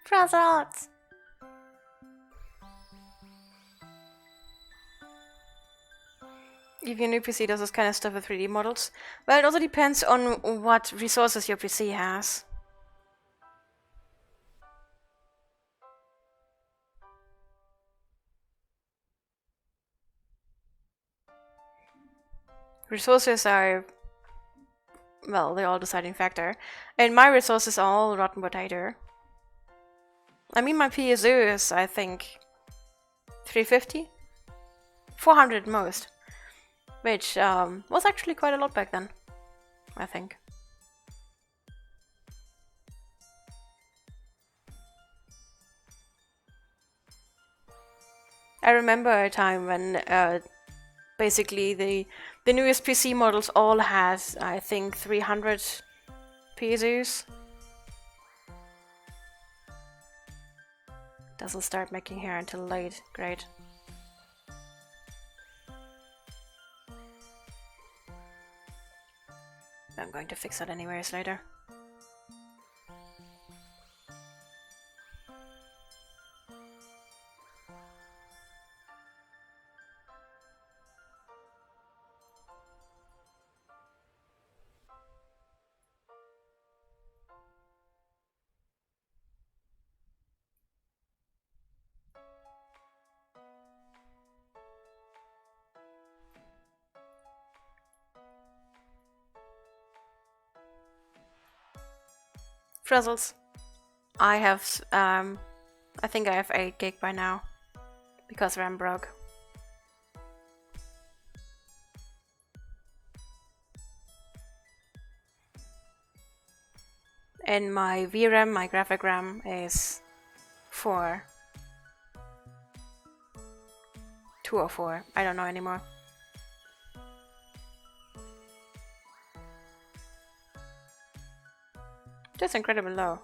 Presents! If your new PC does this kind of stuff with 3D models, well, it also depends on what resources your PC has. Resources are, well, they're all deciding factor. And my resources are all rotten potato. I mean, my PSU is, I think, 350? 400 at most. Which was actually quite a lot back then. I think. I remember a time when basically the newest PC models all had, I think, 300 PSUs. Doesn't start making hair until late. Great. I'm going to fix that anyways later. Frizzles. I have, I think I have 8 gig by now, because RAM broke. And my VRAM, my graphic RAM, is 4. 2 or 4, I don't know anymore. Just incredibly low.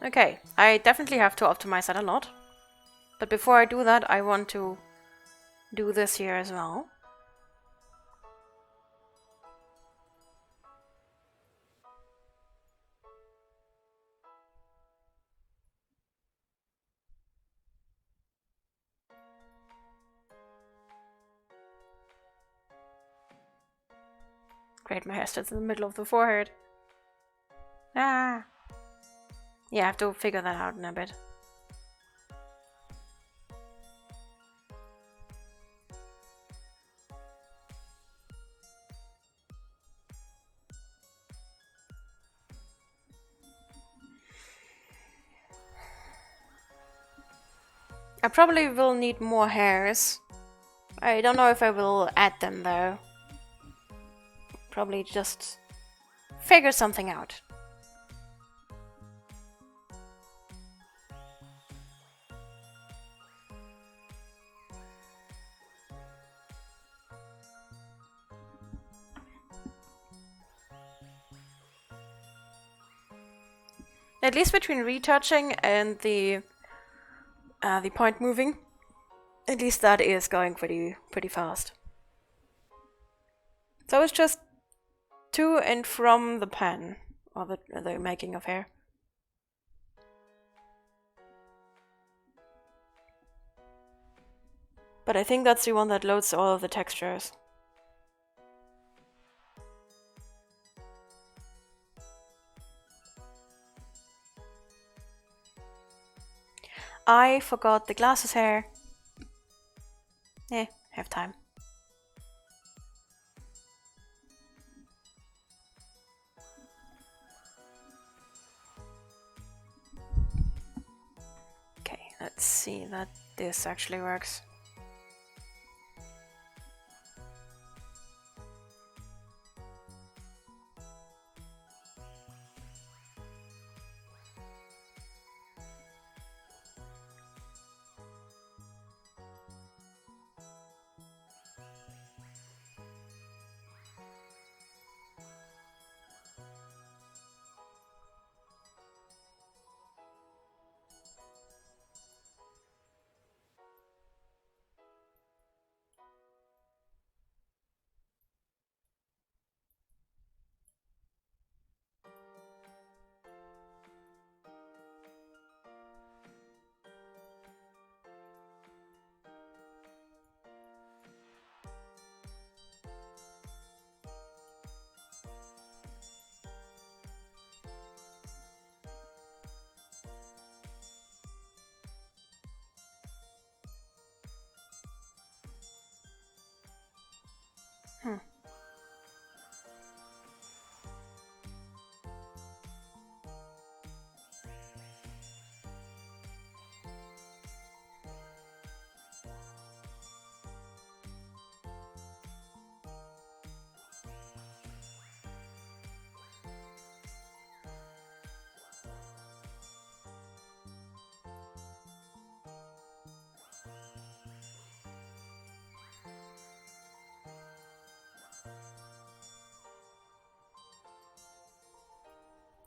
Okay, I definitely have to optimize that a lot. But before I do that, I want to do this here as well. Great, my hair starts in the middle of the forehead. Ah! Yeah, I have to figure that out in a bit. I probably will need more hairs. I don't know if I will add them though. Probably just figure something out. At least between retouching and the point moving, at least that is going pretty fast. So it's just to and from the pen, or the making of hair. But I think that's the one that loads all of the textures. I forgot the glasses hair. Have time. Okay, let's see that this actually works.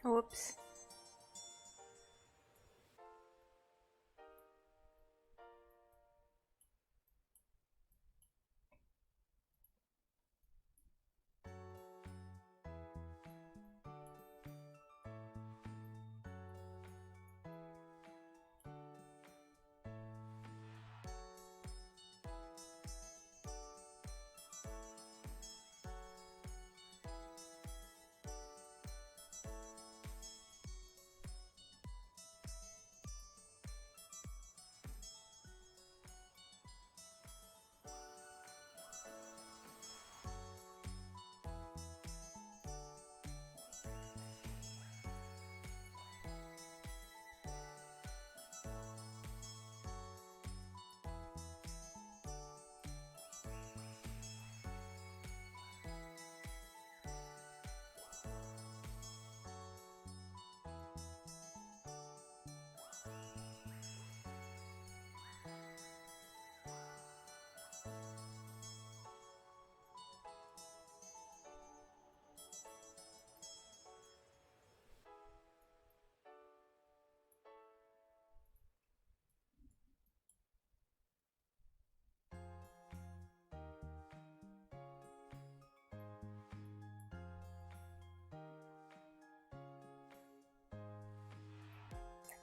Whoops.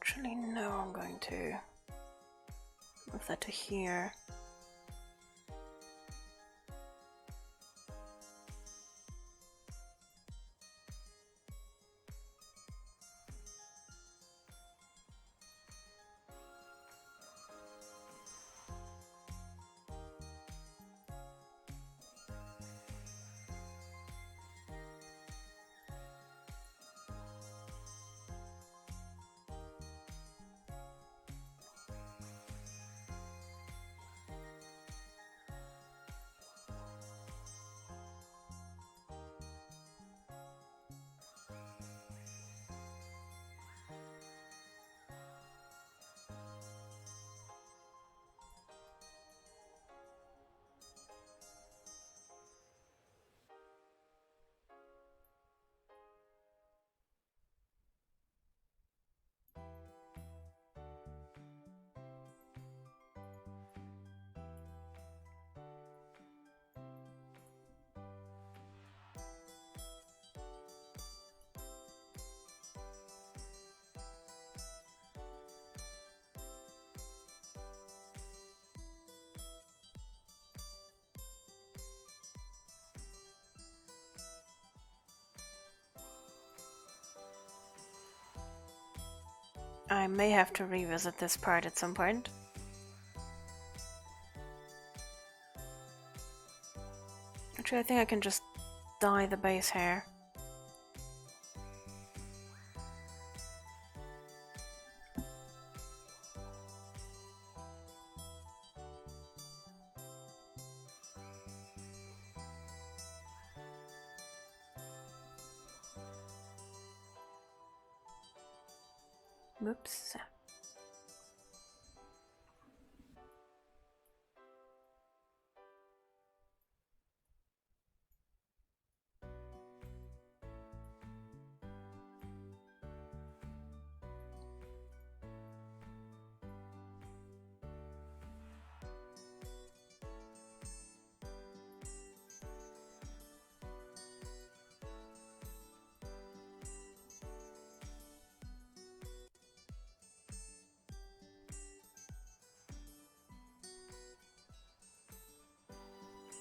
Actually, no, I'm going to move that to here. I may have to revisit this part at some point. Actually, I think I can just dye the base hair. Whoops.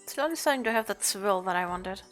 Slowly starting to have that swirl that I wanted.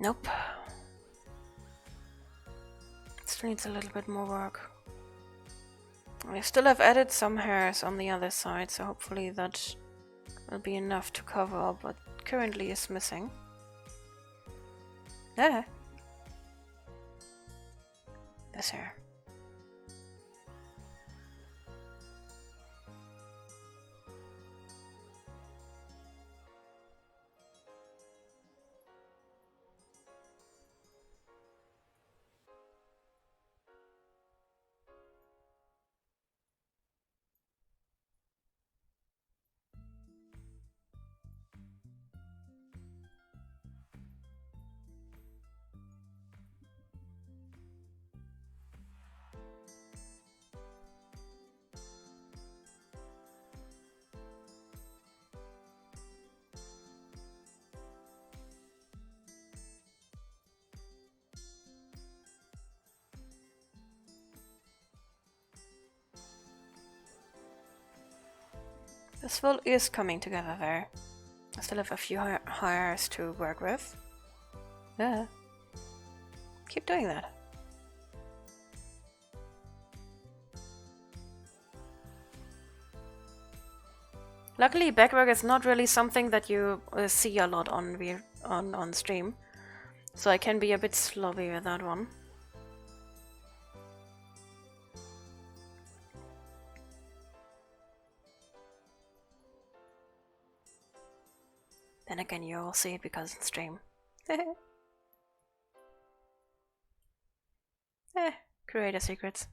Nope. Still needs a little bit more work. I still have added some hairs on the other side, so hopefully that will be enough to cover up what currently is missing. Ah! This hair. This world is coming together there. I still have a few hires to work with. Yeah. Keep doing that. Luckily, backwork is not really something that you see a lot on stream, so I can be a bit sloppy with that one. Then again, you all see it because it's stream. Creator secrets.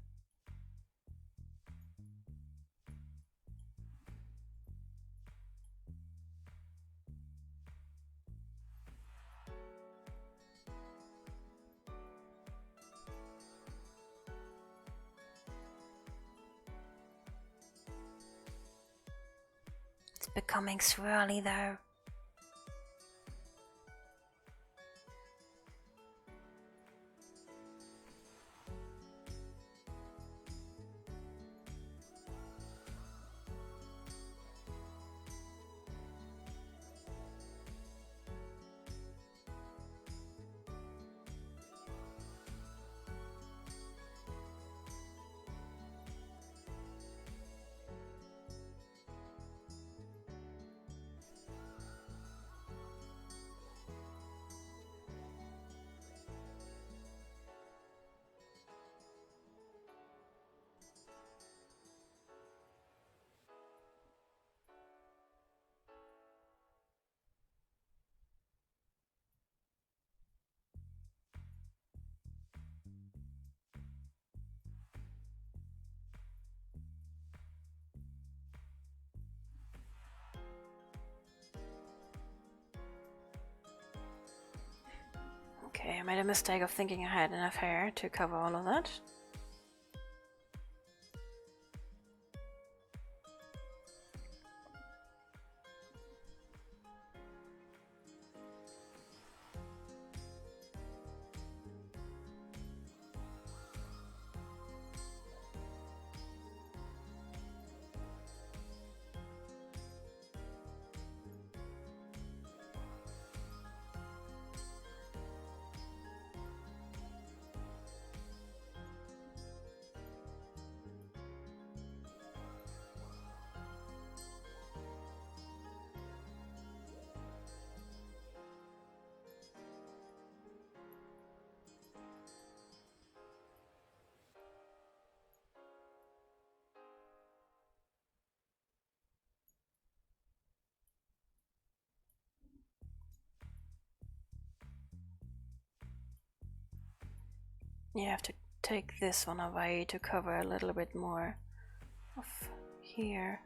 It's becoming swirly though. Okay, I made a mistake of thinking I had enough hair to cover all of that. You have to take this one away to cover a little bit more of here.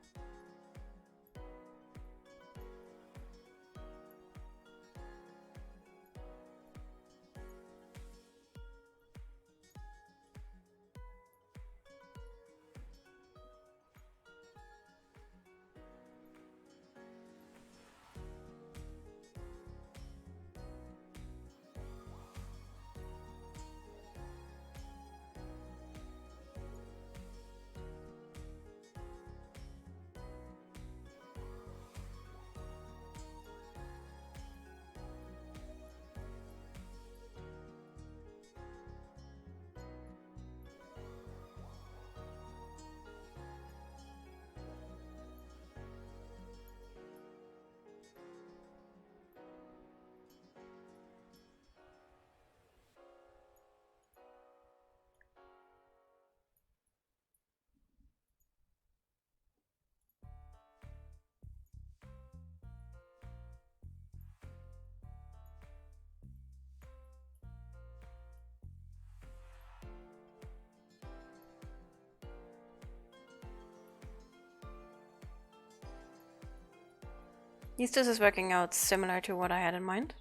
Yes, this is working out similar to what I had in mind.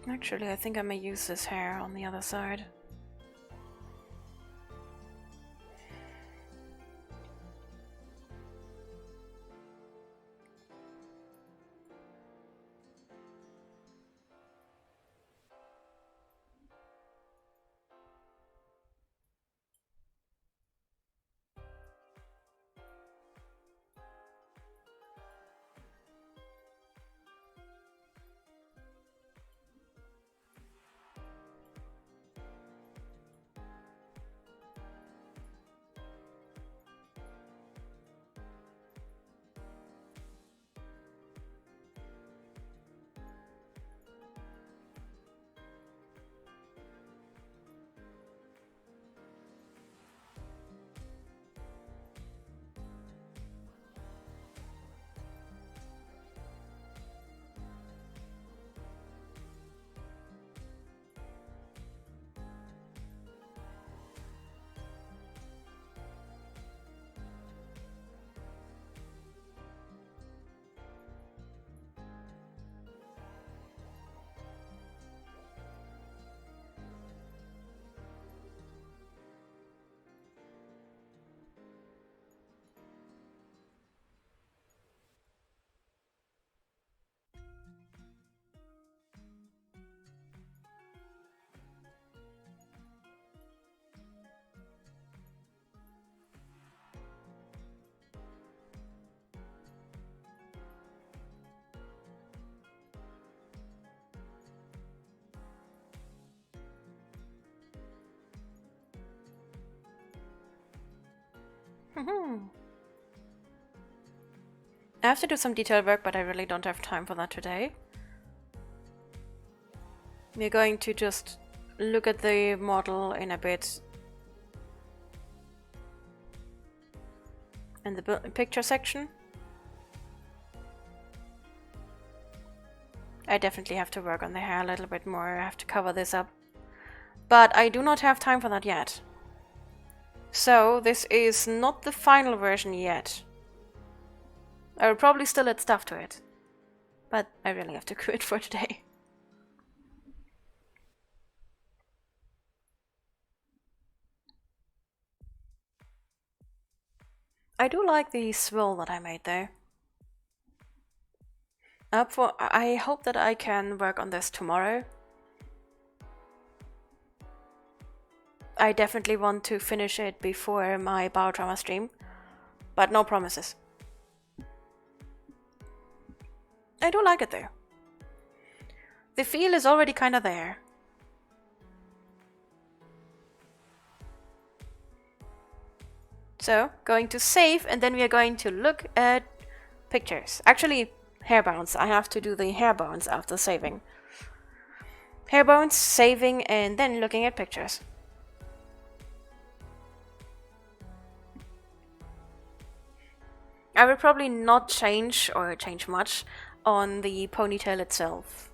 Actually, I think I may use this hair on the other side. I have to do some detail work, but I really don't have time for that today. We're going to just look at the model in a bit in the picture section. I definitely have to work on the hair a little bit more. I have to cover this up. But I do not have time for that yet. So this is not the final version yet. I will probably still add stuff to it. But I really have to quit for today. I do like the swirl that I made there. I hope that I can work on this tomorrow. I definitely want to finish it before my biotrauma stream, but no promises. I do like it though. The feel is already kinda there. So, going to save, and then we are going to look at pictures. Actually, hair bounce. I have to do the hair bounce after saving. Hair bounce, saving, and then looking at pictures. I will probably not change, or change much, on the ponytail itself.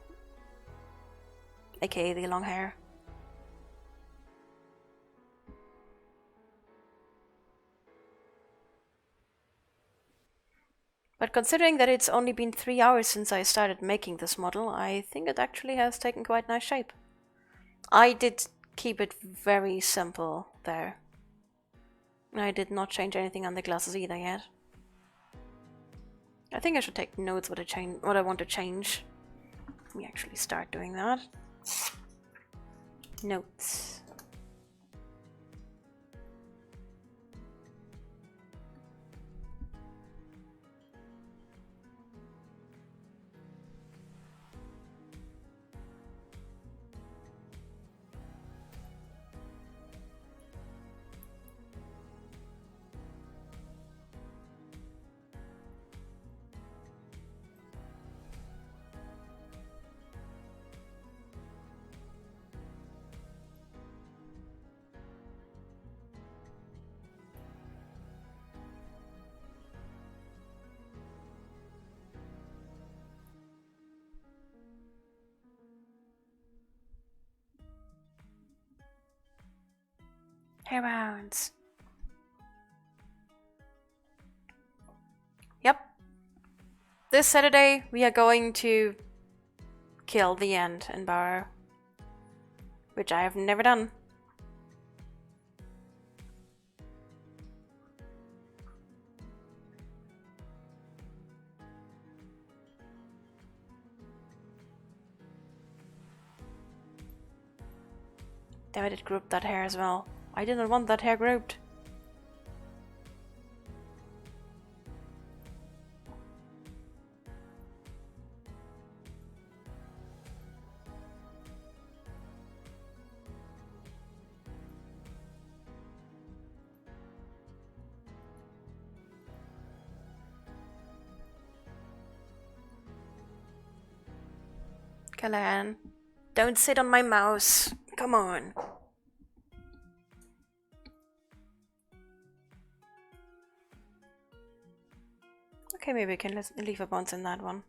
aka the long hair. But considering that it's only been 3 hours since I started making this model, I think it actually has taken quite nice shape. I did keep it very simple there. I did not change anything on the glasses either yet. I think I should take notes what I want to change. Let me actually start doing that. Notes. Hairbounds. Yep. This Saturday we are going to kill the End in Barrow, which I have never done. Damn it, it grouped that hair as well. I didn't want that hair grouped. Callahan, don't sit on my mouse. Come on. Okay, maybe we can leave a bounce in that one.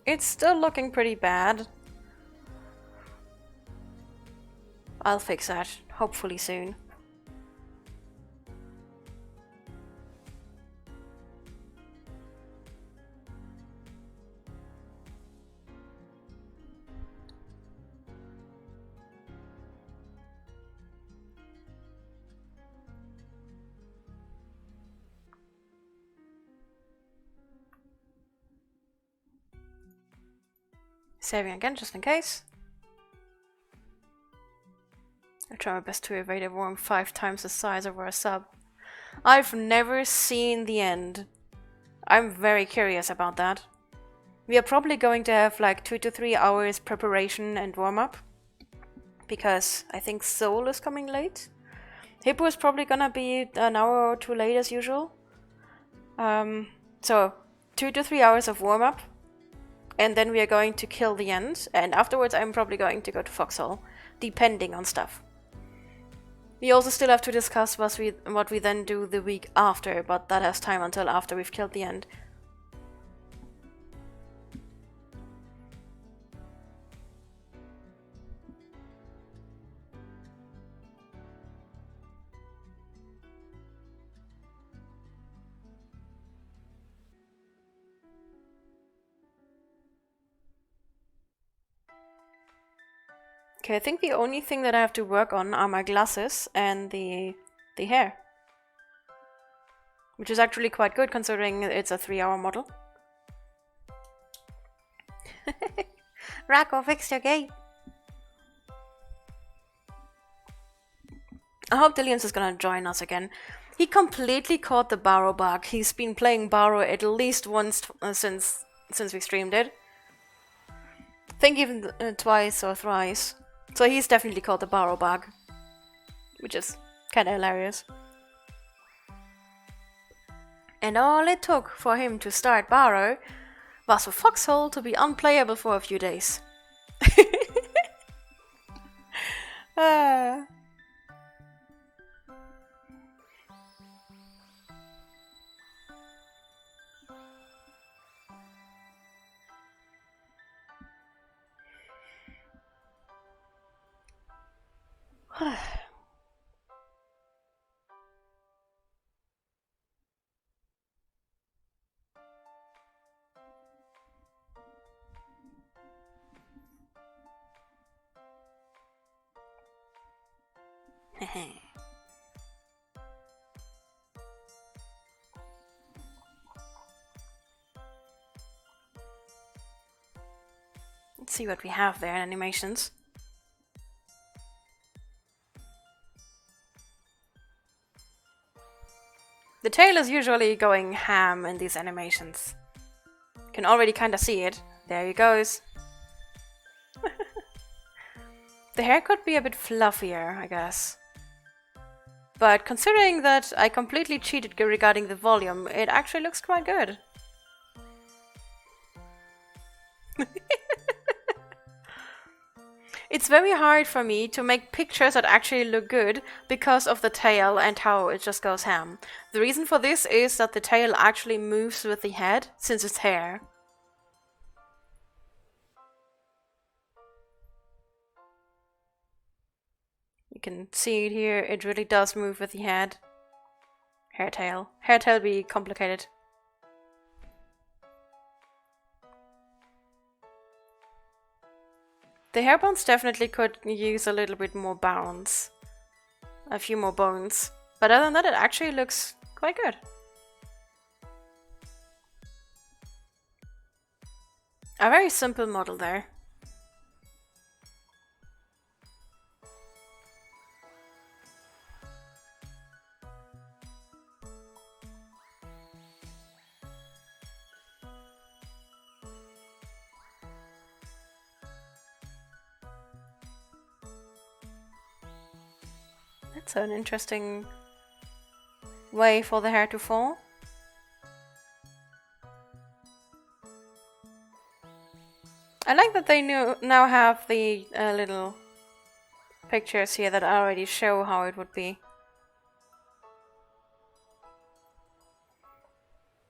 It's still looking pretty bad. I'll fix that, hopefully soon. Saving again, just in case. I try my best to evade a worm 5 times the size over a sub. I've never seen the End. I'm very curious about that. We are probably going to have like 2 to 3 hours preparation and warm-up, because I think Soul is coming late. Hippo is probably gonna be an hour or 2 late as usual. So 2 to 3 hours of warm-up, and then we are going to kill the End, and afterwards I'm probably going to go to Foxhole, depending on stuff. We also still have to discuss what we then do the week after, but that has time until after we've killed the End. Okay, I think the only thing that I have to work on are my glasses and the hair. Which is actually quite good considering it's a 3-hour model. Racco, fix your gate! I hope Dillians is gonna join us again. He completely caught the Barrow bug. He's been playing Barrow at least once since we streamed it. I think even twice or thrice. So he's definitely caught the Barrow bug, which is kinda hilarious. And all it took for him to start Barrow was for Foxhole to be unplayable for a few days. Let's see what we have there in animations. The tail is usually going ham in these animations. You can already kinda see it. There he goes. The hair could be a bit fluffier, I guess. But considering that I completely cheated regarding the volume, it actually looks quite good. It's very hard for me to make pictures that actually look good because of the tail and how it just goes ham. The reason for this is that the tail actually moves with the head since it's hair. You can see it here, it really does move with the head. Hairtail. Hairtail be complicated. The hair bones definitely could use a little bit more bounce. A few more bones. But other than that, it actually looks quite good. A very simple model there. That's an interesting way for the hair to fall. I like that they now have the little pictures here that already show how it would be.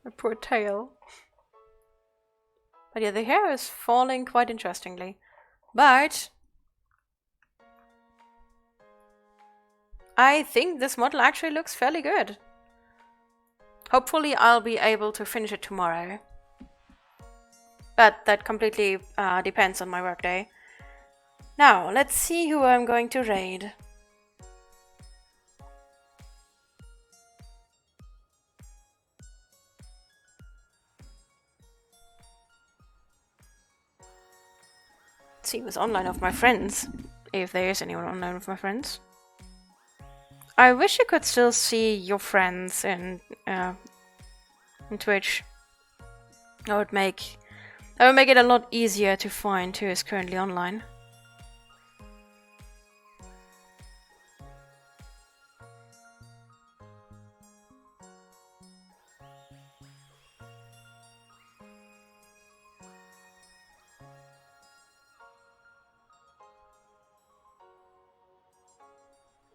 A poor tail. But yeah, the hair is falling quite interestingly. But I think this model actually looks fairly good. Hopefully I'll be able to finish it tomorrow. But that completely depends on my workday. Now, let's see who I'm going to raid. Let's see who's online of my friends. If there is anyone online of my friends. I wish you could still see your friends in Twitch. That would make it a lot easier to find who is currently online.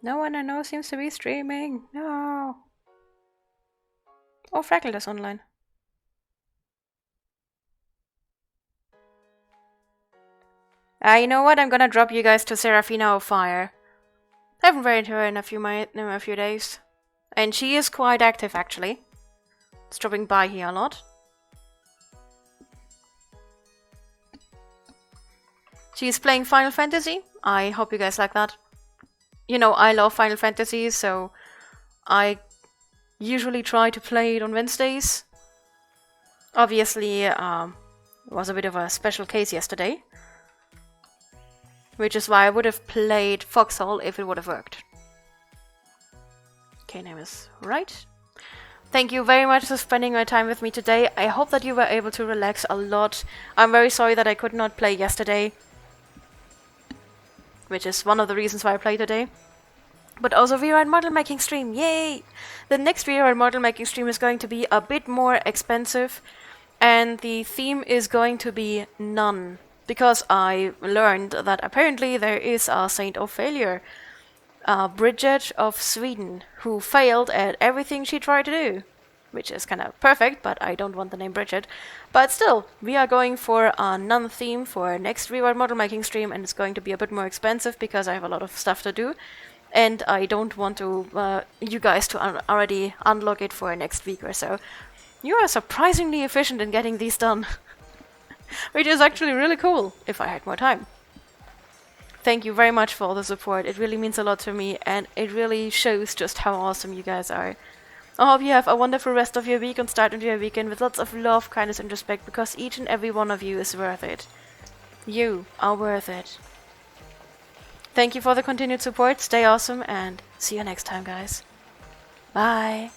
No one I know seems to be streaming. No. Oh, Frackled is online. You know what? I'm gonna drop you guys to Serafina of Fire. I haven't read her in a few days. And she is quite active, actually. It's dropping by here a lot. She's playing Final Fantasy. I hope you guys like that. You know, I love Final Fantasy, so I usually try to play it on Wednesdays. Obviously, it was a bit of a special case yesterday. Which is why I would have played Foxhole if it would have worked. Okay, name is right. Thank you very much for spending your time with me today. I hope that you were able to relax a lot. I'm very sorry that I could not play yesterday. Which is one of the reasons why I played today. But also VRoid model making stream, yay! The next VRoid model making stream is going to be a bit more expensive. And the theme is going to be none. Because I learned that apparently there is a saint of failure. Bridget of Sweden, who failed at everything she tried to do. Which is kind of perfect, but I don't want the name Bridget. But still, we are going for a none theme for our next VRoid model making stream, and it's going to be a bit more expensive because I have a lot of stuff to do. And I don't want to you guys to already unlock it for next week or so. You are surprisingly efficient in getting these done. Which is actually really cool, if I had more time. Thank you very much for all the support. It really means a lot to me, and it really shows just how awesome you guys are. I hope you have a wonderful rest of your week and start into your weekend with lots of love, kindness and respect, because each and every one of you is worth it. You are worth it. Thank you for the continued support, stay awesome, and see you next time, guys. Bye!